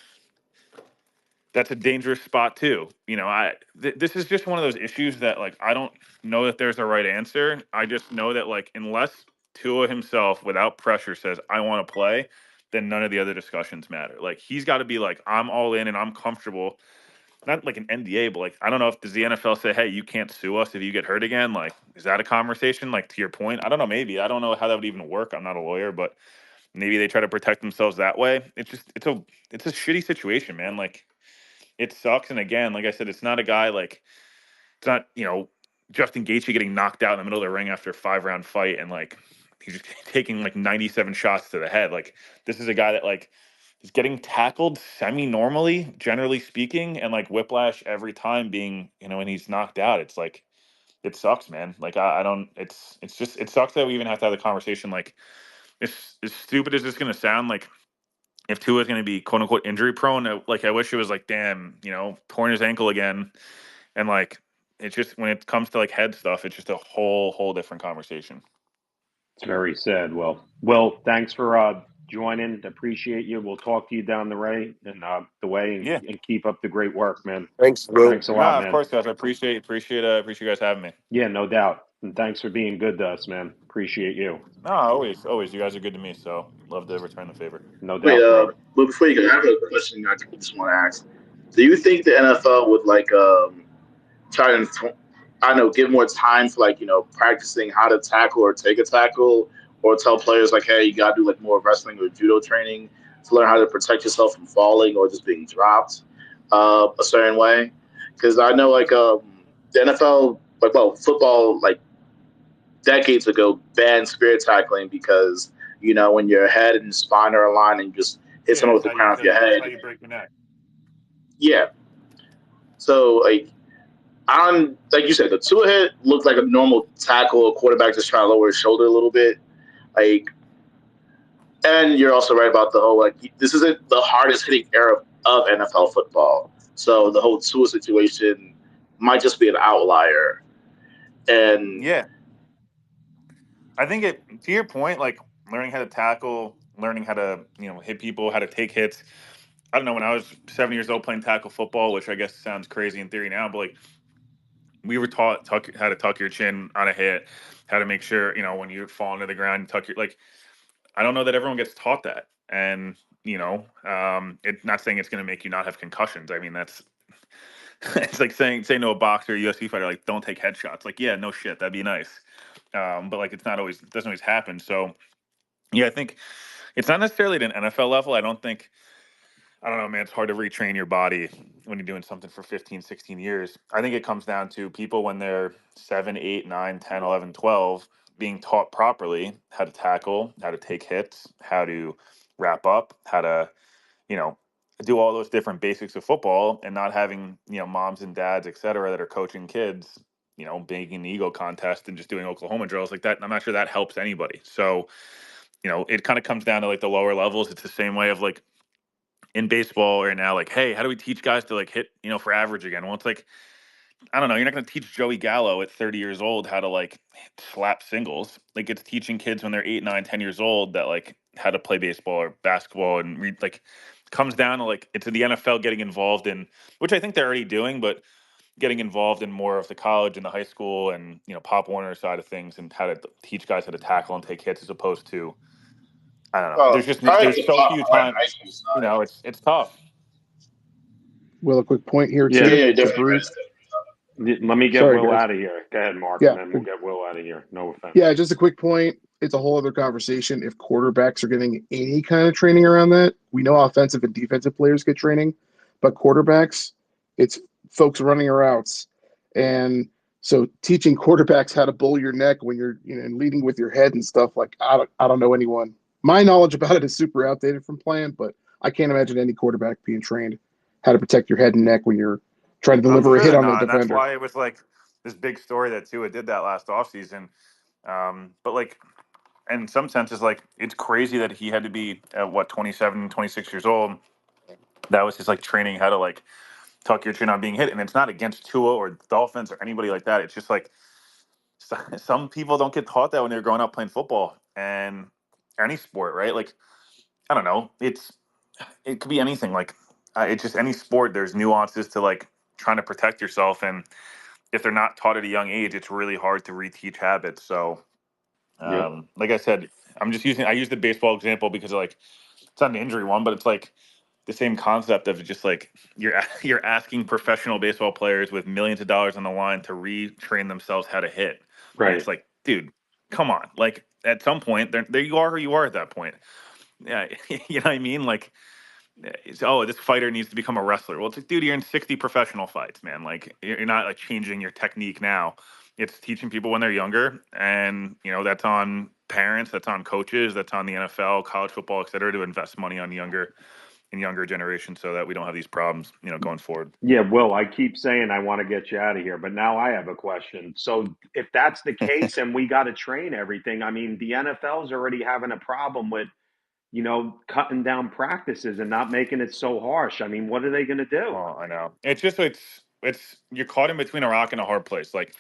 that's a dangerous spot too. This is just one of those issues that like I don't know that there's a right answer. I just know that like unless Tua himself without pressure says I want to play, then none of the other discussions matter. Like he's got to be like I'm all in and I'm comfortable. Not like an NDA, but like I don't know if does the NFL say, "Hey, you can't sue us if you get hurt again." Like, is that a conversation? Like to your point, I don't know. Maybe I don't know how that would even work. I'm not a lawyer, but maybe they try to protect themselves that way. It's a shitty situation, man. Like it sucks. And again, like I said, it's not a guy like it's not Justin Gaethje getting knocked out in the middle of the ring after a 5-round fight and like he's just taking like 97 shots to the head. Like this is a guy that like is getting tackled semi normally, generally speaking, and like whiplash every time being and he's knocked out. It's like it sucks, man. Like I don't. It's just it sucks that we even have to have the conversation. Like, as stupid as this going to sound, like if Tua is going to be quote unquote injury prone, like I wish it was like, damn, torn his ankle again, and like it's just when it comes to like head stuff, it's just a whole different conversation. It's very sad. Well, thanks for joining. Appreciate you. We'll talk to you down the way, Yeah. and keep up the great work, man. Thanks, Will. Thanks a lot, Nah, of man. course, guys. I appreciate you guys having me. Yeah, no doubt. And thanks for being good to us, man. Appreciate you. No, always. You guys are good to me, so love to return the favor. No Wait, doubt, bro. but before you go, I have a question I just want to ask. Do you think the NFL would like try to, I don't know, give more time for like practicing how to tackle or take a tackle, or tell players like, hey, you gotta do like more wrestling or judo training to learn how to protect yourself from falling or just being dropped a certain way? Because I know like the NFL, like well, football, like decades ago, banned spear tackling because when your head and spine are aligned and just hit Yeah, someone with it's the how you crown of kill your you. It's how head. you break your neck. Yeah. So like on like you said, the two hit looked like a normal tackle. A quarterback just trying to lower his shoulder a little bit. Like, and you're also right about the whole like this isn't the hardest hitting era of NFL football. So the whole Tua situation might just be an outlier. And Yeah, I think to your point, like learning how to tackle, learning how to hit people, how to take hits. I don't know, when I was 7 years old playing tackle football, which I guess sounds crazy in theory now, but like we were taught how to tuck your chin on a hit, how to make sure when you fall into the ground, you tuck your like. I don't know that everyone gets taught that, and it's not saying it's going to make you not have concussions. I mean, that's it's like saying to a boxer, or UFC fighter, like don't take headshots. Like, yeah, no shit, that'd be nice, but like it doesn't always happen. So yeah, I think it's not necessarily at an NFL level. I don't know, man. It's hard to retrain your body when you're doing something for 15, 16 years. I think it comes down to people when they're 7, 8, 9, 10, 11, 12, being taught properly how to tackle, how to take hits, how to wrap up, how to, you know, do all those different basics of football, and not having, moms and dads, et cetera, that are coaching kids, being an ego contest and just doing Oklahoma drills like that. I'm not sure that helps anybody. So, it kind of comes down to like the lower levels. It's the same way of like, in baseball right now, like, hey, how do we teach guys to like hit, for average again? Well, it's like, I don't know. You're not going to teach Joey Gallo at 30 years old how to like slap singles. Like, it's teaching kids when they're 8, 9, 10 years old that like how to play baseball or basketball, and read like comes down to like it's the NFL getting involved in, which I think they're already doing, but getting involved in more of the college and the high school and Pop Warner side of things, and how to teach guys how to tackle and take hits, as opposed to, I don't know. well, There's just probably there's the so pop few more in times. the high school side. It's tough. Will, a quick point here Yeah. Yeah, too yeah, to definitely Bruce. missed it. Let me get Sorry, Will guys. out of here. Go ahead, Mark, and Yeah, then we'll get Will out of here. No offense. yeah. Just a quick point. It's a whole other conversation if quarterbacks are getting any kind of training around that. We know offensive and defensive players get training, but quarterbacks, it's folks running routes, and so teaching quarterbacks how to bull your neck when you're leading with your head and stuff like I don't know anyone. My knowledge about it is super outdated from playing, but I can't imagine any quarterback being trained how to protect your head and neck when you're trying to I'm deliver a sure hit they're on the not, and that's defender. why it was like this big story that Tua did that last offseason. But like, in some senses, like it's crazy that he had to be at what 27, 26 years old. That was his like training how to like tuck your chin on being hit, and it's not against Tua or Dolphins or anybody like that. It's just like some people don't get taught that when they're growing up playing football and any sport, right? Like, I don't know, it could be anything. Like, it's just any sport. There's nuances to like trying to protect yourself, and if they're not taught at a young age, it's really hard to reteach habits. So, Yep. like I said, I use the baseball example because like it's not an injury one, but it's like the same concept of just like you're asking professional baseball players with millions of dollars on the line to retrain themselves how to hit, and Right. it's like, dude, come on. Like at some point, there you are who you are at that point. Yeah, you know what I mean? Like, oh, this fighter needs to become a wrestler. Well, it's like, dude, you're in 60 professional fights, man. Like, you're not like changing your technique now. It's teaching people when they're younger, and that's on parents, that's on coaches, that's on the NFL, college football, et cetera, to invest money on younger in younger generations so that we don't have these problems, going forward. Yeah, Will, I keep saying I want to get you out of here, but now I have a question. So if that's the case and we got to train everything, I mean, the NFL's already having a problem with, cutting down practices and not making it so harsh. I mean, what are they going to do? Well, I know. It's you're caught in between a rock and a hard place. Like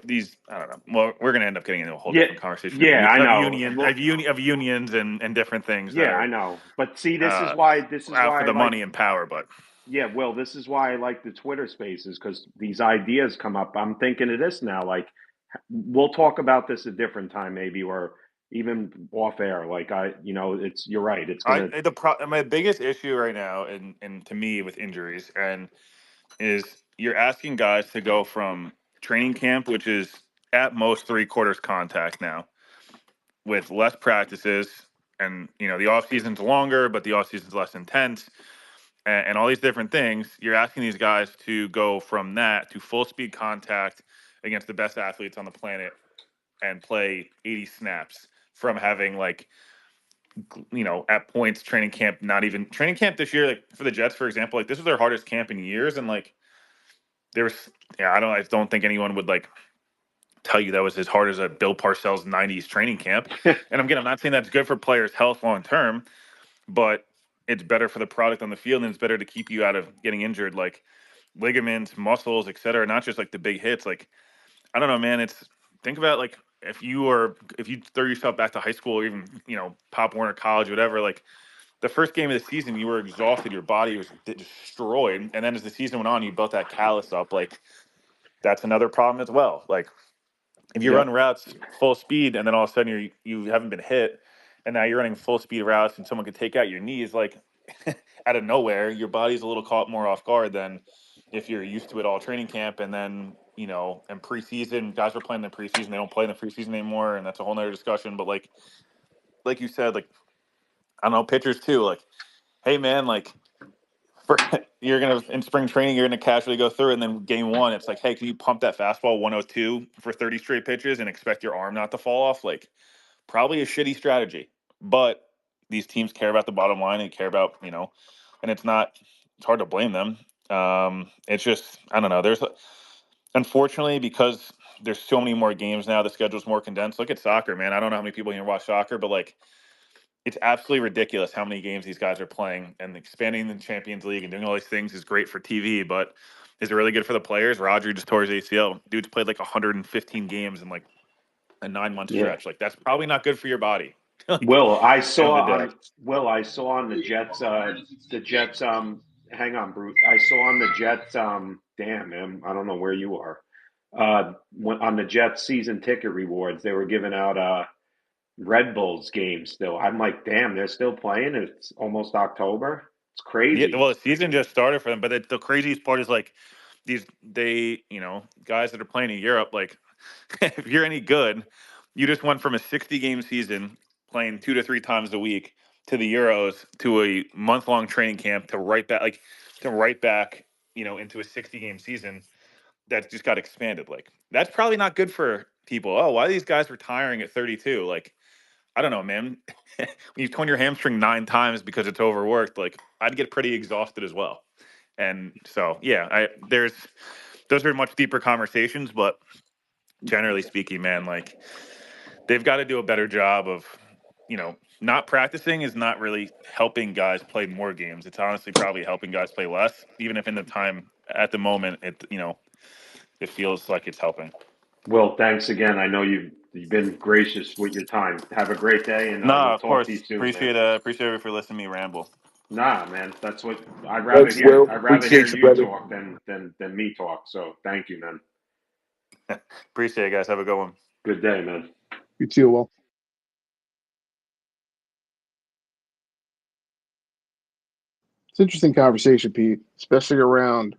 these, I don't know. Well, we're going to end up getting into a whole Yeah, different conversation yeah, I know. Well, of unions and different things that yeah, I are know. But see, this is uh, why out for I the like. money and power. But Yeah, Will, this is why I like the Twitter Spaces because these ideas come up. I'm thinking of this now. Like, we'll talk about this a different time, maybe, or even off air. Like, you're right. It's gonna. my biggest issue right now, and to me with injuries, and is you're asking guys to go from training camp, which is at most 3/4 contact now, with less practices, and the off season's longer, but the off season's less intense, and all these different things. You're asking these guys to go from that to full speed contact against the best athletes on the planet and play 80 snaps from having at points training camp, not even training camp this year, like for the Jets, for example, like this was their hardest camp in years. And there was, I don't think anyone would tell you that was as hard as a Bill Parcells 90s training camp. And again, I'm not saying that's good for players' health long term, but it's better for the product on the field, and it's better to keep you out of getting injured, like ligaments, muscles, et cetera, not just like the big hits. Like, I don't know, man. Think about if you throw yourself back to high school or even, Pop Warner College, whatever, like the first game of the season, you were exhausted, your body was destroyed. And then as the season went on, you built that callus up. Like, that's another problem as well. Like, if you run Yep. routes full speed and then all of a sudden you haven't been hit, and now you're running full speed routes and someone could take out your knees, like out of nowhere, your body's a little caught more off guard than if you're used to it all training camp. And then, and preseason, guys were playing in the preseason, they don't play in the preseason anymore. And that's a whole nother discussion. But like you said, I don't know, pitchers too, hey man, for you're gonna in spring training, you're gonna casually go through, and then game one, it's hey, can you pump that fastball 102 for 30 straight pitches and expect your arm not to fall off? Probably a shitty strategy. But these teams care about the bottom line and care about, and it's hard to blame them. It's just, I don't know. Unfortunately, because there's so many more games now, the schedule's more condensed. Look at soccer, man. I don't know how many people here watch soccer, but it's absolutely ridiculous how many games these guys are playing, and expanding the Champions League and doing all these things is great for TV, but is it really good for the players? Rodri just tore his ACL. Dude's played 115 games in a 9-month Yeah. stretch. That's probably not good for your body. Will, I End of saw the day. I saw on the Jets. The Jets. Hang on, Brute. I saw on the Jets. Damn, man. I don't know where you are. On the Jets season ticket rewards, they were giving out Red Bulls games still. I'm like, damn, they're still playing. It's almost October. It's Yeah, crazy. well, the season just started for them, but the craziest part is guys that are playing in Europe, if you're any good, you just went from a 60 game season playing 2 to 3 times a week to the Euros to a month-long training camp to right back, into a 60 game season that just got expanded. That's probably not good for people. Oh, why are these guys retiring at 32? I don't know, man. When you've torn your hamstring 9 times because it's overworked, I'd get pretty exhausted as well. And so, yeah, those are much deeper conversations, but generally speaking, man, they've got to do a better job of, not practicing is not really helping guys play more games. It's honestly probably helping guys play less, even if in the time at the moment, it feels like it's helping. Will, thanks again. I know you've been gracious with your time. Have a great day, and No, we'll of talk to course. you soon, man. Appreciate it for listening to me ramble. Nah, man, that's what I'd rather Thanks, hear. Will. I'd rather hear Appreciate you, you brother. talk than me talk. So thank you, man. Appreciate it, guys. Have a good one. Good day, man. You too, Will. It's an interesting conversation, Pete, especially around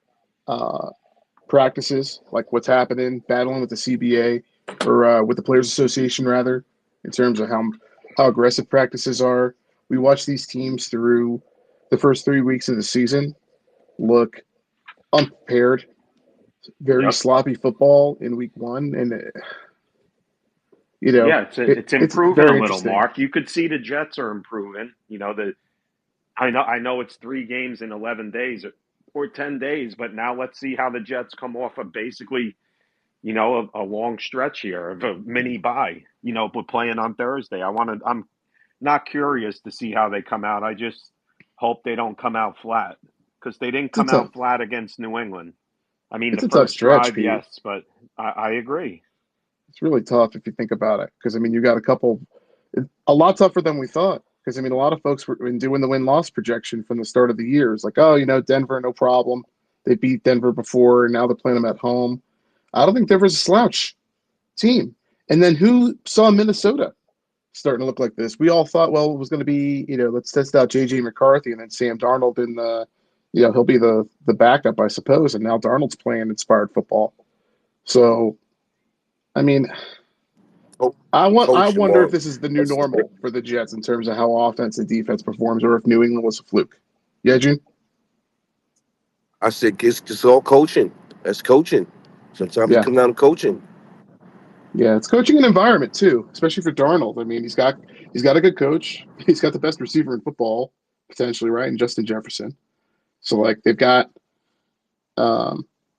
practices, like what's happening, battling with the CBA or with the Players Association, rather, in terms of how aggressive practices are. We watch these teams through the first 3 weeks of the season look unprepared, very Yep. sloppy football in week one, and Yeah, it's it's improving a very little, interesting. Mark. You could see the Jets are improving. I know it's 3 games in 11 days or 10 days, but now let's see how the Jets come off of basically, a long stretch here of a mini bye, but playing on Thursday. I'm not curious to see how they come out. I just hope they don't come out flat because they didn't It's a come tough out flat against New England. I mean, the it's a tough first stretch, drive, Pete. yes, but I agree. It's really tough if you think about it, because I mean, you got a lot tougher than we thought. Because I mean, a lot of folks were doing the win loss projection from the start of the year. It's like, oh, Denver, no problem. They beat Denver before, and now they're playing them at home. I don't think Denver's a slouch team. And then who saw Minnesota starting to look like this? We all thought, well, it was going to be, let's test out JJ McCarthy, and then Sam Darnold in the, he'll be the backup, I suppose. And now Darnold's playing inspired football. So, I mean, I Coach wonder if Mark. this is the new normal for the Jets in terms of how offense and defense performs, or if New England was a fluke. Yeah, Gene? I said it's all coaching. That's coaching. Sometimes it Yeah. comes down to coaching. Yeah, it's coaching and environment too, especially for Darnold. I mean, he's got a good coach. He's got the best receiver in football, potentially, right? And Justin Jefferson. So like they've got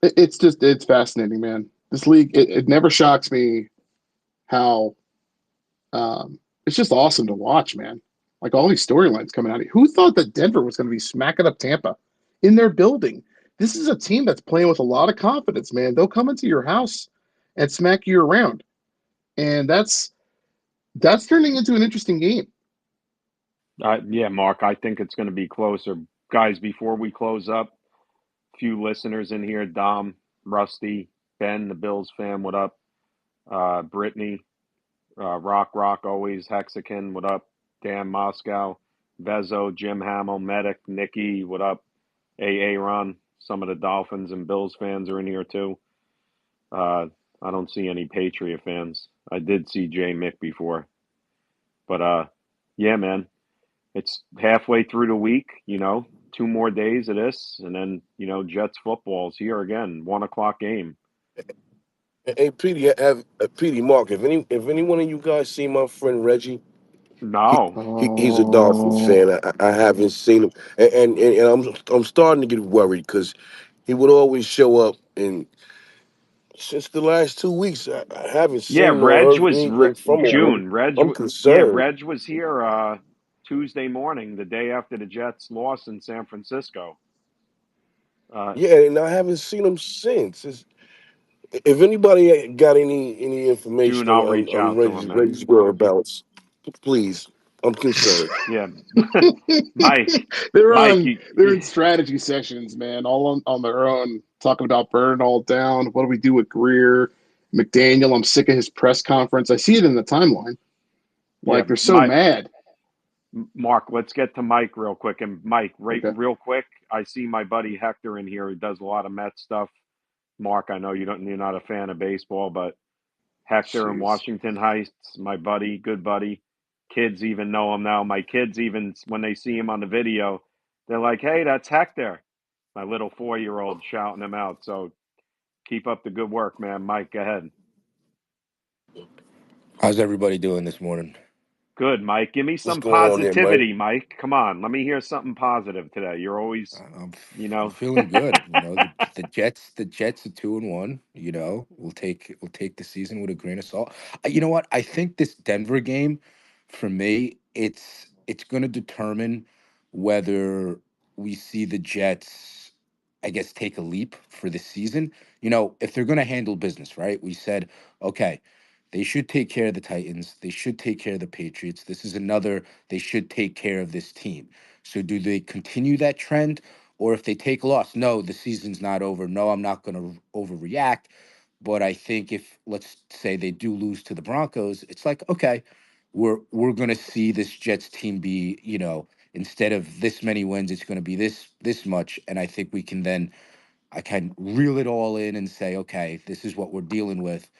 it's fascinating, man. This league, it never shocks me how it's just awesome to watch, man. Like all these storylines coming out. Who thought that Denver was going to be smacking up Tampa in their building? This is a team that's playing with a lot of confidence, man. They'll come into your house and smack you around, and that's turning into an interesting game. Yeah, Mark, I think it's going to be closer. Guys, before we close up, few listeners in here: Dom, Rusty, Ben, the Bills fan, what up? Brittany, Rock, always Hexakin, what up? Dan Moscow, Vezo, Jim Hamill, Medic, Nikki, what up? Ron, some of the Dolphins and Bills fans are in here too. I don't see any Patriot fans. I did see Jay Mick before, but yeah, man, it's halfway through the week. 2 more days of this, and then Jets football's here again. 1 o'clock game. Hey, Petey, Mark. If any one of you guys see my friend Reggie, he, No, he's a Dolphins Oh, fan. I haven't seen him, and I'm starting to get worried because he would always show up, and since the last 2 weeks, I haven't yeah, seen or heard anything from him. June. I'm concerned. Reg was here Tuesday morning, the day after the Jets lost in San Francisco. Yeah, and I haven't seen him since. If anybody got any June, information I'll on, reach on out to him, man. Reggie's whereabouts, please. I'm concerned. Yeah, Mike, they're Mike, on they're in strategy sessions, man, all on their own, talking about burning all down. What do we do with Greer, McDaniel? I'm sick of his press conference. I see it in the timeline. yeah, Like they're so Mike, mad. Mark. Let's get to Mike real quick. And Mike, right, Okay. real quick. I see my buddy Hector in here who does a lot of Met stuff. Mark, I know you're not a fan of baseball, but Hector in Jeez. Washington Heights, my buddy, good buddy. Kids even know him now. My kids, even when they see him on the video, they're like, hey, that's Hector. My little 4-year-old shouting him out. So keep up the good work, man. Mike, go ahead. How's everybody doing this morning? Good, Mike. Give me What's some going on there, Mike? positivity, Mike. Come on. Let me hear something positive today. You're always, I'm feeling good. The Jets are 2-1. We'll take the season with a grain of salt. You know what? I think this Denver game, for me, it's going to determine whether we see the Jets, I guess, take a leap for the season. If they're going to handle business, right? We said, okay, they should take care of the Titans. They should take care of the Patriots. This is another. They should take care of this team. So do they continue that trend? Or if they take a loss, no, the season's not over. No, I'm not going to overreact. But I think if, let's say, they do lose to the Broncos, it's like, okay, we're going to see this Jets team be, instead of this many wins, it's going to be this much. And I think we can then, I can reel it all in and say, okay, this is what we're dealing with.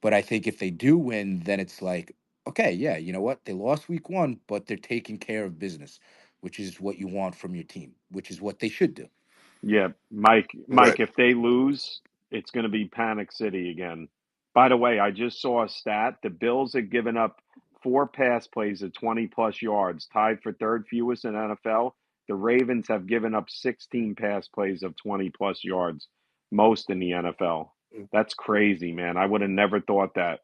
But I think if they do win, then it's like, okay, yeah, you know what? They lost week 1, but they're taking care of business, which is what you want from your team, which is what they should do. yeah, Mike. Right. Mike, if they lose, it's going to be Panic City again. By the way, I just saw a stat. The Bills had given up 4 pass plays of 20 plus yards, tied for third fewest in NFL. The Ravens have given up 16 pass plays of 20-plus yards, most in the NFL. That's crazy, man. I would have never thought that.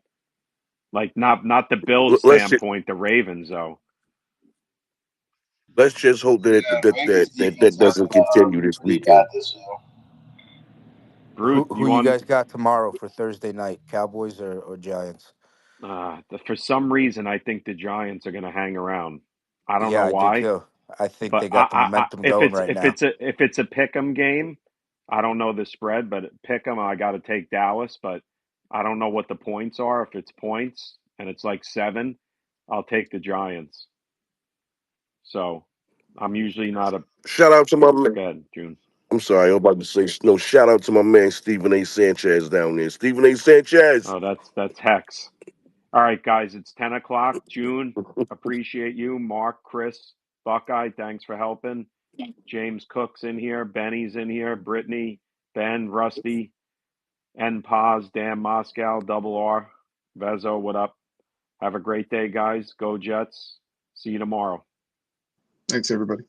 Like, not the Bills' Let's just, standpoint, the Ravens, though. let's just hope that Yeah, Ravens that defense has doesn't continue this really got weekend. this year. Brute, Who you you want guys got tomorrow for Thursday night? Cowboys or Giants? for some reason, I think the Giants are going to hang around. I don't Yeah, know I do why, too. I think but they got the momentum if going it's right now. if it's a pick'em game, I don't know the spread, but pick'em, I got to take Dallas, but I don't know what the points are. If it's points and it's like 7, I'll take the Giants. So I'm usually not a Shout out to my man. good June. I'm sorry, I'm about to say no. Shout out to my man Stephen A. Sanchez down there. Stephen A. Sanchez. Oh, that's Hex. All right, guys, it's 10 o'clock. June, appreciate you. Mark, Chris, Buckeye, thanks for helping. James Cook's in here. Benny's in here. Brittany, Ben, Rusty, N Paz, Dan Moscow, Double R, Vezo, what up? Have a great day, guys. Go Jets. See you tomorrow. Thanks, everybody.